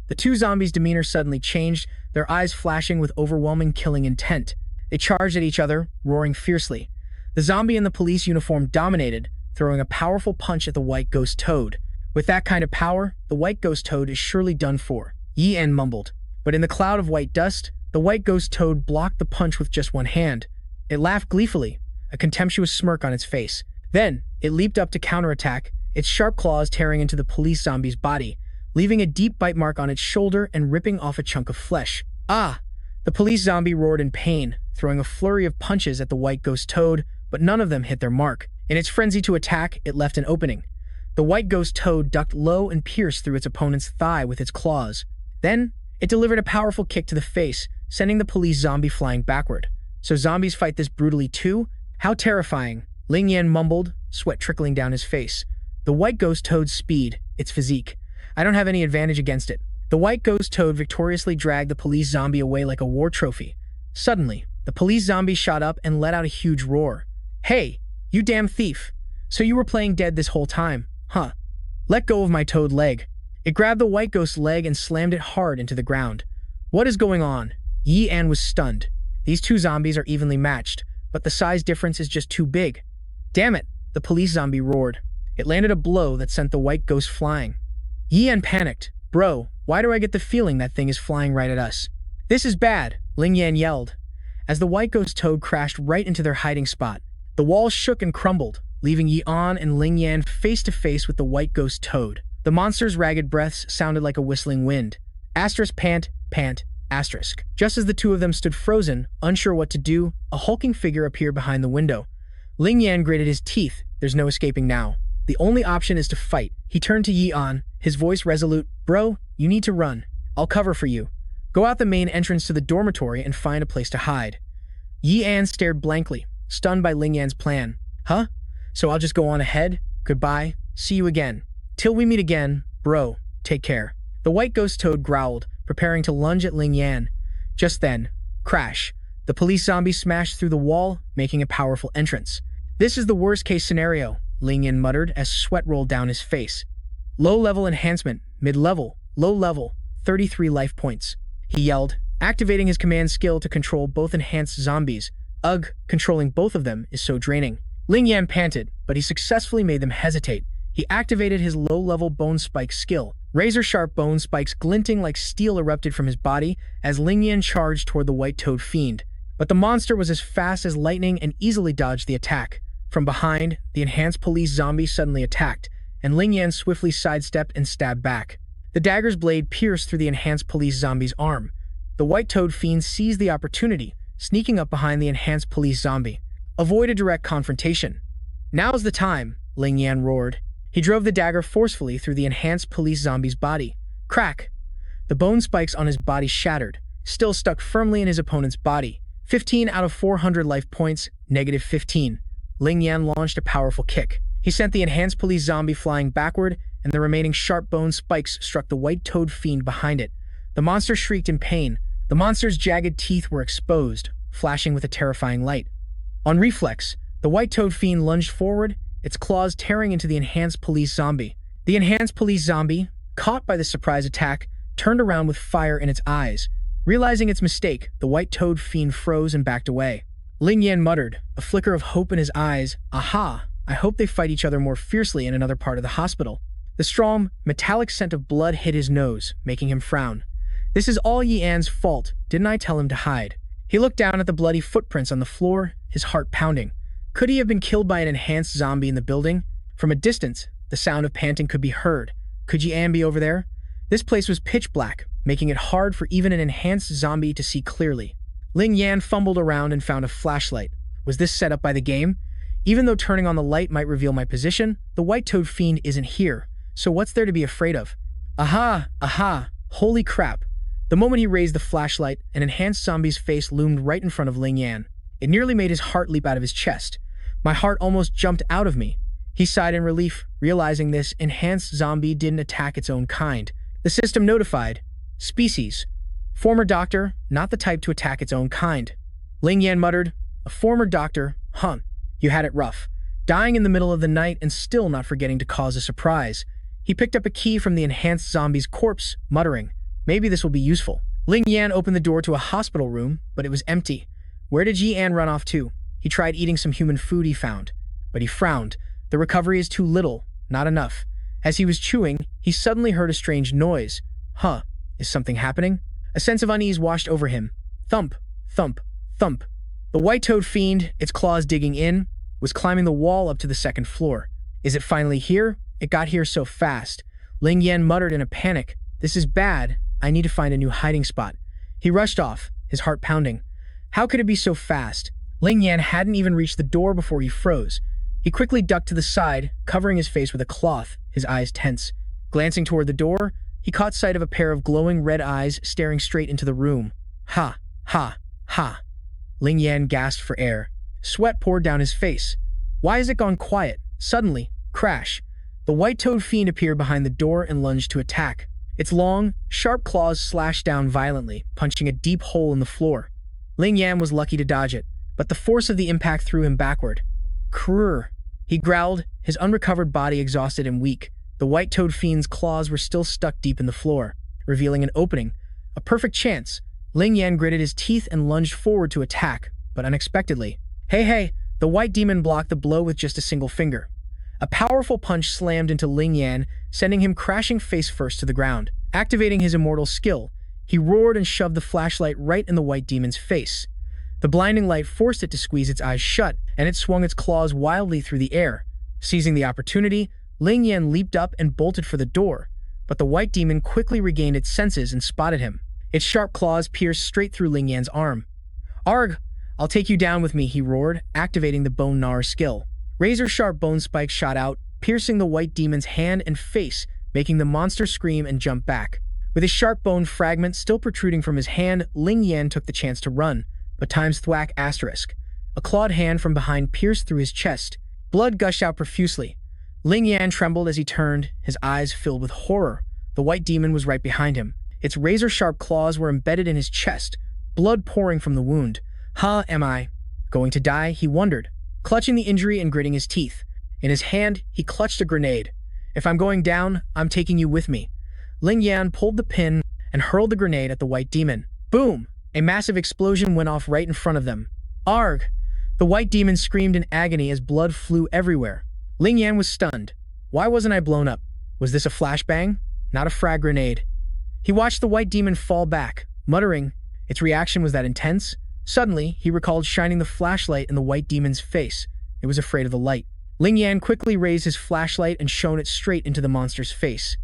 The two zombies' demeanor suddenly changed, their eyes flashing with overwhelming killing intent. They charged at each other, roaring fiercely. The zombie in the police uniform dominated, throwing a powerful punch at the white ghost toad. With that kind of power, the white ghost toad is surely done for, Yi An mumbled. But in the cloud of white dust, the white ghost toad blocked the punch with just one hand. It laughed gleefully, a contemptuous smirk on its face. Then, it leaped up to counterattack, its sharp claws tearing into the police zombie's body, leaving a deep bite mark on its shoulder and ripping off a chunk of flesh. Ah! The police zombie roared in pain, throwing a flurry of punches at the white ghost toad, but none of them hit their mark. In its frenzy to attack, it left an opening. The white ghost toad ducked low and pierced through its opponent's thigh with its claws. Then, it delivered a powerful kick to the face, sending the police zombie flying backward. So zombies fight this brutally too? How terrifying, Ling Yan mumbled, sweat trickling down his face. The white ghost toad's speed, its physique. I don't have any advantage against it. The white ghost toad victoriously dragged the police zombie away like a war trophy. Suddenly, the police zombie shot up and let out a huge roar. Hey, you damn thief! So you were playing dead this whole time, huh? Let go of my toad leg. It grabbed the white ghost's leg and slammed it hard into the ground. What is going on? Yi An was stunned. These two zombies are evenly matched, but the size difference is just too big. Damn it, the police zombie roared. It landed a blow that sent the white ghost flying. Yi An panicked. Bro, why do I get the feeling that thing is flying right at us? This is bad, Ling Yan yelled. As the white ghost toad crashed right into their hiding spot, the walls shook and crumbled, leaving Yi An and Ling Yan face to face with the white ghost toad. The monster's ragged breaths sounded like a whistling wind. Asterisk pant, pant, asterisk. Just as the two of them stood frozen, unsure what to do, a hulking figure appeared behind the window. Ling Yan gritted his teeth. There's no escaping now. The only option is to fight. He turned to Yi An, his voice resolute. Bro, you need to run. I'll cover for you. Go out the main entrance to the dormitory and find a place to hide. Yi An stared blankly, stunned by Ling Yan's plan. Huh? So I'll just go on ahead? Goodbye. See you again. Till we meet again, bro. Take care. The white ghost toad growled, preparing to lunge at Ling Yan. Just then, crash. The police zombie smashed through the wall, making a powerful entrance. This is the worst-case scenario, Ling Yan muttered as sweat rolled down his face. Low-level enhancement, mid-level, low-level, 33 life points. He yelled, activating his command skill to control both enhanced zombies. Ugh, controlling both of them is so draining. Ling Yan panted, but he successfully made them hesitate. He activated his low-level bone spike skill. Razor-sharp bone spikes glinting like steel erupted from his body as Ling Yan charged toward the white toad fiend. But the monster was as fast as lightning and easily dodged the attack. From behind, the enhanced police zombie suddenly attacked, and Ling Yan swiftly sidestepped and stabbed back. The dagger's blade pierced through the enhanced police zombie's arm. The white toad fiend seized the opportunity, sneaking up behind the enhanced police zombie. Avoid a direct confrontation. Now's the time, Ling Yan roared. He drove the dagger forcefully through the enhanced police zombie's body. Crack! The bone spikes on his body shattered, still stuck firmly in his opponent's body. 15 out of 400 life points, negative 15. Ling Yan launched a powerful kick. He sent the enhanced police zombie flying backward, and the remaining sharp bone spikes struck the white toad fiend behind it. The monster shrieked in pain. The monster's jagged teeth were exposed, flashing with a terrifying light. On reflex, the white toad fiend lunged forward, its claws tearing into the enhanced police zombie. The enhanced police zombie, caught by the surprise attack, turned around with fire in its eyes. Realizing its mistake, the white toad fiend froze and backed away. Ling Yan muttered, a flicker of hope in his eyes. Aha! I hope they fight each other more fiercely in another part of the hospital. The strong, metallic scent of blood hit his nose, making him frown. This is all Yi An's fault. Didn't I tell him to hide? He looked down at the bloody footprints on the floor, his heart pounding. Could he have been killed by an enhanced zombie in the building? From a distance, the sound of panting could be heard. Could Yi An be over there? This place was pitch black, making it hard for even an enhanced zombie to see clearly. Ling Yan fumbled around and found a flashlight. Was this set up by the game? Even though turning on the light might reveal my position, the white-toed fiend isn't here, so what's there to be afraid of? Aha! Aha! Holy crap! The moment he raised the flashlight, an enhanced zombie's face loomed right in front of Ling Yan. It nearly made his heart leap out of his chest. My heart almost jumped out of me. He sighed in relief, realizing this enhanced zombie didn't attack its own kind. The system notified. Species. Former doctor, not the type to attack its own kind. Ling Yan muttered, a former doctor, huh? You had it rough. Dying in the middle of the night and still not forgetting to cause a surprise. He picked up a key from the enhanced zombie's corpse, muttering, maybe this will be useful. Ling Yan opened the door to a hospital room, but it was empty. Where did Ji An run off to? He tried eating some human food he found, but he frowned. The recovery is too little, not enough. As he was chewing, he suddenly heard a strange noise. Huh, is something happening? A sense of unease washed over him. Thump, thump, thump. The white-toed fiend, its claws digging in, was climbing the wall up to the second floor. Is it finally here? It got here so fast. Ling Yan muttered in a panic. This is bad. I need to find a new hiding spot. He rushed off, his heart pounding. How could it be so fast? Ling Yan hadn't even reached the door before he froze. He quickly ducked to the side, covering his face with a cloth, his eyes tense. Glancing toward the door, he caught sight of a pair of glowing red eyes staring straight into the room. Ha, ha, ha. Ling Yan gasped for air. Sweat poured down his face. Why has it gone quiet? Suddenly, crash. The white-toed fiend appeared behind the door and lunged to attack. Its long, sharp claws slashed down violently, punching a deep hole in the floor. Ling Yan was lucky to dodge it, but the force of the impact threw him backward. Krrr. He growled, his unrecovered body exhausted and weak. The white-toed fiend's claws were still stuck deep in the floor, revealing an opening. A perfect chance. Ling Yan gritted his teeth and lunged forward to attack, but unexpectedly. Hey! The white demon blocked the blow with just a single finger. A powerful punch slammed into Ling Yan, sending him crashing face first to the ground. Activating his immortal skill, he roared and shoved the flashlight right in the white demon's face. The blinding light forced it to squeeze its eyes shut, and it swung its claws wildly through the air. Seizing the opportunity, Ling Yan leaped up and bolted for the door, but the white demon quickly regained its senses and spotted him. Its sharp claws pierced straight through Ling Yan's arm. Arg! I'll take you down with me, he roared, activating the bone gnawer skill. Razor-sharp bone spikes shot out, piercing the white demon's hand and face, making the monster scream and jump back. With his sharp bone fragment still protruding from his hand, Ling Yan took the chance to run, but times thwack asterisk. A clawed hand from behind pierced through his chest. Blood gushed out profusely. Ling Yan trembled as he turned, his eyes filled with horror. The white demon was right behind him. Its razor-sharp claws were embedded in his chest, blood pouring from the wound. Am I going to die? He wondered, clutching the injury and gritting his teeth. In his hand, he clutched a grenade. If I'm going down, I'm taking you with me. Ling Yan pulled the pin and hurled the grenade at the white demon. Boom! A massive explosion went off right in front of them. Arg! The white demon screamed in agony as blood flew everywhere. Ling Yan was stunned. Why wasn't I blown up? Was this a flashbang? Not a frag grenade. He watched the white demon fall back, muttering. Its reaction was that intense. Suddenly, he recalled shining the flashlight in the white demon's face. It was afraid of the light. Ling Yan quickly raised his flashlight and shone it straight into the monster's face.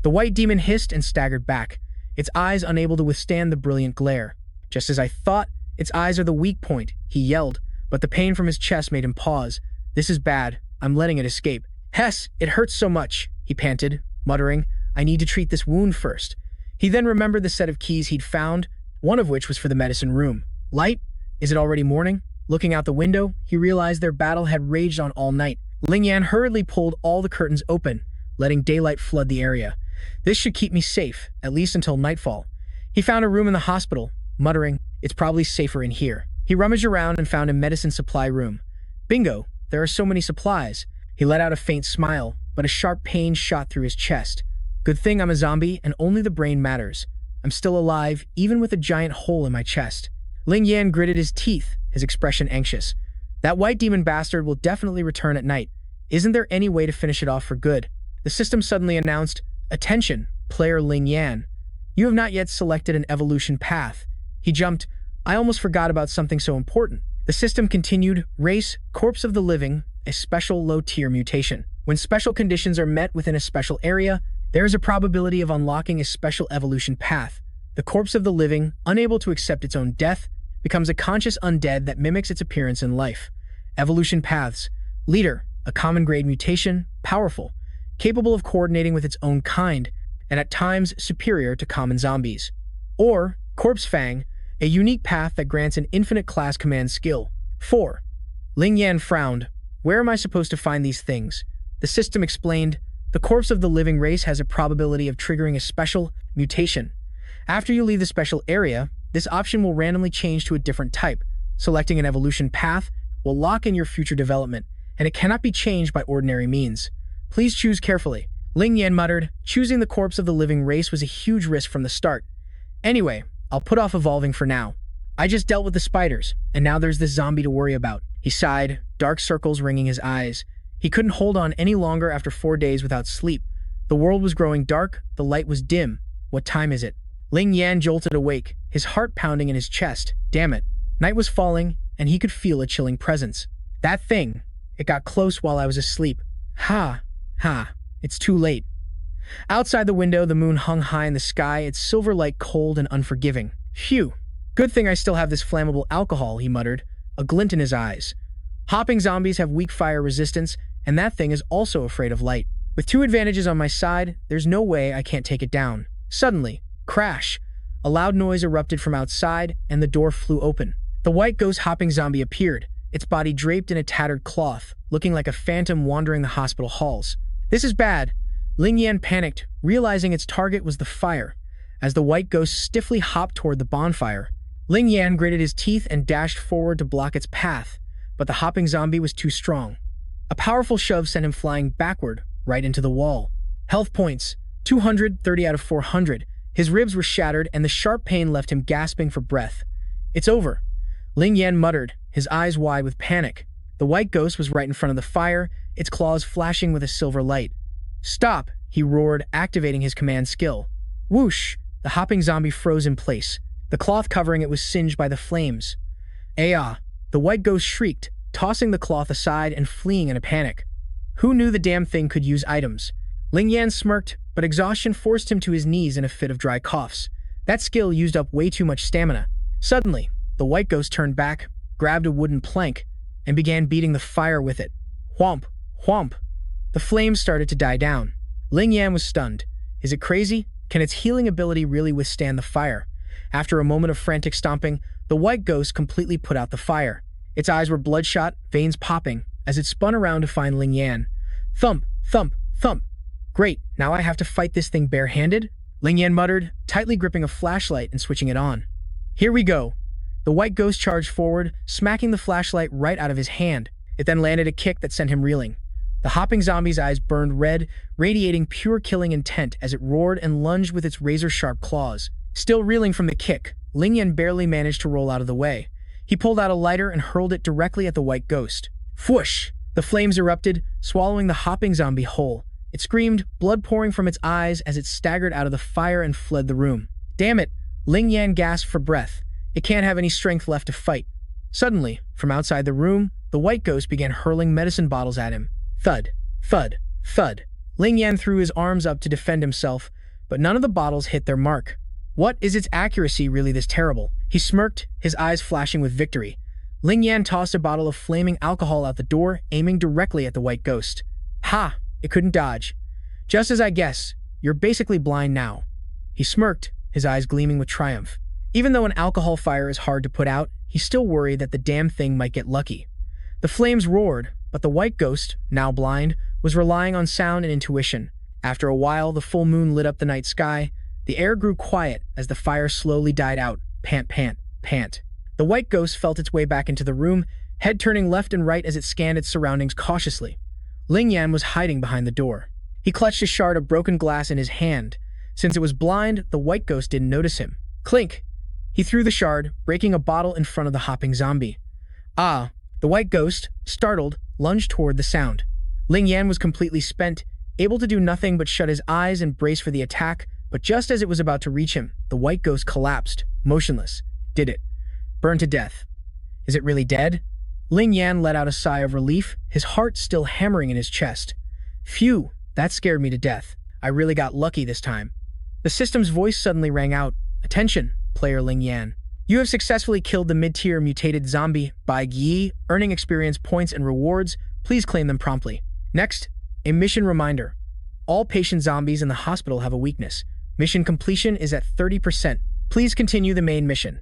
The white demon hissed and staggered back, its eyes unable to withstand the brilliant glare. Just as I thought, its eyes are the weak point, he yelled, but the pain from his chest made him pause. This is bad. I'm letting it escape. Hess, it hurts so much, he panted, muttering. I need to treat this wound first. He then remembered the set of keys he'd found, one of which was for the medicine room. Light? Is it already morning? Looking out the window, he realized their battle had raged on all night. Ling Yan hurriedly pulled all the curtains open, letting daylight flood the area. This should keep me safe, at least until nightfall. He found a room in the hospital, muttering, it's probably safer in here. He rummaged around and found a medicine supply room. Bingo, there are so many supplies. He let out a faint smile, but a sharp pain shot through his chest. Good thing I'm a zombie and only the brain matters. I'm still alive, even with a giant hole in my chest. Ling Yan gritted his teeth, his expression anxious. That white demon bastard will definitely return at night. Isn't there any way to finish it off for good? The system suddenly announced, attention, player Ling Yan. You have not yet selected an evolution path. He jumped. I almost forgot about something so important. The system continued, race, corpse of the living, a special low-tier mutation. When special conditions are met within a special area, there is a probability of unlocking a special evolution path. The corpse of the living, unable to accept its own death, becomes a conscious undead that mimics its appearance in life. Evolution paths. Leader, a common grade mutation, powerful, capable of coordinating with its own kind, and at times superior to common zombies. Or Corpse Fang, a unique path that grants an infinite class command skill. 4. Ling Yan frowned. Where am I supposed to find these things? The system explained, the corpse of the living race has a probability of triggering a special mutation. After you leave the special area, this option will randomly change to a different type. Selecting an evolution path will lock in your future development, and it cannot be changed by ordinary means. Please choose carefully. Ling Yan muttered, choosing the corpse of the living race was a huge risk from the start. Anyway, I'll put off evolving for now. I just dealt with the spiders, and now there's this zombie to worry about. He sighed, dark circles ringing his eyes. He couldn't hold on any longer after 4 days without sleep. The world was growing dark, the light was dim. What time is it? Ling Yan jolted awake, his heart pounding in his chest. Damn it. Night was falling, and he could feel a chilling presence. That thing. It got close while I was asleep. Ha. It's too late. Outside the window, the moon hung high in the sky, its silver light cold and unforgiving. Phew. Good thing I still have this flammable alcohol, he muttered, a glint in his eyes. Hopping zombies have weak fire resistance, and that thing is also afraid of light. With 2 advantages on my side, there's no way I can't take it down. Suddenly, crash! A loud noise erupted from outside, and the door flew open. The white ghost hopping zombie appeared, its body draped in a tattered cloth, looking like a phantom wandering the hospital halls. This is bad. Ling Yan panicked, realizing its target was the fire. As the white ghost stiffly hopped toward the bonfire, Ling Yan gritted his teeth and dashed forward to block its path, but the hopping zombie was too strong. A powerful shove sent him flying backward, right into the wall. Health points, 230 out of 400. His ribs were shattered, and the sharp pain left him gasping for breath. It's over, Ling Yan muttered, his eyes wide with panic. The white ghost was right in front of the fire, its claws flashing with a silver light. Stop, he roared, activating his command skill. Whoosh! The hopping zombie froze in place. The cloth covering it was singed by the flames. Ayah! The white ghost shrieked, tossing the cloth aside and fleeing in a panic. Who knew the damn thing could use items? Ling Yan smirked, but exhaustion forced him to his knees in a fit of dry coughs. That skill used up way too much stamina. Suddenly, the white ghost turned back, grabbed a wooden plank, and began beating the fire with it. Whomp! Whomp! The flames started to die down. Ling Yan was stunned. Is it crazy? Can its healing ability really withstand the fire? After a moment of frantic stomping, the white ghost completely put out the fire. Its eyes were bloodshot, veins popping, as it spun around to find Ling Yan. Thump! Thump! Thump! Great, now I have to fight this thing barehanded? Ling Yan muttered, tightly gripping a flashlight and switching it on. Here we go. The white ghost charged forward, smacking the flashlight right out of his hand. It then landed a kick that sent him reeling. The hopping zombie's eyes burned red, radiating pure killing intent as it roared and lunged with its razor-sharp claws. Still reeling from the kick, Ling Yan barely managed to roll out of the way. He pulled out a lighter and hurled it directly at the white ghost. Whoosh! The flames erupted, swallowing the hopping zombie whole. It screamed, blood pouring from its eyes as it staggered out of the fire and fled the room. Damn it! Ling Yan gasped for breath. It can't have any strength left to fight. Suddenly, from outside the room, the white ghost began hurling medicine bottles at him. Thud, thud, thud. Ling Yan threw his arms up to defend himself, but none of the bottles hit their mark. What is its accuracy really this terrible? He smirked, his eyes flashing with victory. Ling Yan tossed a bottle of flaming alcohol out the door, aiming directly at the white ghost. Ha! It couldn't dodge. Just as I guess, you're basically blind now. He smirked, his eyes gleaming with triumph. Even though an alcohol fire is hard to put out, he still worried that the damn thing might get lucky. The flames roared, but the white ghost, now blind, was relying on sound and intuition. After a while, the full moon lit up the night sky. The air grew quiet as the fire slowly died out. Pant, pant, pant. The white ghost felt its way back into the room, head turning left and right as it scanned its surroundings cautiously. Ling Yan was hiding behind the door. He clutched a shard of broken glass in his hand. Since it was blind, the white ghost didn't notice him. Clink! He threw the shard, breaking a bottle in front of the hopping zombie. Ah! The white ghost, startled, lunged toward the sound. Ling Yan was completely spent, able to do nothing but shut his eyes and brace for the attack, but just as it was about to reach him, the white ghost collapsed, motionless. Did it? Burned to death. Is it really dead? Ling Yan let out a sigh of relief, his heart still hammering in his chest. Phew, that scared me to death. I really got lucky this time. The system's voice suddenly rang out. Attention, player Ling Yan. You have successfully killed the mid-tier mutated zombie Bai Yi, earning experience points and rewards. Please claim them promptly. Next, a mission reminder. All patient zombies in the hospital have a weakness. Mission completion is at 30%. Please continue the main mission.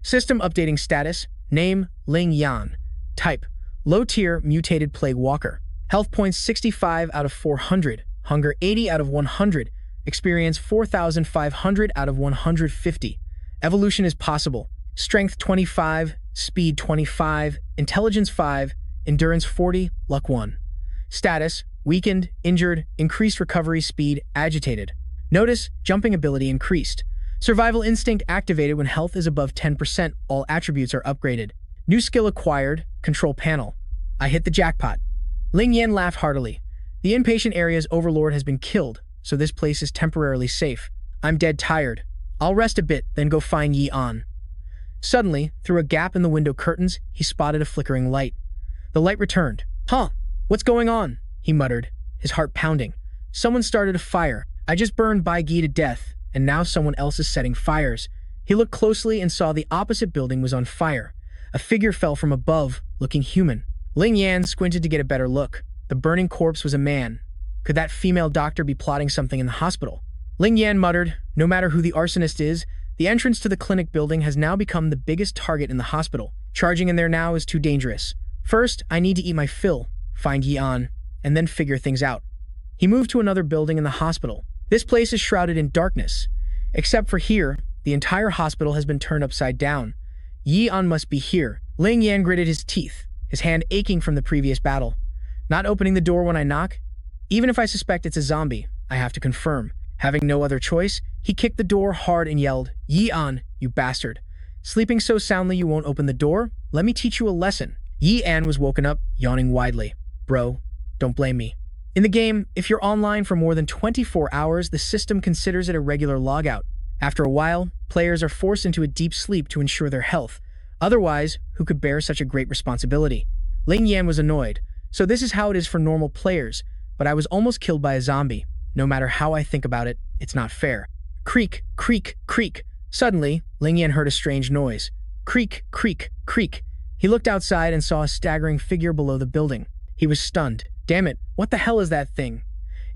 System updating status. Name, Ling Yan. Type, low-tier mutated plague walker. Health points 65 out of 400. Hunger 80 out of 100. Experience 4,500 out of 150. Evolution is possible. Strength 25, speed 25, intelligence 5, endurance 40, luck 1. Status, weakened, injured, increased recovery speed, agitated. Notice, jumping ability increased. Survival instinct activated when health is above 10%, all attributes are upgraded. New skill acquired, control panel. I hit the jackpot. Ling Yan laughed heartily. The inpatient area's overlord has been killed, so this place is temporarily safe. I'm dead tired. I'll rest a bit, then go find Yi An. Suddenly, through a gap in the window curtains, he spotted a flickering light. The light returned. Huh? What's going on? He muttered, his heart pounding. Someone started a fire. I just burned Bai Gi to death, and now someone else is setting fires. He looked closely and saw the opposite building was on fire. A figure fell from above, looking human. Ling Yan squinted to get a better look. The burning corpse was a man. Could that female doctor be plotting something in the hospital? Ling Yan muttered, no matter who the arsonist is, the entrance to the clinic building has now become the biggest target in the hospital. Charging in there now is too dangerous. First, I need to eat my fill, find Yi An, and then figure things out. He moved to another building in the hospital. This place is shrouded in darkness. Except for here, the entire hospital has been turned upside down. Yi An must be here. Ling Yan gritted his teeth, his hand aching from the previous battle. Not opening the door when I knock? Even if I suspect it's a zombie, I have to confirm. Having no other choice, he kicked the door hard and yelled, Yi An, you bastard. Sleeping so soundly you won't open the door? Let me teach you a lesson. Yi An was woken up, yawning widely. Bro, don't blame me. In the game, if you're online for more than 24 hours, the system considers it a regular logout. After a while, players are forced into a deep sleep to ensure their health. Otherwise, who could bear such a great responsibility? Ling Yan was annoyed. So this is how it is for normal players, but I was almost killed by a zombie. No matter how I think about it, it's not fair. Creak, creak, creak. Suddenly, Ling Yan heard a strange noise. Creak, creak, creak. He looked outside and saw a staggering figure below the building. He was stunned. Damn it, what the hell is that thing?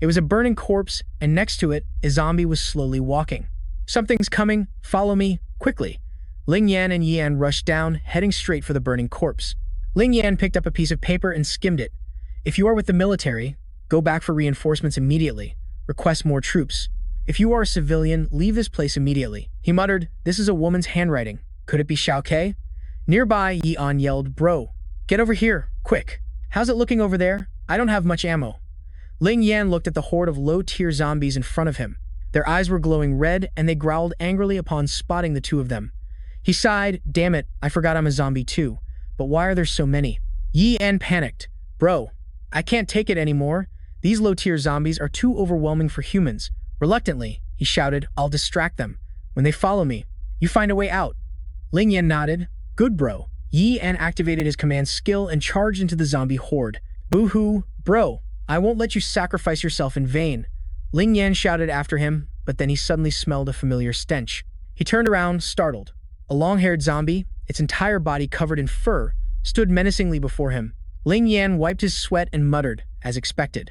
It was a burning corpse, and next to it, a zombie was slowly walking. Something's coming, follow me, quickly. Ling Yan and Yi An rushed down, heading straight for the burning corpse. Ling Yan picked up a piece of paper and skimmed it. If you are with the military, go back for reinforcements immediately. Request more troops. If you are a civilian, leave this place immediately. He muttered, this is a woman's handwriting. Could it be Xiao Ke? Nearby, Yi An yelled, bro, get over here, quick. How's it looking over there? I don't have much ammo. Ling Yan looked at the horde of low-tier zombies in front of him. Their eyes were glowing red, and they growled angrily upon spotting the two of them. He sighed, damn it, I forgot I'm a zombie too. But why are there so many? Yi An panicked. Bro, I can't take it anymore. These low-tier zombies are too overwhelming for humans. Reluctantly, he shouted, I'll distract them. When they follow me, you find a way out. Ling Yan nodded. Good, bro. Yi An activated his command skill and charged into the zombie horde. Boo-hoo, bro, I won't let you sacrifice yourself in vain. Ling Yan shouted after him, but then he suddenly smelled a familiar stench. He turned around, startled. A long-haired zombie, its entire body covered in fur, stood menacingly before him. Ling Yan wiped his sweat and muttered, as expected.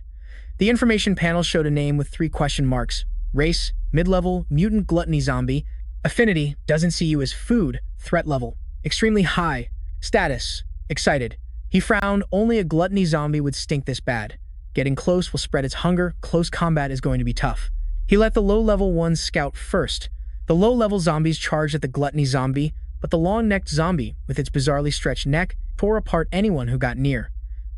The information panel showed a name with 3 question marks. Race, mid-level, mutant gluttony zombie. Affinity, doesn't see you as food. Threat level, extremely high. Status, excited. He frowned, only a gluttony zombie would stink this bad. Getting close will spread its hunger, close combat is going to be tough. He let the low-level ones scout first. The low-level zombies charged at the gluttony zombie, but the long-necked zombie, with its bizarrely stretched neck, tore apart anyone who got near.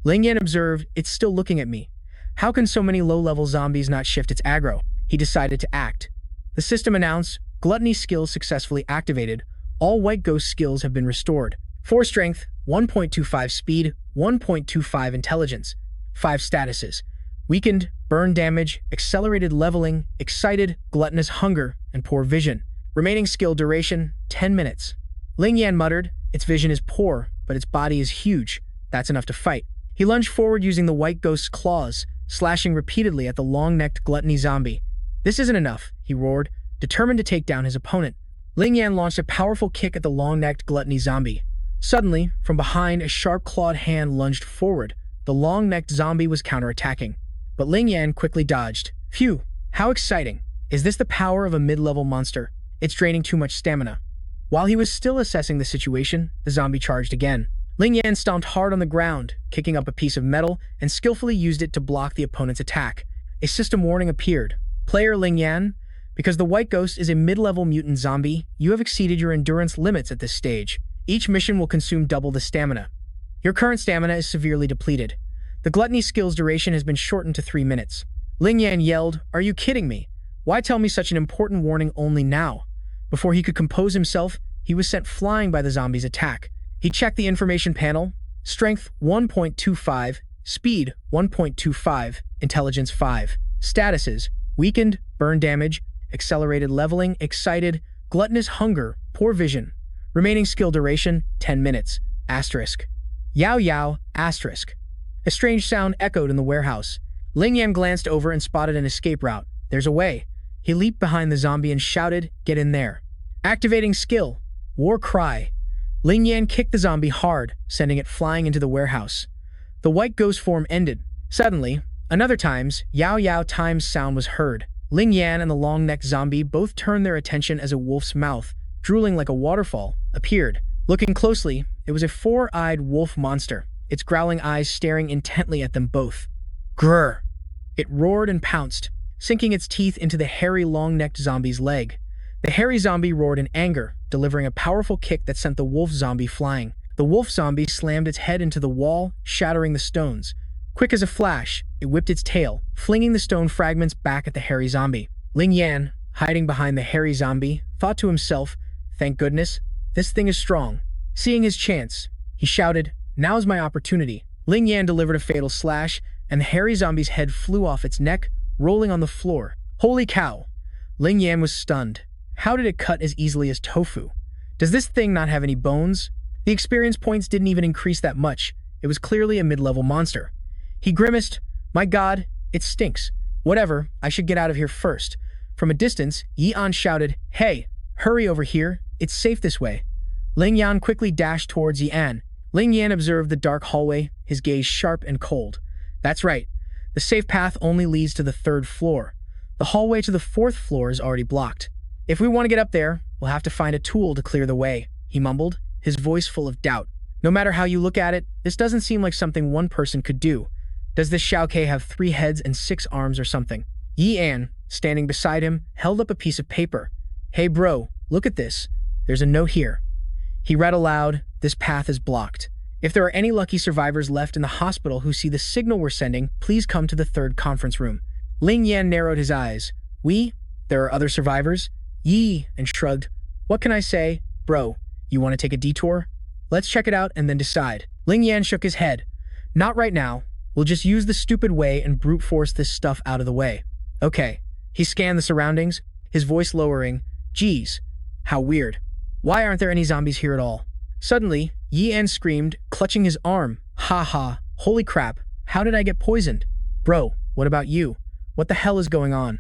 Ling Yan observed, it's still looking at me. How can so many low-level zombies not shift its aggro? He decided to act. The system announced, gluttony skills successfully activated. All white ghost skills have been restored. 4 strength, 1.25 speed, 1.25 intelligence. 5 statuses. Weakened, burn damage, accelerated leveling, excited, gluttonous hunger, and poor vision. Remaining skill duration, 10 minutes. Ling Yan muttered, its vision is poor, but its body is huge. That's enough to fight. He lunged forward using the white ghost's claws, slashing repeatedly at the long-necked gluttony zombie. This isn't enough, he roared, determined to take down his opponent. Ling Yan launched a powerful kick at the long-necked gluttony zombie. Suddenly, from behind, a sharp-clawed hand lunged forward, The long-necked zombie was counterattacking, but Ling Yan quickly dodged. Phew, how exciting. Is this the power of a mid-level monster? It's draining too much stamina. While he was still assessing the situation, the zombie charged again. Ling Yan stomped hard on the ground, kicking up a piece of metal, and skillfully used it to block the opponent's attack. A system warning appeared. Player Ling Yan, because the White Ghost is a mid-level mutant zombie, you have exceeded your endurance limits at this stage. Each mission will consume double the stamina. Your current stamina is severely depleted. The gluttony skill's duration has been shortened to 3 minutes. Ling Yan yelled, "Are you kidding me? Why tell me such an important warning only now?" Before he could compose himself, he was sent flying by the zombie's attack. He checked the information panel. Strength 1.25, Speed 1.25, Intelligence 5. Statuses: Weakened, Burn Damage, Accelerated Leveling, Excited, Gluttonous Hunger, Poor Vision. Remaining skill duration 10 minutes. Asterisk. Yao Yao, asterisk. A strange sound echoed in the warehouse. Ling Yan glanced over and spotted an escape route. There's a way. He leaped behind the zombie and shouted, "Get in there." Activating skill. War Cry. Ling Yan kicked the zombie hard, sending it flying into the warehouse. The white ghost form ended. Suddenly, another times, Yao Yao times sound was heard. Ling Yan and the long-necked zombie both turned their attention as a wolf's mouth, drooling like a waterfall, appeared. Looking closely, it was a four-eyed wolf monster, its growling eyes staring intently at them both. Grrr! It roared and pounced, sinking its teeth into the hairy, long-necked zombie's leg. The hairy zombie roared in anger, delivering a powerful kick that sent the wolf zombie flying. The wolf zombie slammed its head into the wall, shattering the stones. Quick as a flash, it whipped its tail, flinging the stone fragments back at the hairy zombie. Ling Yan, hiding behind the hairy zombie, thought to himself, "Thank goodness, this thing is strong." Seeing his chance, he shouted, "Now's my opportunity." Ling Yan delivered a fatal slash, and the hairy zombie's head flew off its neck, rolling on the floor. Holy cow! Ling Yan was stunned. How did it cut as easily as tofu? Does this thing not have any bones? The experience points didn't even increase that much. It was clearly a mid-level monster. He grimaced. My god, it stinks. Whatever, I should get out of here first. From a distance, Yi An shouted, "Hey, hurry over here, it's safe this way." Ling Yan quickly dashed towards Yi An. Ling Yan observed the dark hallway, his gaze sharp and cold. That's right, the safe path only leads to the 3rd floor. The hallway to the 4th floor is already blocked. If we want to get up there, we'll have to find a tool to clear the way, he mumbled, his voice full of doubt. No matter how you look at it, this doesn't seem like something one person could do. Does this Xiaoke have 3 heads and 6 arms or something? Yi An, standing beside him, held up a piece of paper. Hey bro, look at this. There's a note here. He read aloud, "This path is blocked. If there are any lucky survivors left in the hospital who see the signal we're sending, please come to the 3rd conference room." Ling Yan narrowed his eyes. There are other survivors? Yi, and shrugged. What can I say? Bro, you want to take a detour? Let's check it out and then decide. Ling Yan shook his head. Not right now. We'll just use the stupid way and brute force this stuff out of the way. Okay. He scanned the surroundings, his voice lowering. Geez, how weird. Why aren't there any zombies here at all? Suddenly, Yi An screamed, clutching his arm. Ha ha, holy crap, how did I get poisoned? Bro, what about you? What the hell is going on?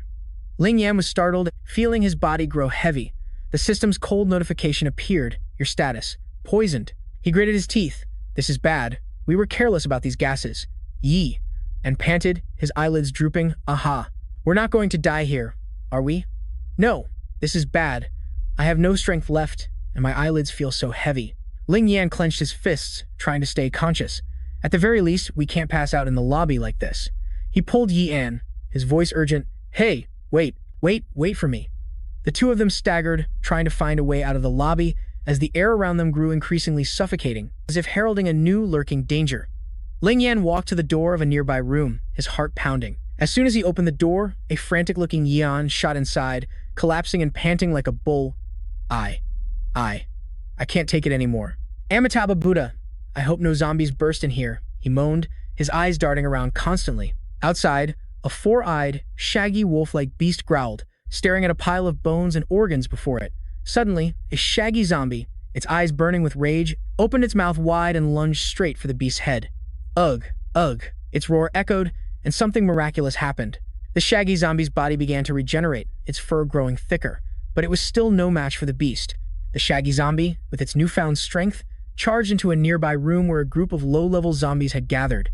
Ling Yan was startled, feeling his body grow heavy. The system's cold notification appeared. Your status. Poisoned. He gritted his teeth. This is bad. We were careless about these gases. Yi. And panted, his eyelids drooping. Aha. We're not going to die here, are we? No. This is bad. I have no strength left, and my eyelids feel so heavy. Ling Yan clenched his fists, trying to stay conscious. At the very least, we can't pass out in the lobby like this. He pulled Yi An, his voice urgent. Hey, wait for me. The two of them staggered, trying to find a way out of the lobby as the air around them grew increasingly suffocating, as if heralding a new lurking danger. Ling Yan walked to the door of a nearby room, his heart pounding. As soon as he opened the door, a frantic-looking Yi An shot inside, collapsing and panting like a bull. I can't take it anymore. Amitabha Buddha, I hope no zombies burst in here, he moaned, his eyes darting around constantly. Outside, a 4-eyed, shaggy wolf-like beast growled, staring at a pile of bones and organs before it. Suddenly, a shaggy zombie, its eyes burning with rage, opened its mouth wide and lunged straight for the beast's head. Ugh, ugh, its roar echoed, and something miraculous happened. The shaggy zombie's body began to regenerate, its fur growing thicker, but it was still no match for the beast. The shaggy zombie, with its newfound strength, charged into a nearby room where a group of low-level zombies had gathered.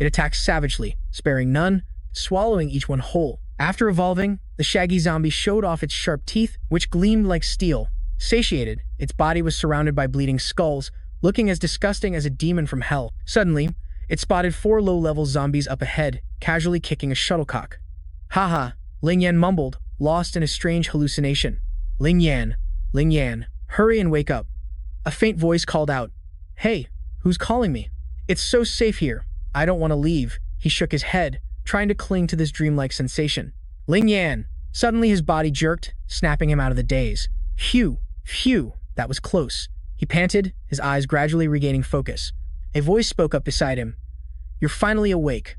It attacked savagely, sparing none, swallowing each one whole. After evolving, the shaggy zombie showed off its sharp teeth, which gleamed like steel. Satiated, its body was surrounded by bleeding skulls, looking as disgusting as a demon from hell. Suddenly, it spotted 4 low-level zombies up ahead, casually kicking a shuttlecock. Haha, Ling Yan mumbled, lost in a strange hallucination. Ling Yan, hurry and wake up. A faint voice called out. Hey, who's calling me? It's so safe here. I don't want to leave. He shook his head, trying to cling to this dreamlike sensation. Ling Yan. Suddenly his body jerked, snapping him out of the daze. Phew, that was close. He panted, his eyes gradually regaining focus. A voice spoke up beside him. You're finally awake.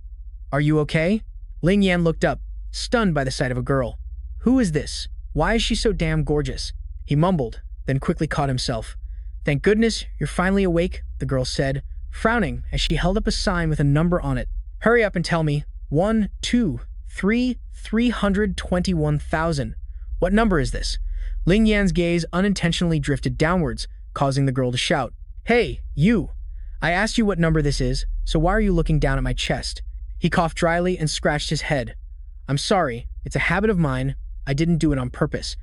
Are you okay? Ling Yan looked up, stunned by the sight of a girl. Who is this? Why is she so damn gorgeous? He mumbled, then quickly caught himself. Thank goodness, you're finally awake, the girl said, frowning as she held up a sign with a number on it. Hurry up and tell me. 1, 2, 3, 321,000. What number is this? Ling Yan's gaze unintentionally drifted downwards, causing the girl to shout. Hey, you! I asked you what number this is, so why are you looking down at my chest? He coughed dryly and scratched his head. I'm sorry, it's a habit of mine. I didn't do it on purpose.